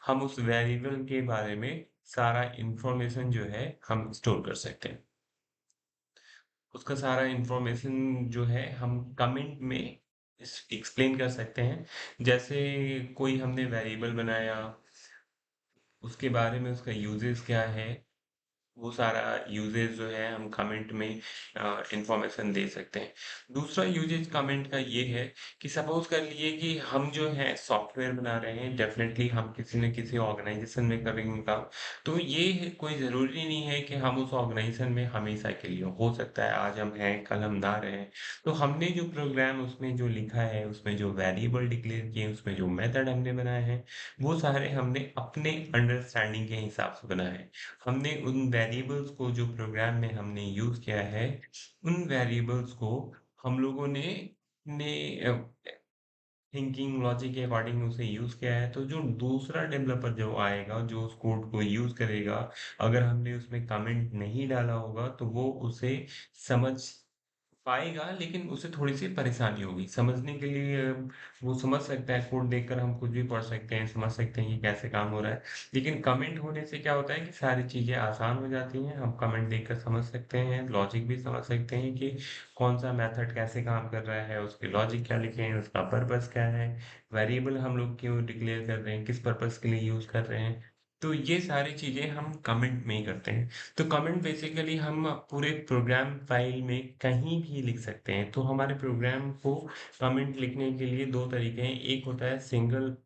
हम उस वेरिएबल के बारे में सारा इंफॉर्मेशन जो है हम स्टोर कर सकते हैं। उसका सारा इंफॉर्मेशन जो है हम कमेंट में एक्सप्लेन कर सकते हैं। जैसे कोई हमने वेरिएबल बनाया, उसके बारे में उसका यूजेस क्या है, वो सारा यूजेज जो है हम कमेंट में इंफॉर्मेशन दे सकते हैं। दूसरा यूजेज कमेंट का ये है कि सपोज कर लिए कि हम जो है सॉफ्टवेयर बना रहे हैं, डेफिनेटली हम किसी न किसी ऑर्गेनाइजेशन में करेंगे काम। तो ये कोई ज़रूरी नहीं है कि हम उस ऑर्गेनाइजेशन में हमेशा के लिए हो सकता है आज हम हैं कल हम ना रहें। तो हमने जो प्रोग्राम उसमें जो लिखा है, उसमें जो वेरिएबल डिक्लेयर किए हैं, उसमें जो मेथड हमने बनाए हैं, वो सारे हमने अपने अंडरस्टैंडिंग के हिसाब से बनाए हैं। हमने उन वेरिएबल्स को जो प्रोग्राम में हमने यूज किया है, उन वेरिएबल्स को हम लोगों ने ने थिंकिंग लॉजिक के अकॉर्डिंग उसे यूज किया है। तो जो दूसरा डेवलपर जो आएगा, जो उस कोड को यूज करेगा, अगर हमने उसमें कमेंट नहीं डाला होगा तो वो उसे समझ पाएगा, लेकिन उसे थोड़ी-सी परेशानी होगी। समझने के लिए वो समझ सकता है, कोड देखकर हम कुछ भी पढ़ सकते हैं, समझ सकते हैं कि कैसे काम हो रहा है। लेकिन कमेंट होने से क्या होता है कि सारी चीज़ें आसान हो जाती हैं। हम कमेंट देखकर समझ सकते हैं, लॉजिक भी समझ सकते हैं कि कौन-सा मेथड कैसे काम कर रहा है, उसके लॉजिक क्या लिखे हैं, उसका पर्पस क्या है, वेरिएबल हम लोग क्यों डिक्लेयर कर रहे हैं, किस पर्पस के लिए यूज़ कर रहे हैं। तो ये सारी चीज़ें हम कमेंट में ही करते हैं। तो कमेंट बेसिकली हम पूरे प्रोग्राम फाइल में कहीं भी लिख सकते हैं। तो हमारे प्रोग्राम को कमेंट लिखने के लिए दो तरीके हैं। एक होता है single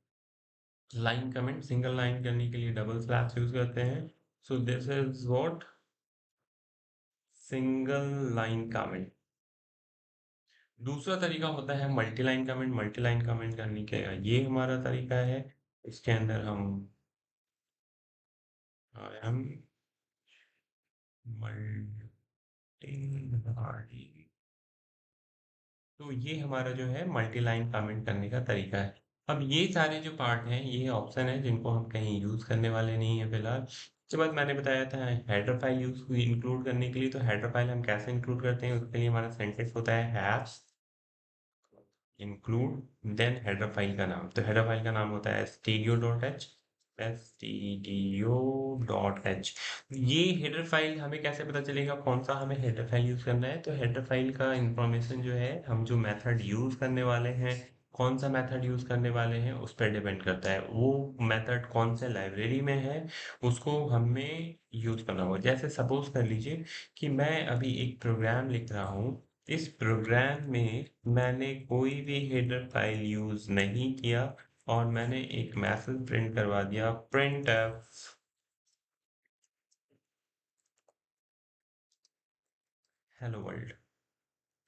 line comment, single line करने के लिए डबल स्लैश यूज करते हैं। सो this is what single line comment. दूसरा तरीका होता है multi line comment. Multi line comment करने का ये हमारा तरीका है। इसके अंदर हम हम मल्टी तो ये हमारा जो है मल्टी लाइन कमेंट करने का तरीका है। अब ये सारे जो पार्ट हैं, ये ऑप्शन है जिनको हम कहीं यूज करने वाले नहीं है फिलहाल। उसके बाद मैंने बताया था हेडर फाइल यूज़ इंक्लूड करने के लिए, तो हेडर फाइल हम कैसे इंक्लूड करते हैं, उसके लिए हमारा सिंटैक्स होता है hash include then header file का नाम। तो हेडर फाइल का नाम होता है stdio.h stdio.h। ये हेडर फाइल हमें कैसे पता चलेगा कौन सा हमें हेडर फाइल यूज करना है? तो हेडर फाइल का इंफॉर्मेशन जो है, हम जो मेथड यूज करने वाले हैं, कौन सा मेथड यूज करने वाले हैं, उस पर डिपेंड करता है। वो मेथड कौन से लाइब्रेरी में है, उसको हमें यूज करना होगा। जैसे सपोज कर लीजिए कि मैं अभी एक प्रोग्राम लिख रहा हूँ, इस प्रोग्राम में मैंने कोई भी हेडर फाइल यूज नहीं किया और मैंने एक मैसेज प्रिंट करवा दिया, प्रिंट एफ हेलो वर्ल्ड।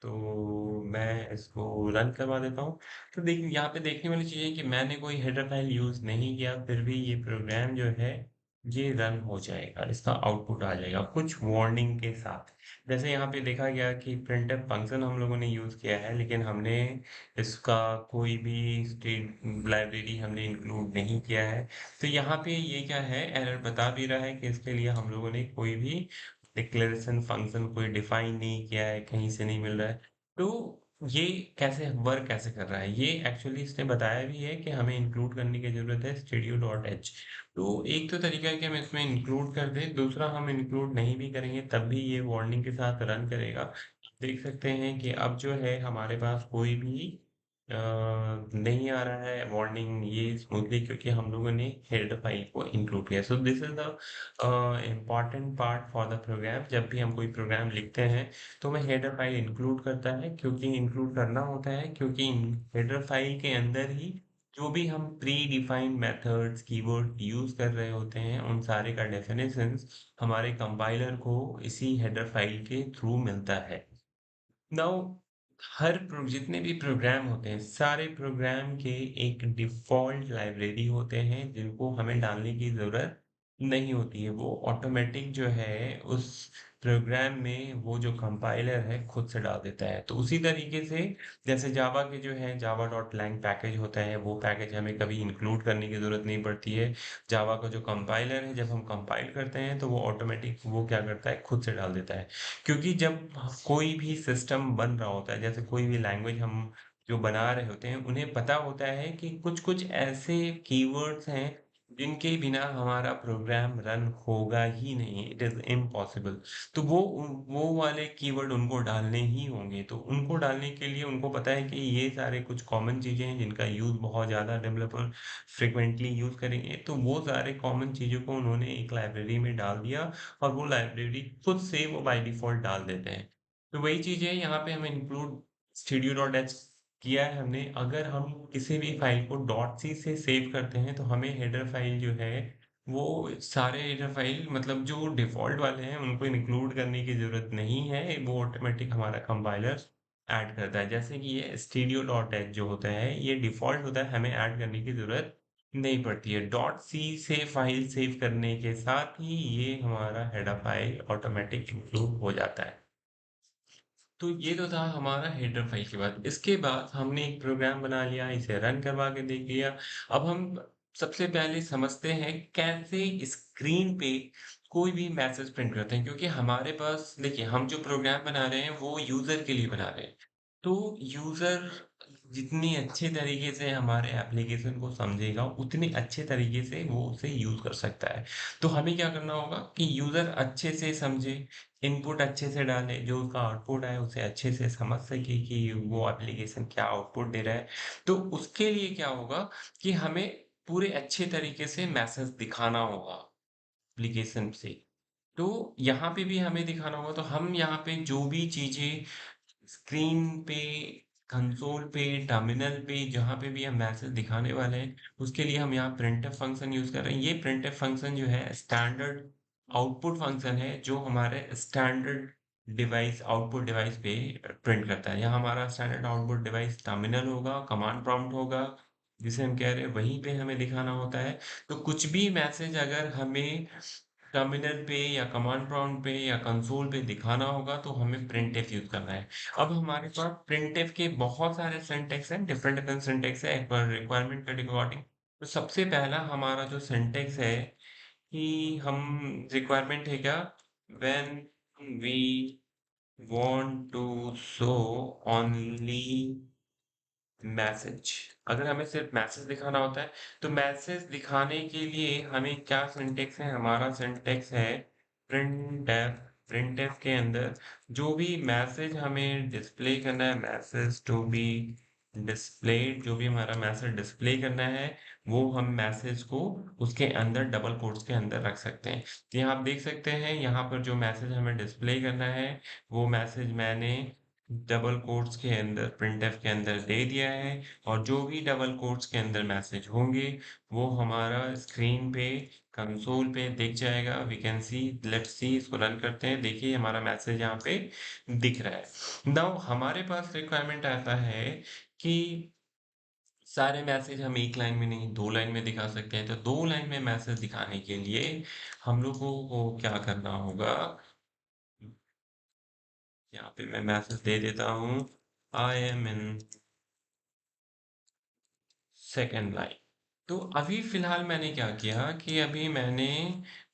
तो मैं इसको रन करवा देता हूँ। तो देखिए यहाँ पे देखने वाली चीज़ है कि मैंने कोई हेडर फाइल यूज़ नहीं किया, फिर भी ये प्रोग्राम जो है ये रन हो जाएगा, इसका आउटपुट आ जाएगा कुछ वार्निंग के साथ। जैसे यहाँ पे देखा गया कि प्रिंटफ फंक्शन हम लोगों ने यूज़ किया है, लेकिन हमने इसका कोई भी स्टेट लाइब्रेरी हमने इंक्लूड नहीं किया है। तो यहाँ पे ये क्या है, एरर बता भी रहा है कि इसके लिए हम लोगों ने कोई भी डिक्लेरेशन फंक्शन कोई डिफाइन नहीं किया है, कहीं से नहीं मिल रहा है। तो ये कैसे वर्क कैसे कर रहा है, ये एक्चुअली इसने बताया भी है कि हमें इंक्लूड करने की जरूरत है studio.h। तो एक तो तरीका है कि हम इसमें इंक्लूड कर दें, दूसरा हम इंक्लूड नहीं भी करेंगे तब भी ये वार्निंग के साथ रन करेगा। देख सकते हैं कि अब जो है हमारे पास कोई भी नहीं आ रहा है वार्निंग, ये स्मूथली, क्योंकि हम लोगों ने हेडर फाइल को इंक्लूड किया। So this is the important part for the program. जब भी हम कोई प्रोग्राम लिखते हैं तो हमें हेडर फाइल इंक्लूड करता है, क्योंकि इंक्लूड करना होता है, क्योंकि हेडर फाइल के अंदर ही जो भी हम pre defined methods keyword use कर रहे होते हैं, उन सारे का डेफिनेशंस हमारे कंपाइलर को इसी हेडर फाइल के थ्रू मिलता है। नाउ जितने भी प्रोग्राम होते हैं, सारे प्रोग्राम के एक डिफ़ॉल्ट लाइब्रेरी होते हैं जिनको हमें डालने की ज़रूरत नहीं होती है। वो ऑटोमेटिक जो है उस प्रोग्राम में वो जो कंपाइलर है खुद से डाल देता है। तो उसी तरीके से जैसे जावा के जो है java.lang पैकेज होता है, वो पैकेज हमें कभी इंक्लूड करने की ज़रूरत नहीं पड़ती है। जावा का जो कंपाइलर है, जब हम कंपाइल करते हैं तो वो ऑटोमेटिक वो क्या करता है, खुद से डाल देता है। क्योंकि जब कोई भी सिस्टम बन रहा होता है, जैसे कोई भी लैंग्वेज हम जो बना रहे होते हैं, उन्हें पता होता है कि कुछ-कुछ ऐसे कीवर्ड्स हैं, जिनके बिना हमारा प्रोग्राम रन होगा ही नहीं, इट इज़ इम्पॉसिबल। तो वो वाले कीवर्ड उनको डालने ही होंगे। तो उनको डालने के लिए उनको पता है कि ये सारे कुछ कॉमन चीज़ें हैं, जिनका यूज़ बहुत ज़्यादा डेवलपर फ्रीक्वेंटली यूज़ करेंगे। तो वो सारे कॉमन चीज़ों को उन्होंने एक लाइब्रेरी में डाल दिया और वो लाइब्रेरी खुद से वो बाय डिफ़ॉल्ट डाल देते हैं। तो वही चीज़ है, यहाँ पे हमें इंक्लूड studio.h किया है हमने। अगर हम किसी भी फ़ाइल को .c से सेव करते हैं, तो हमें हेडर फ़ाइल जो है, वो सारे हेडर फ़ाइल मतलब जो डिफ़ॉल्ट वाले हैं, उनको इंक्लूड करने की ज़रूरत नहीं है। वो ऑटोमैटिक हमारा कंपाइलर ऐड करता है। जैसे कि ये studio.h जो होता है, ये डिफ़ॉल्ट होता है, हमें ऐड करने की ज़रूरत नहीं पड़ती है। .c से फ़ाइल सेव करने के साथ ही ये हमारा हेडर फ़ाइल ऑटोमैटिक इंक्लूड हो जाता है। तो ये तो था हमारा हेडर फ़ाइल की बात। इसके बाद हमने एक प्रोग्राम बना लिया, इसे रन करवा के देख लिया। अब हम सबसे पहले समझते हैं कैसे स्क्रीन पे कोई भी मैसेज प्रिंट करते हैं, क्योंकि हमारे पास देखिए, हम जो प्रोग्राम बना रहे हैं वो यूज़र के लिए बना रहे हैं। तो यूज़र जितनी अच्छे तरीके से हमारे एप्लीकेशन को समझेगा, उतने अच्छे तरीके से वो उसे यूज़ कर सकता है। तो हमें क्या करना होगा कि यूज़र अच्छे से समझे, इनपुट अच्छे से डाले, जो उसका आउटपुट है उसे अच्छे से समझ सके कि वो एप्लीकेशन क्या आउटपुट दे रहा है। तो उसके लिए क्या होगा कि हमें पूरे अच्छे तरीके से मैसेज दिखाना होगा एप्लीकेशन से। तो यहाँ पे भी हमें दिखाना होगा, तो हम यहाँ पे जो भी चीज़ें स्क्रीन पे, कंसोल पे, टर्मिनल पे, जहाँ पे भी हम मैसेज दिखाने वाले हैं, उसके लिए हम यहाँ प्रिंटफ फंक्शन यूज़ कर रहे हैं। ये प्रिंटफ फंक्शन जो है स्टैंडर्ड आउटपुट फंक्शन है, जो हमारे स्टैंडर्ड डिवाइस आउटपुट डिवाइस पे प्रिंट करता है। यहाँ हमारा स्टैंडर्ड आउटपुट डिवाइस टर्मिनल होगा, कमांड प्रॉम्प्ट होगा, जिसे हम कह रहे हैं वहीं पे हमें दिखाना होता है। तो कुछ भी मैसेज अगर हमें टर्मिनल पे या कमांड प्रॉम्प्ट पे या कंसोल पे दिखाना होगा, तो हमें प्रिंटफ यूज़ करना है। अब हमारे पास प्रिंटफ के बहुत सारे सिंटैक्स हैं, डिफरेंट डिफरेंट सिंटैक्स है, एक बार रिक्वायरमेंट के अकॉर्डिंग। तो सबसे पहला हमारा जो सिंटैक्स है, कि हम रिक्वायरमेंट है क्या, when we want to show only message. अगर हमें सिर्फ मैसेज दिखाना होता है तो मैसेज दिखाने के लिए हमें क्या सिंटेक्स है, हमारा सिंटेक्स है प्रिंटफ। प्रिंटफ के अंदर जो भी मैसेज हमें डिस्प्ले करना है, मैसेज टू बी डिस्प्लेड, जो भी हमारा मैसेज डिस्प्ले करना है वो हम मैसेज को उसके अंदर डबल कोट्स के अंदर रख सकते हैं। तो यहाँ आप देख सकते हैं, यहाँ पर जो मैसेज हमें डिस्प्ले करना है वो मैसेज मैंने डबल कोट्स के अंदर प्रिंटफ के अंदर दे दिया है, और जो भी डबल कोट्स के अंदर मैसेज होंगे वो हमारा स्क्रीन पे कंसोल पे दिख जाएगा। We can see, let's see, इसको रन करते हैं। देखिए हमारा मैसेज यहाँ पे दिख रहा है। नाउ हमारे पास रिक्वायरमेंट आता है कि सारे मैसेज हम एक लाइन में नहीं, दो लाइन में दिखा सकते हैं। तो दो लाइन में मैसेज दिखाने के लिए हम लोगों को क्या करना होगा, यहाँ पे मैं मैसेज दे देता हूँ, I am in second line. तो अभी फिलहाल मैंने क्या किया कि अभी मैंने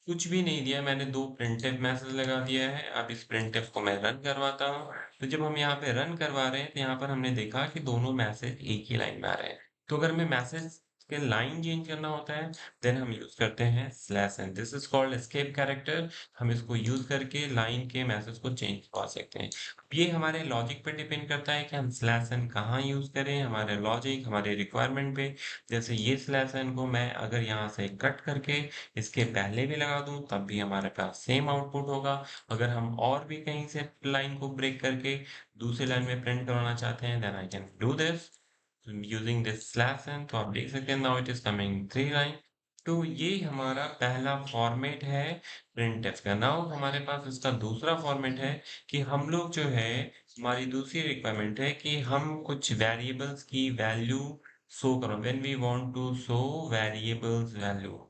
कुछ भी नहीं दिया, मैंने दो प्रिंटफ मैसेज लगा दिया है। अब इस प्रिंटफ को मैं रन करवाता हूँ। तो जब हम यहाँ पे रन करवा रहे हैं तो यहाँ पर हमने देखा कि दोनों मैसेज एक ही लाइन में आ रहे हैं। तो अगर हमें मैसेज के लाइन चेंज करना होता है देन हम यूज करते हैं slash n, this is called escape character. हम इसको यूज करके लाइन के मैसेज को चेंज करवा सकते हैं। ये हमारे लॉजिक पे डिपेंड करता है कि हम स्लैश एन कहाँ यूज करें, हमारे लॉजिक, हमारे रिक्वायरमेंट पे। जैसे ये स्लैश एन को मैं अगर यहाँ से कट करके इसके पहले भी लगा दूं तब भी हमारे पास सेम आउटपुट होगा। अगर हम और भी कहीं से लाइन को ब्रेक करके दूसरी लाइन में प्रिंट करवाना चाहते हैं then I can do this using this slash n. तो आप देख सकते हैं now it is coming three line. तो ये हमारा पहला फॉर्मेट है प्रिंटफ का। नाउ हमारे पास इसका दूसरा फॉर्मेट है कि हम लोग जो है, हमारी दूसरी रिक्वायरमेंट है कि हम कुछ वेरिएबल्स की वैल्यू शो करो, when we want to show variables value.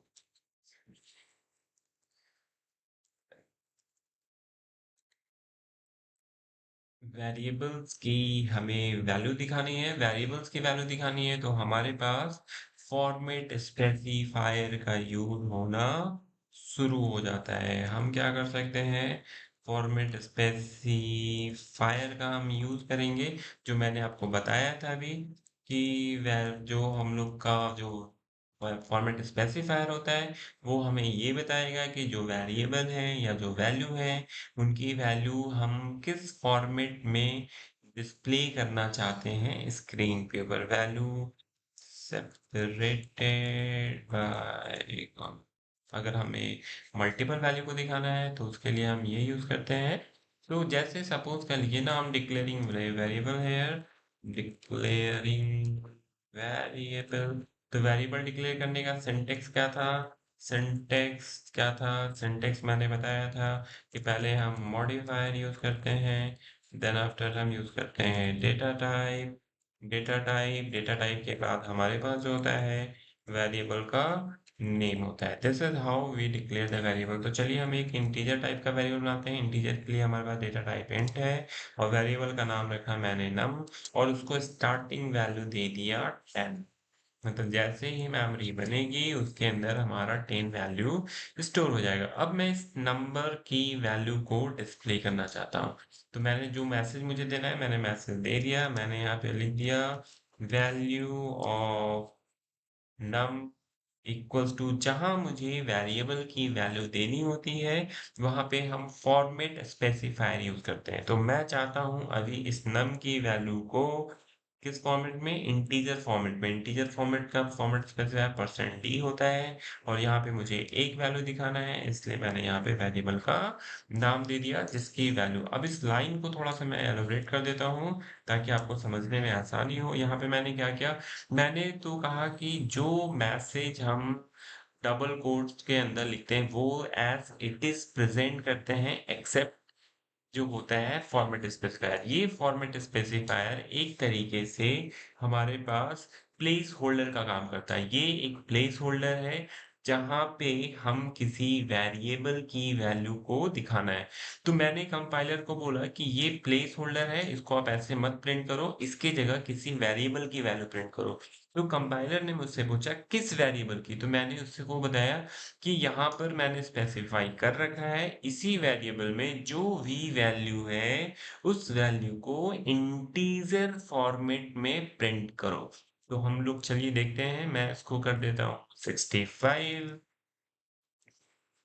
Variables की हमें वैल्यू दिखानी है, वेरिएबल्स की वैल्यू दिखानी है तो हमारे पास फॉर्मेट स्पेसिफायर का यूज होना शुरू हो जाता है। हम क्या कर सकते हैं, फॉर्मेट स्पेसिफायर का हम यूज करेंगे, जो मैंने आपको बताया था अभी कि जो हम लोग का जो फॉर्मेट स्पेसिफायर होता है वो हमें ये बताएगा कि जो वेरिएबल है या जो वैल्यू है उनकी वैल्यू हम किस फॉर्मेट में डिस्प्ले करना चाहते हैं स्क्रीन पे। पर वैल्यू सेपरेटेड बाय, अगर हमें मल्टीपल वैल्यू को दिखाना है तो उसके लिए हम ये यूज करते हैं। तो जैसे सपोज कर लीजिए ना, हम डिक्लेयरिंग वेरिएबल है, डिक्लेयरिंग वेरिएबल। तो वेरिएबल डिक्लेयर करने का सिंटेक्स क्या था, सिंटेक्स क्या था, सिंटेक्स मैंने बताया था कि पहले हम मॉडिफायर यूज करते हैं, देन आफ्टर हम यूज करते हैं डेटा टाइप। डेटा टाइप के बाद हमारे पास जो होता है वेरिएबल का नेम होता है। This is how we declare the variable. तो चलिए हम एक इंटीजर टाइप का वेरिएबल बनाते हैं। इंटीजर के लिए हमारे पास डेटा टाइप इंट है और वेरिएबल का नाम रखा मैंने नम, और उसको स्टार्टिंग वैल्यू दे दिया 10। मतलब जैसे ही मेमोरी बनेगी उसके अंदर हमारा 10 वैल्यू स्टोर हो जाएगा। अब मैं इस नंबर की वैल्यू को डिस्प्ले करना चाहता हूँ। तो मैंने जो मैसेज मुझे देना है मैंने मैसेज दे दिया, मैंने यहाँ पे लिख दिया value of num equals to, जहां मुझे वेरिएबल की वैल्यू देनी होती है वहां पे हम फॉर्मेट स्पेसिफायर यूज करते हैं। तो मैं चाहता हूं अभी इस नम की वैल्यू को किस फॉर्मेट में, इंटीजर फॉर्मेट में। इंटीजर फॉर्मेट का फॉर्मेट स्पेसिफायर परसेंट डी होता है, और यहाँ पे मुझे एक वैल्यू दिखाना है इसलिए मैंने यहाँ पे वेरिएबल का नाम दे दिया जिसकी वैल्यू। अब इस लाइन को थोड़ा सा मैं एलोबरेट कर देता हूँ ताकि आपको समझने में आसानी हो। यहाँ पे मैंने क्या किया, मैंने तो कहा कि जो मैसेज हम डबल कोट्स के अंदर लिखते हैं वो एज इट इज प्रेजेंट करते हैं, एक्सेप्ट जो होता है फॉर्मेट स्पेसिफायर। ये फॉर्मेट स्पेसिफायर एक तरीके से हमारे पास प्लेस होल्डर का काम करता है। ये एक प्लेस होल्डर है जहाँ पे हम किसी वेरिएबल की वैल्यू को दिखाना है। तो मैंने कंपाइलर को बोला कि ये प्लेस होल्डर है, इसको आप ऐसे मत प्रिंट करो, इसकी जगह किसी वेरिएबल की वैल्यू प्रिंट करो। तो कंपाइलर ने मुझसे पूछा किस वेरिएबल की? तो मैंने उससे को बताया कि यहाँ पर मैंने स्पेसिफाई कर रखा है, इसी वेरिएबल में जो भी वैल्यू है, उस वैल्यू को इंटीजर फॉर्मेट में प्रिंट करो। तो हम लोग चलिए देखते हैं, मैं इसको कर देता हूँ 65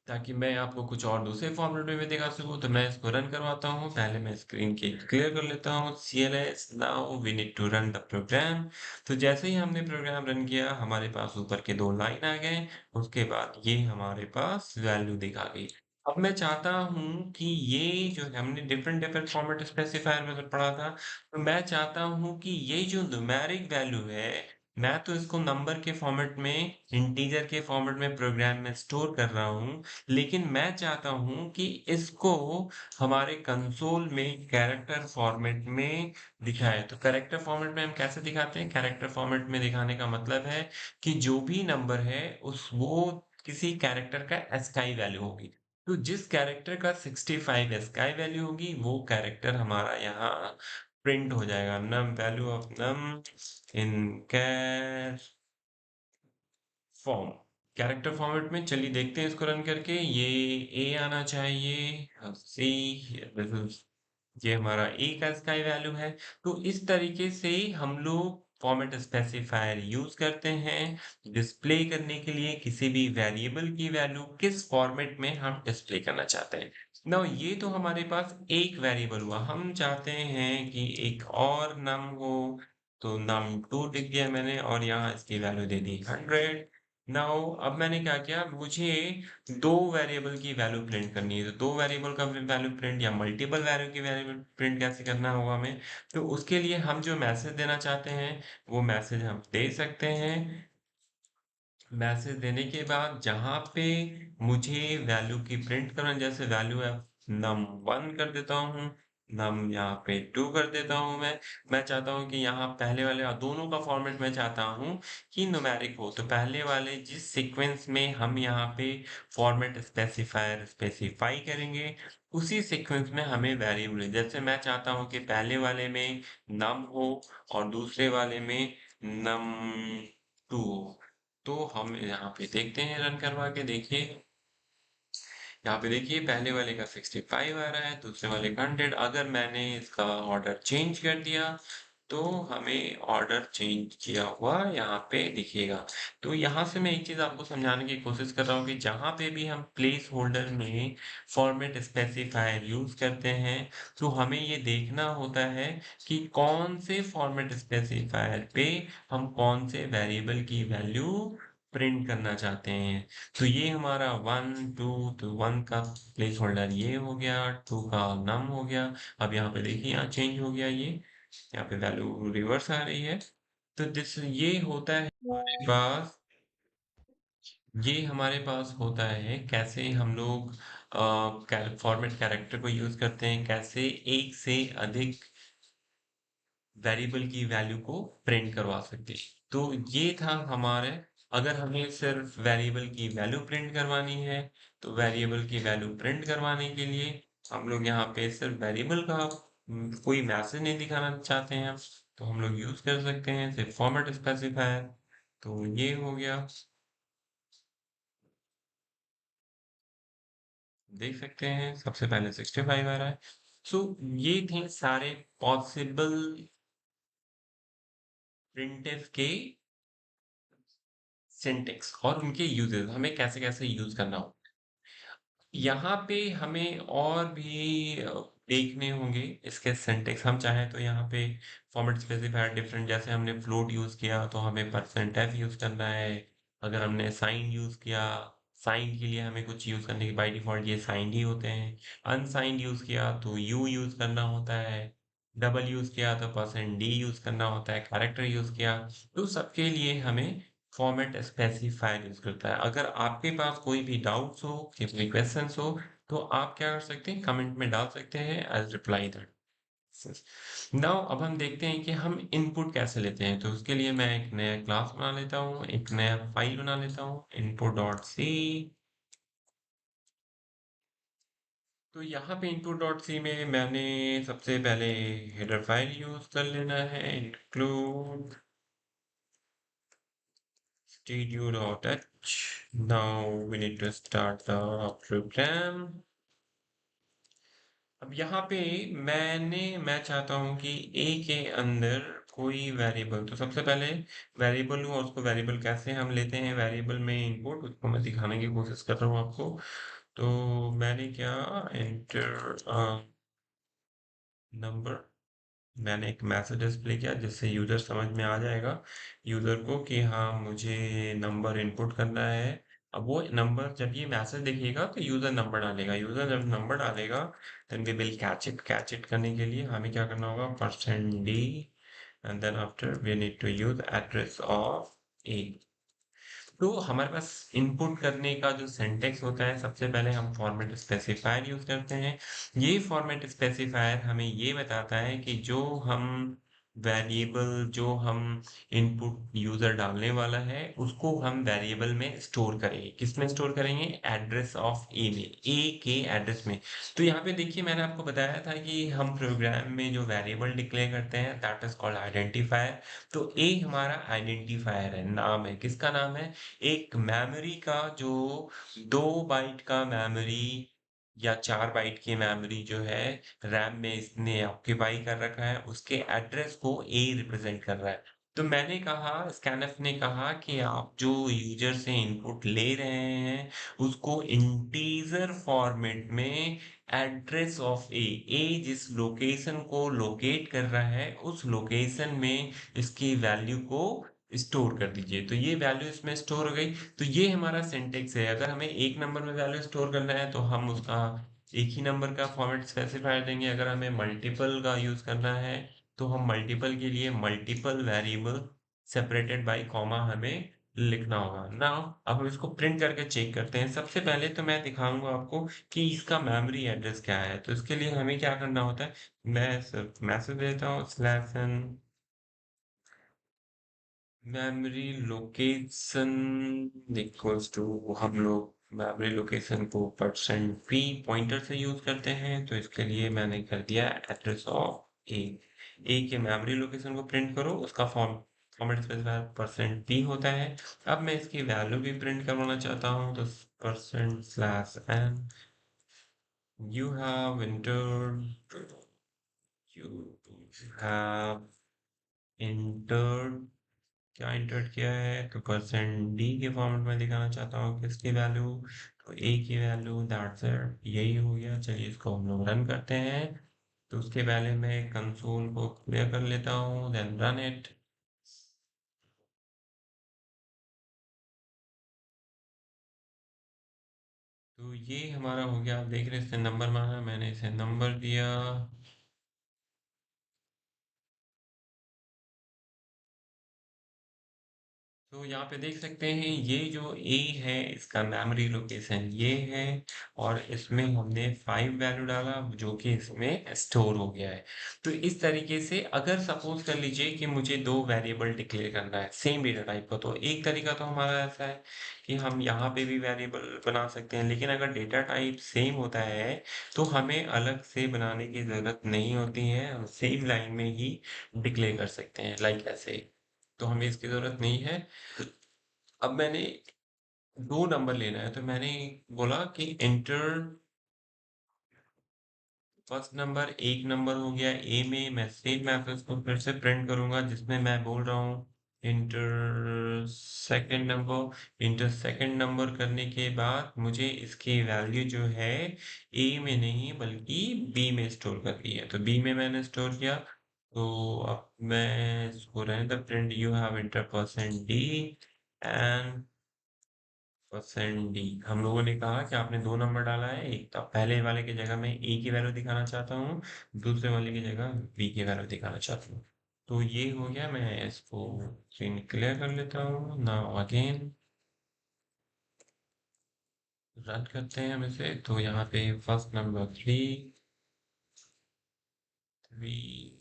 ताकि मैं आपको कुछ और दूसरे फॉर्मेट में भी दिखा सकूँ। तो मैं इसको रन करवाता हूँ। पहले मैं स्क्रीन की क्लियर कर लेता हूँ। CLS now we need to run the program. तो जैसे ही हमने प्रोग्राम रन किया, हमारे पास ऊपर के 2 लाइन आ गए। उसके बाद ये हमारे पास वैल्यू दिखा गई। अब मैं चाहता हूँ कि ये जो है हमने डिफरेंट डिफरेंट फॉर्मेट स्पेसिफायर में पढ़ा था, तो मैं चाहता हूँ कि ये जो न्यूमेरिक वैल्यू है, मैं तो इसको नंबर के फॉर्मेट में, इंटीजर के फॉर्मेट में प्रोग्राम में स्टोर कर रहा हूँ, लेकिन मैं चाहता हूँ कि इसको हमारे कंसोल में कैरेक्टर फॉर्मेट में दिखाए। तो कैरेक्टर फॉर्मेट में हम कैसे दिखाते हैं? कैरेक्टर फॉर्मेट में दिखाने का मतलब है कि जो भी नंबर है उस वो किसी कैरेक्टर का एस्काई वैल्यू होगी। तो जिस कैरेक्टर का 65 एस्काई वैल्यू होगी, वो कैरेक्टर हमारा यहाँ प्रिंट हो जाएगा। Num value of num in char form, character format में। चलिए देखते हैं इसको रन करके। ये ए आना चाहिए, सी, ये हमारा ए का स्काई वैल्यू है। तो इस तरीके से हम लोग फॉर्मेट स्पेसिफायर यूज करते हैं डिस्प्ले करने के लिए किसी भी वेरिएबल की वैल्यू किस फॉर्मेट में हम डिस्प्ले करना चाहते हैं। ना ये तो हमारे पास एक वेरिएबल हुआ, हम चाहते हैं कि एक और नम हो। तो नम 2 लिख दिया मैंने और यहाँ इसकी वैल्यू दे दी 100। नाउ अब मैंने क्या किया, मुझे दो वेरिएबल की वैल्यू प्रिंट करनी है। तो दो वेरिएबल का वैल्यू प्रिंट या मल्टीपल वैल्यू की वैल्यू प्रिंट कैसे करना होगा हमें? तो उसके लिए हम जो मैसेज देना चाहते हैं वो मैसेज हम दे सकते हैं। मैसेज देने के बाद जहाँ पे मुझे वैल्यू की प्रिंट करना, जैसे वैल्यू है num1 कर देता हूँ, नम यहाँ पे 2 कर देता हूँ। मैं चाहता हूँ कि यहाँ पहले वाले और दोनों का फॉर्मेट मैं चाहता हूँ कि न्यूमेरिक हो। तो पहले वाले जिस सीक्वेंस में हम यहाँ पे फॉर्मेट स्पेसिफायर स्पेसिफाई करेंगे, उसी सीक्वेंस में हमें वेरिएबल, जैसे मैं चाहता हूँ कि पहले वाले में नम हो और दूसरे वाले में num2 हो। तो हम यहाँ पे देखते हैं, रन करवा के देखिए। यहाँ पे देखिए पहले वाले का 65 आ रहा है, दूसरे वाले का 100। अगर मैंने इसका ऑर्डर चेंज कर दिया तो हमें ऑर्डर चेंज किया हुआ यहाँ पे दिखेगा। तो यहाँ से मैं एक चीज आपको समझाने की कोशिश कर रहा हूँ कि जहाँ पे भी हम प्लेस होल्डर में फॉर्मेट स्पेसिफायर यूज करते हैं, तो हमें ये देखना होता है कि कौन से फॉर्मेट स्पेसिफायर पे हम कौन से वेरिएबल की वैल्यू प्रिंट करना चाहते हैं। तो ये हमारा 1 2, तो 1 का प्लेस होल्डर ये हो गया, 2 का नम हो गया। अब यहाँ पे देखिए यहाँ चेंज हो गया, ये यहाँ पे वैल्यू रिवर्स आ रही है। तो दिस ये होता है हमारे पास, ये हमारे पास होता है कैसे हम लोग फॉर्मेट कैरेक्टर को यूज करते हैं, कैसे एक से अधिक वेरिएबल की वैल्यू को प्रिंट करवा सकते हैं। तो ये था हमारे, अगर हमें सिर्फ वेरिएबल की वैल्यू प्रिंट करवानी है, तो वेरिएबल की वैल्यू प्रिंट करवाने के लिए हम लोग यहाँ पे सिर्फ वेरिएबल का कोई मैसेज नहीं दिखाना चाहते हैं हम, तो हम लोग यूज कर सकते हैं सिर्फ फॉर्मेट स्पेसिफायर। तो ये हो गया, देख सकते हैं सबसे पहले 65 आ रहा है। सो ये थे सारे पॉसिबल प्रिंटफ के सिंटेक्स और उनके यूजेस, हमें कैसे कैसे यूज करना हो। यहाँ पे हमें और भी देखने होंगे इसके सिंटेक्स। हम चाहें तो यहाँ पे फॉर्मेट स्पेसिफायर डिफरेंट, जैसे हमने फ्लोट यूज किया तो हमें %f यूज करना है। अगर हमने साइन यूज किया, साइन के लिए हमें कुछ यूज करने के बाय डिफॉल्ट ये साइन ही होते हैं। अनसाइंड यूज किया तो यू यूज करना होता है। डबल यूज किया तो %d यूज करना होता है। कैरेक्टर यूज किया तो सबके लिए हमें फॉर्मेट स्पेसिफायर यूज करता है। अगर आपके पास कोई भी डाउट्स हो या कोई क्वेश्चंस हो, तो आप क्या कर सकते हैं, कमेंट में डाल सकते हैं। I reply that. नाउ अब हम देखते हैं कि हम इनपुट कैसे लेते हैं। तो उसके लिए मैं एक नया क्लास बना लेता हूँ, एक नया फाइल बना लेता हूँ, input डॉट सी। तो यहाँ पे input डॉट सी में मैंने सबसे पहले हेडर फाइल यूज कर लेना है, include studio.h. Now we need to start the program. अब यहाँ पे मैं चाहता हूँ कि ए के अंदर कोई वेरिएबल, तो सबसे पहले वेरिएबल लूँ और उसको वेरिएबल कैसे हम लेते हैं वेरिएबल में इनपुट, उसको मैं दिखाने की कोशिश कर रहा हूँ आपको। तो मैंने क्या, एंटर नंबर, मैंने एक मैसेज डिस्प्ले किया जिससे यूजर समझ में आ जाएगा यूजर को कि हाँ मुझे नंबर इनपुट करना है। अब वो नंबर जब ये मैसेज देखिएगा तो यूजर नंबर डालेगा, यूजर जब नंबर डालेगा then we will catch it करने के लिए हमें क्या करना होगा, %d and then after we need to use address of A. तो हमारे पास इनपुट करने का जो सिंटेक्स होता है, सबसे पहले हम फॉर्मेट स्पेसिफायर यूज करते हैं। ये फॉर्मेट स्पेसिफायर हमें ये बताता है कि जो हम वेरिएबल, जो हम इनपुट यूजर डालने वाला है उसको हम वेरिएबल में स्टोर करेंगे। किस में स्टोर करेंगे, एड्रेस ऑफ ए में, ए के एड्रेस में। तो यहाँ पे देखिए मैंने आपको बताया था कि हम प्रोग्राम में जो वेरिएबल डिक्लेयर करते हैं दैट इज कॉल्ड आइडेंटिफायर। तो ए हमारा आइडेंटिफायर है, नाम है, किसका नाम है, एक मेमोरी का, जो 2 बाइट का मेमोरी या 4 बाइट की मेमोरी जो है रैम में इसने ऑक्यूपाई कर रखा है, उसके एड्रेस को ए रिप्रेजेंट कर रहा है। तो मैंने कहा, स्कैनफ ने कहा कि आप जो यूजर से इनपुट ले रहे हैं उसको इंटीजर फॉर्मेट में एड्रेस ऑफ ए, ए जिस लोकेशन को लोकेट कर रहा है उस लोकेशन में इसकी वैल्यू को स्टोर कर दीजिए। तो ये वैल्यू इसमें स्टोर हो गई। तो ये हमारा सिंटेक्स है। अगर हमें एक नंबर में वैल्यू स्टोर करना है तो हम उसका एक ही नंबर का फॉर्मेट स्पेसिफायर देंगे। अगर हमें मल्टीपल का यूज करना है तो हम मल्टीपल के लिए multiple variable separated by comma हमें लिखना होगा ना। अब हम इसको प्रिंट करके चेक करते हैं। सबसे पहले तो मैं दिखाऊंगा आपको कि इसका मेमोरी एड्रेस क्या है। तो इसके लिए हमें क्या करना होता है, मैं सिर्फ मैसेज देता हूँ /n memory location equals to, हम लोग मेमोरी लोकेशन को %p पॉइंटर से यूज करते हैं। तो इसके लिए मैंने कर दिया एड्रेस ऑफ ए, ए के मेमोरी लोकेशन को प्रिंट करो, उसका फॉर्मेट स्पेसिफायर %p होता है। अब मैं इसकी वैल्यू भी प्रिंट करवाना चाहता हूँ तो %n you have entered you have entered क्या इंटर किया है, तो %d के फॉर्मेट में दिखाना चाहता हूँ किसकी वैल्यू, तो a की वैल्यू, दैट्स इट, यही हो गया। चलिए इसको हम लोग रन करते हैं। तो उसके पहले मैं कंसोल को क्लियर कर लेता हूँ, देन रन इट। तो ये हमारा हो गया। आप देख रहे हैं इसने नंबर मांगा, मैंने इसे नंबर दिया। तो यहाँ पे देख सकते हैं ये जो ए है इसका मेमोरी लोकेशन ये है, और इसमें हमने 5 वैल्यू डाला जो कि इसमें स्टोर हो गया है। तो इस तरीके से अगर सपोज कर लीजिए कि मुझे 2 वेरिएबल डिक्लेयर करना है सेम डेटा टाइप का, तो एक तरीका तो हमारा ऐसा है कि हम यहाँ पे भी वेरिएबल बना सकते हैं। लेकिन अगर डेटा टाइप सेम होता है तो हमें अलग से बनाने की जरूरत नहीं होती है, हम सेम लाइन में ही डिक्लेयर कर सकते हैं, लाइक ऐसे। तो हमें इसकी जरूरत नहीं है। अब मैंने 2 नंबर लेना है तो मैंने बोला कि इंटर फर्स्ट नंबर, एक नंबर हो गया ए में, मैं सेम मैसेज को फिर से प्रिंट करूंगा जिसमें मैं बोल रहा हूँ inter second number. Inter second number करने के बाद मुझे इसकी वैल्यू जो है ए में नहीं बल्कि बी में स्टोर करनी है। तो बी में मैंने स्टोर किया। तो अब मैं इसको रहने दो, print you have inter %d and %d। हम लोगों ने कहा कि आपने 2 नंबर डाला है, एक तो पहले वाले की जगह मैं ए की वैल्यू दिखाना चाहता हूँ, दूसरे वाले की जगह बी की वैल्यू दिखाना चाहता हूँ। तो ये हो गया। मैं इसको स्क्रीन क्लियर कर लेता हूँ। नाउ अगेन रन करते हैं हम इसे। तो यहाँ पे फर्स्ट नंबर 3, 3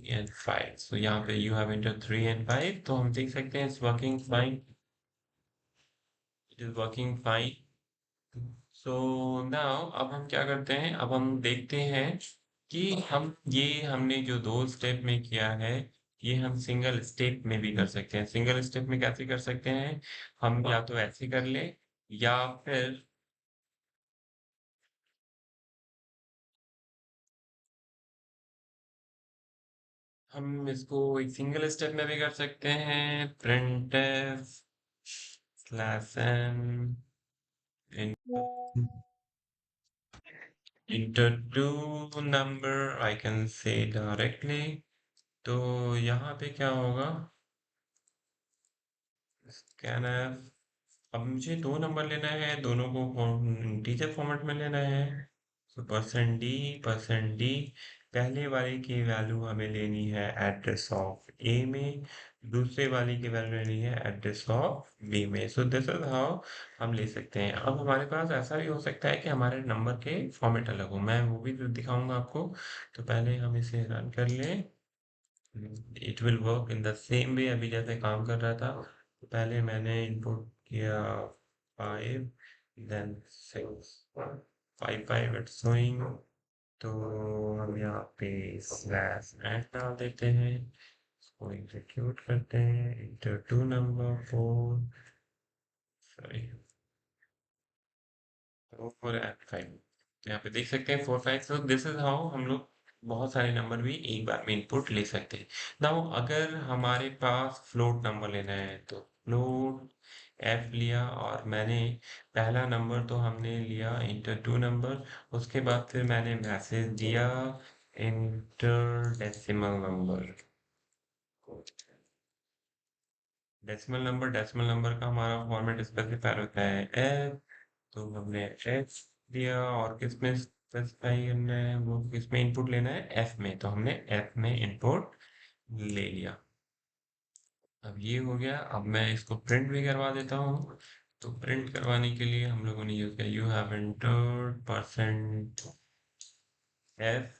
and 5, so यहाँ पे you have entered 3 and 5, तो हम देख सकते हैं it's working fine, it is working fine. So now अब हम क्या करते हैं, अब हम देखते हैं कि हम ये हमने जो दो स्टेप में किया है, ये हम सिंगल स्टेप में भी कर सकते हैं। सिंगल स्टेप में कैसे कर सकते हैं, हम या तो ऐसे कर ले, या फिर हम इसको एक सिंगल स्टेप में भी कर सकते हैं। Print slash n enter two number, I can say directly. तो यहाँ पे क्या होगा, स्कैन अब मुझे दो नंबर लेना है, दोनों को इंटीजर फॉर्मेट में लेना है। तो %d पहले वाले की वैल्यू हमें लेनी है एड्रेस ऑफ ए में, दूसरे वाले की वैल्यू लेनी है एड्रेस ऑफ बी में। सो दिस इज हाउ हम ले सकते हैं। अब हमारे पास ऐसा भी हो सकता है कि हमारे नंबर के फॉर्मेट अलग हो, मैं वो भी दिखाऊंगा आपको। तो पहले हम इसे रन कर लें, it will work in the same way अभी जैसे काम कर रहा था। तो पहले मैंने इनपुट किया 5, देन 6, 5 इट्स शोइंग। तो हम यहाँ पे स्लैश एंड डाल देते हैं, इसको एग्जीक्यूट करते हैं, enter two number 4, sorry 4 and 5। तो यहाँ पे देख सकते हैं 4 5। तो दिस इज हाउ हम लोग बहुत सारे नंबर भी एक बार में इनपुट ले सकते हैं। नाउ अगर हमारे पास फ्लोट नंबर लेना है, तो फ्लोट एफ लिया, और मैंने पहला नंबर तो हमने लिया इंटर टू नंबर, उसके बाद फिर मैंने मैसेज दिया inter decimal number. Decimal number का हमारा फॉर्मेट स्पेसिफाई होता है एफ, तो हमने एफ दिया, और किसमें स्पेसिफाई करना है, वो किसमें इनपुट लेना है, एफ में, तो हमने एफ में इनपुट ले लिया। अब ये हो गया, अब मैं इसको प्रिंट भी करवा देता हूँ। तो प्रिंट करवाने के लिए हम लोगों ने यूज किया you have entered percent F,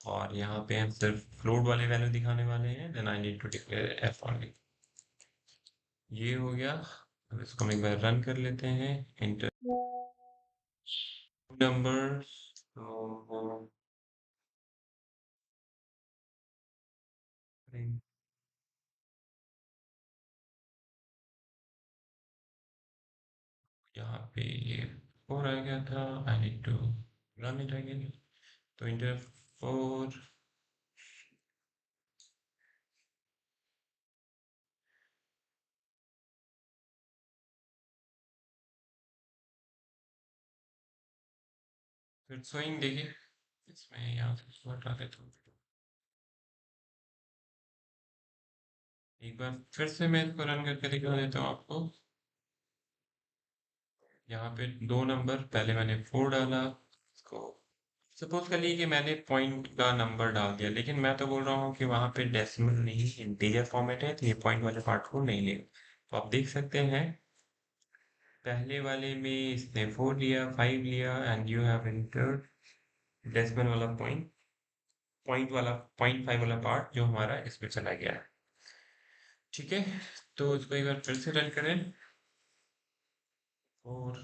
और यहाँ पे हम सिर्फ फ्लोट वाले वैल्यू दिखाने वाले हैं, then I need to declare f only. ये हो गया। अब इसको हम एक बार रन कर लेते हैं, इंटर नंबर्स, तो यहाँ पे ये 4 आ गया था, I need to run it again. तो इंटर 4, फिर सोइंग देखिए, इसमें यहाँ से इसको हटा देता हूँ। एक बार फिर से मैं इसको रन करके दिखा देता हूँ आपको। यहाँ पे दो नंबर, पहले मैंने 4 डाला, इसको सपोज कर लीजिए कि मैंने पॉइंट का नंबर डाल दिया, लेकिन मैं तो बोल रहा हूँ कि वहां पे डेसिमल नहीं इंटीजर फॉर्मेट है, तो ये पॉइंट वाले पार्ट को नहीं लेगा। तो आप देख सकते हैं पहले वाले में इसने 4 लिया, 5 लिया, and you have entered decimal वाला पॉइंट, पॉइंट वाला 0.5 वाला पार्ट जो हमारा इसमें चला गया है। ठीक है, तो इसको एक बार फिर से रन करें, 4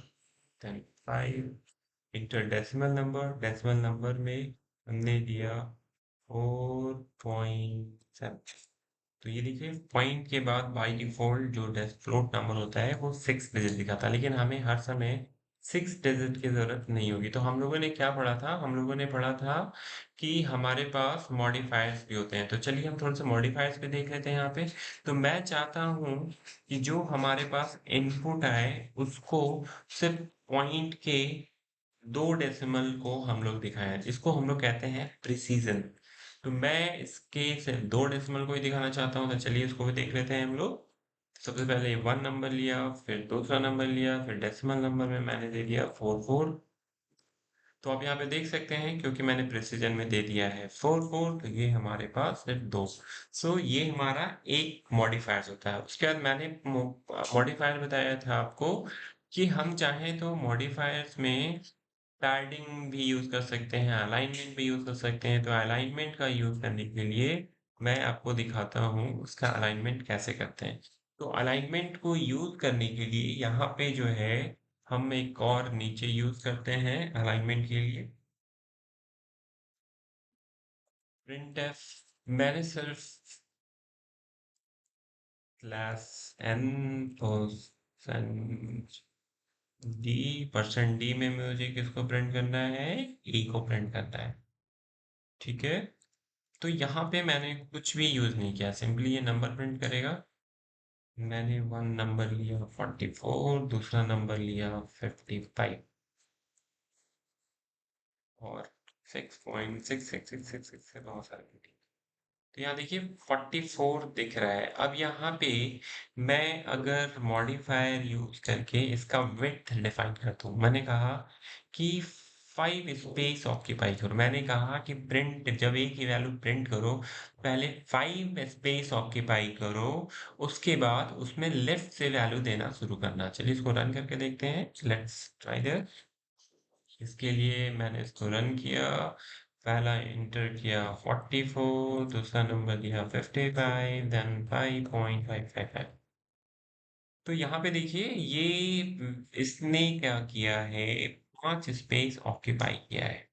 देन 5 इंटर डेसिमल नंबर में हमने दिया 4.7। तो ये देखिए पॉइंट के बाद बाई डिफॉल्ट जो फ्लोट नंबर होता है वो 6 डिजिट दिखाता है, लेकिन हमें हर समय 6 डिजिट की जरूरत नहीं होगी। तो हम लोगों ने क्या पढ़ा था, हम लोगों ने पढ़ा था कि हमारे पास मॉडिफायर्स भी होते हैं। तो चलिए हम थोड़े से मॉडिफायर्स भी देख लेते हैं यहाँ पे। तो मैं चाहता हूँ कि जो हमारे पास इनपुट आए उसको सिर्फ पॉइंट के 2 डेसिमल को हम लोग दिखाएं, इसको हम लोग कहते हैं प्रिसीजन। तो मैं इसके सिर्फ 2 डेसिमल को ही दिखाना चाहता हूँ, तो चलिए इसको भी देख लेते हैं हम लोग। सबसे पहले 1 नंबर लिया, फिर दूसरा नंबर लिया, फिर डेसिमल नंबर में मैंने दे दिया 4 4। तो आप यहाँ पे देख सकते हैं क्योंकि मैंने प्रिसीजन में दे दिया है 4 4, तो ये हमारे पास सिर्फ 2। सो ये हमारा एक मॉडिफायर होता है। उसके बाद मैंने मॉडिफायर बताया था आपको कि हम चाहें तो मॉडिफायर्स में पैडिंग भी यूज़ कर सकते हैं, अलाइनमेंट भी यूज़ कर सकते हैं। तो अलाइनमेंट का यूज़ करने के लिए मैं आपको दिखाता हूँ उसका अलाइनमेंट कैसे करते हैं। तो अलाइनमेंट को यूज़ करने के लिए यहाँ पे जो है हम एक और नीचे यूज़ करते हैं अलाइनमेंट के लिए प्रिंटफ। मैंने सिर्फ क्लास एन परसेंट डी में मुझे किसको प्रिंट करना है, ई को प्रिंट करना है। ठीक है, तो यहाँ पे मैंने कुछ भी यूज नहीं किया, सिंपली ये नंबर प्रिंट करेगा। मैंने वन नंबर लिया 44, दूसरा नंबर लिया 55 और 6.66666 से बहुत सारे। तो यहाँ देखिए 44 दिख रहा है। अब यहाँ पे मैं अगर मॉडिफायर यूज करके इसका विड्थ डिफाइन करता हूँ, मैंने कहा कि 5 स्पेस ऑक्यूपाई करो। मैंने कहा कि प्रिंट जब एक ही वैल्यू प्रिंट करो, पहले 5 स्पेस ऑक्यूपाई करो, उसके बाद उसमें लेफ्ट से वैल्यू देना शुरू करना। चलिए इसको रन करके देखते हैं, लेट्स ट्राई दिस। इसके लिए मैंने इसको रन किया, पहला इंटर किया 44, दूसरा नंबर दिया 55, देन 5.555। तो यहाँ पे देखिए ये इसने क्या किया है, 5 स्पेस ऑक्यूपाई किया है।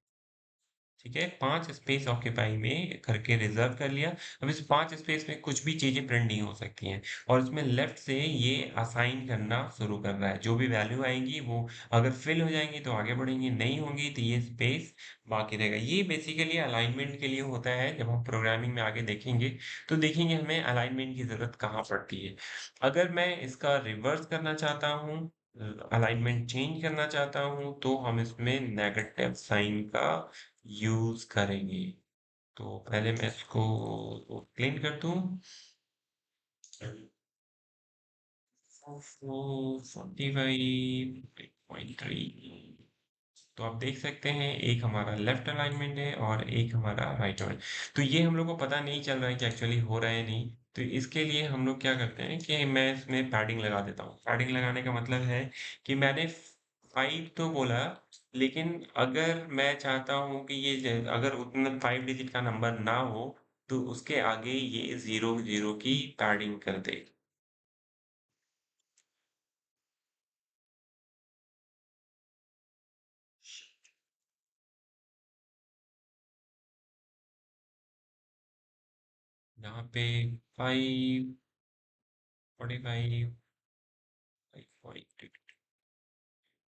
ठीक है, 5 स्पेस ऑक्यूपाई में करके रिजर्व कर लिया। अब इस 5 स्पेस में कुछ भी चीजें प्रिंट नहीं हो सकती हैं, और इसमें लेफ्ट से ये असाइन करना शुरू कर रहा है। जो भी वैल्यू आएंगी वो अगर फिल हो जाएंगी तो आगे बढ़ेंगी, नहीं होंगी तो ये स्पेस बाकी रहेगा। ये बेसिकली अलाइनमेंट के लिए होता है। जब हम प्रोग्रामिंग में आगे देखेंगे तो देखेंगे हमें अलाइनमेंट की जरूरत कहाँ पड़ती है। अगर मैं इसका रिवर्स करना चाहता हूँ, अलाइनमेंट चेंज करना चाहता हूँ, तो हम इसमें नेगेटिव साइन का यूज करेंगे। तो पहले मैं इसको क्लीन कर दूं। 45.3। तो आप देख सकते हैं एक हमारा लेफ्ट अलाइनमेंट है और एक हमारा राइट अलाइनमेंट। तो ये हम लोग को पता नहीं चल रहा है कि एक्चुअली हो रहा है नहीं। तो इसके लिए हम लोग क्या करते हैं कि मैं इसमें पैडिंग लगा देता हूँ। पैडिंग लगाने का मतलब है कि मैंने 5 तो बोला, लेकिन अगर मैं चाहता हूँ कि अगर उतना 5 डिजिट का नंबर ना हो तो उसके आगे ये 0 0 की पैडिंग कर दे। यहाँ पे 5, 45, 5,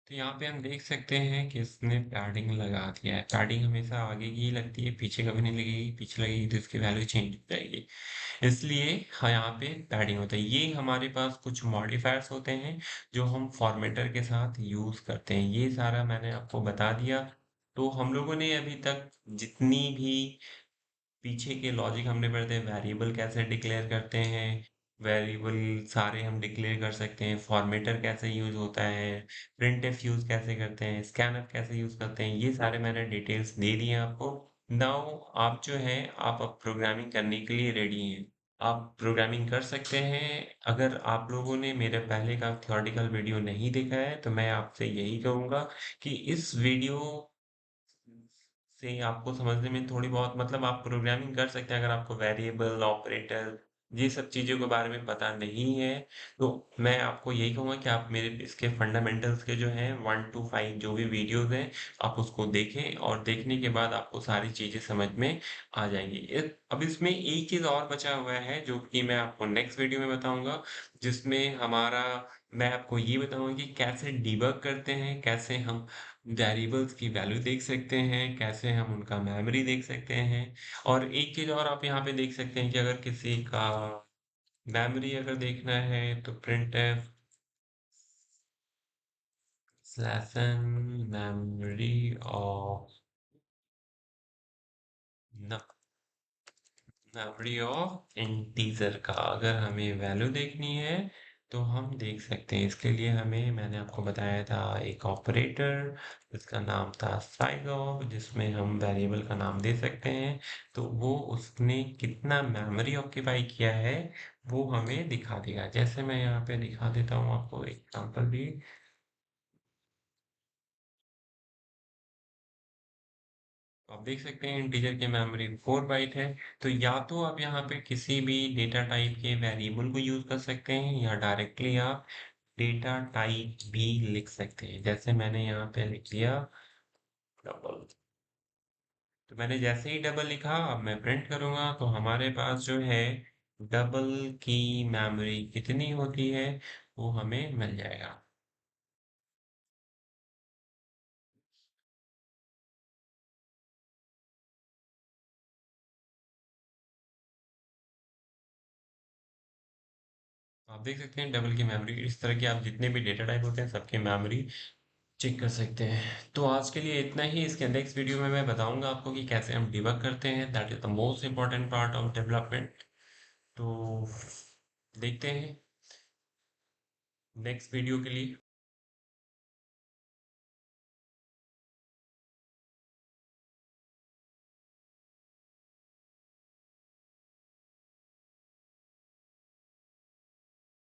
तो यहाँ पे हम देख सकते हैं कि इसने पैडिंग लगा दिया है। पैडिंग हमेशा आगे की ही लगती है, पीछे कभी नहीं लगेगी। पीछे लगेगी तो इसकी वैल्यू चेंज हो जाएगी। इसलिए हाँ, यहाँ पे पैडिंग होता है। ये हमारे पास कुछ मॉडिफायर्स होते हैं जो हम फॉर्मेटर के साथ यूज करते हैं। ये सारा मैंने आपको बता दिया। तो हम लोगों ने अभी तक जितनी भी पीछे के लॉजिक हमने पढ़े थे, वेरिएबल कैसे डिक्लेयर करते हैं, वेरिएबल सारे हम डिक्लेयर कर सकते हैं, फॉर्मेटर कैसे यूज होता है, प्रिंटफ यूज कैसे करते हैं, स्कैनफ कैसे यूज करते हैं, ये सारे मैंने डिटेल्स दे दिए आपको। नाउ आप जो है आप अब प्रोग्रामिंग करने के लिए रेडी हैं। आप प्रोग्रामिंग कर सकते हैं। अगर आप लोगों ने मेरे पहले का थ्योरेटिकल वीडियो नहीं देखा है तो मैं आपसे यही कहूंगा कि इस वीडियो से आपको समझने में थोड़ी बहुत, मतलब आप प्रोग्रामिंग कर सकते हैं। अगर आपको वेरिएबल, ऑपरेटर, ये सब चीज़ों के बारे में पता नहीं है तो मैं आपको यही कहूँगा कि आप मेरे इसके फंडामेंटल्स के जो हैं 1 to 5 जो भी वीडियोस हैं आप उसको देखें, और देखने के बाद आपको सारी चीज़ें समझ में आ जाएंगी। अब इसमें एक चीज़ और बचा हुआ है जो कि मैं आपको नेक्स्ट वीडियो में बताऊंगा, जिसमें हमारा मैं आपको ये बताऊंगा कि कैसे डीबग करते हैं, कैसे हम वेरिएबल्स की वैल्यू देख सकते हैं, कैसे हम उनका मेमोरी देख सकते हैं। और एक चीज और आप यहाँ पे देख सकते हैं कि अगर किसी का मेमोरी अगर देखना है तो print slash n memory of memory of integer का अगर हमें वैल्यू देखनी है तो हम देख सकते हैं। इसके लिए हमें, मैंने आपको बताया था एक ऑपरेटर जिसका नाम था साइजऑफ, जिसमें हम वेरिएबल का नाम दे सकते हैं। तो वो उसने कितना मेमोरी ऑक्यूपाई किया है वो हमें दिखा देगा। जैसे मैं यहाँ पे दिखा देता हूँ आपको एग्जांपल भी। आप देख सकते हैं इंटीजर की मेमोरी 4 बाइट है। तो या तो आप यहाँ पे किसी भी डेटा टाइप के वेरिएबल को यूज कर सकते हैं या डायरेक्टली आप डेटा टाइप भी लिख सकते हैं। जैसे मैंने यहाँ पे लिख लिया डबल। तो मैंने जैसे ही डबल लिखा, अब मैं प्रिंट करूंगा तो हमारे पास जो है डबल की मेमोरी कितनी होती है वो हमें मिल जाएगा। आप देख सकते हैं डबल की मेमोरी, इस तरह के आप जितने भी डेटा टाइप होते हैं सबकी मेमोरी चेक कर सकते हैं। तो आज के लिए इतना ही। इसके नेक्स्ट वीडियो में मैं बताऊंगा आपको कि कैसे हम डिबग करते हैं। That is the most important part of development. तो देखते हैं नेक्स्ट वीडियो के लिए।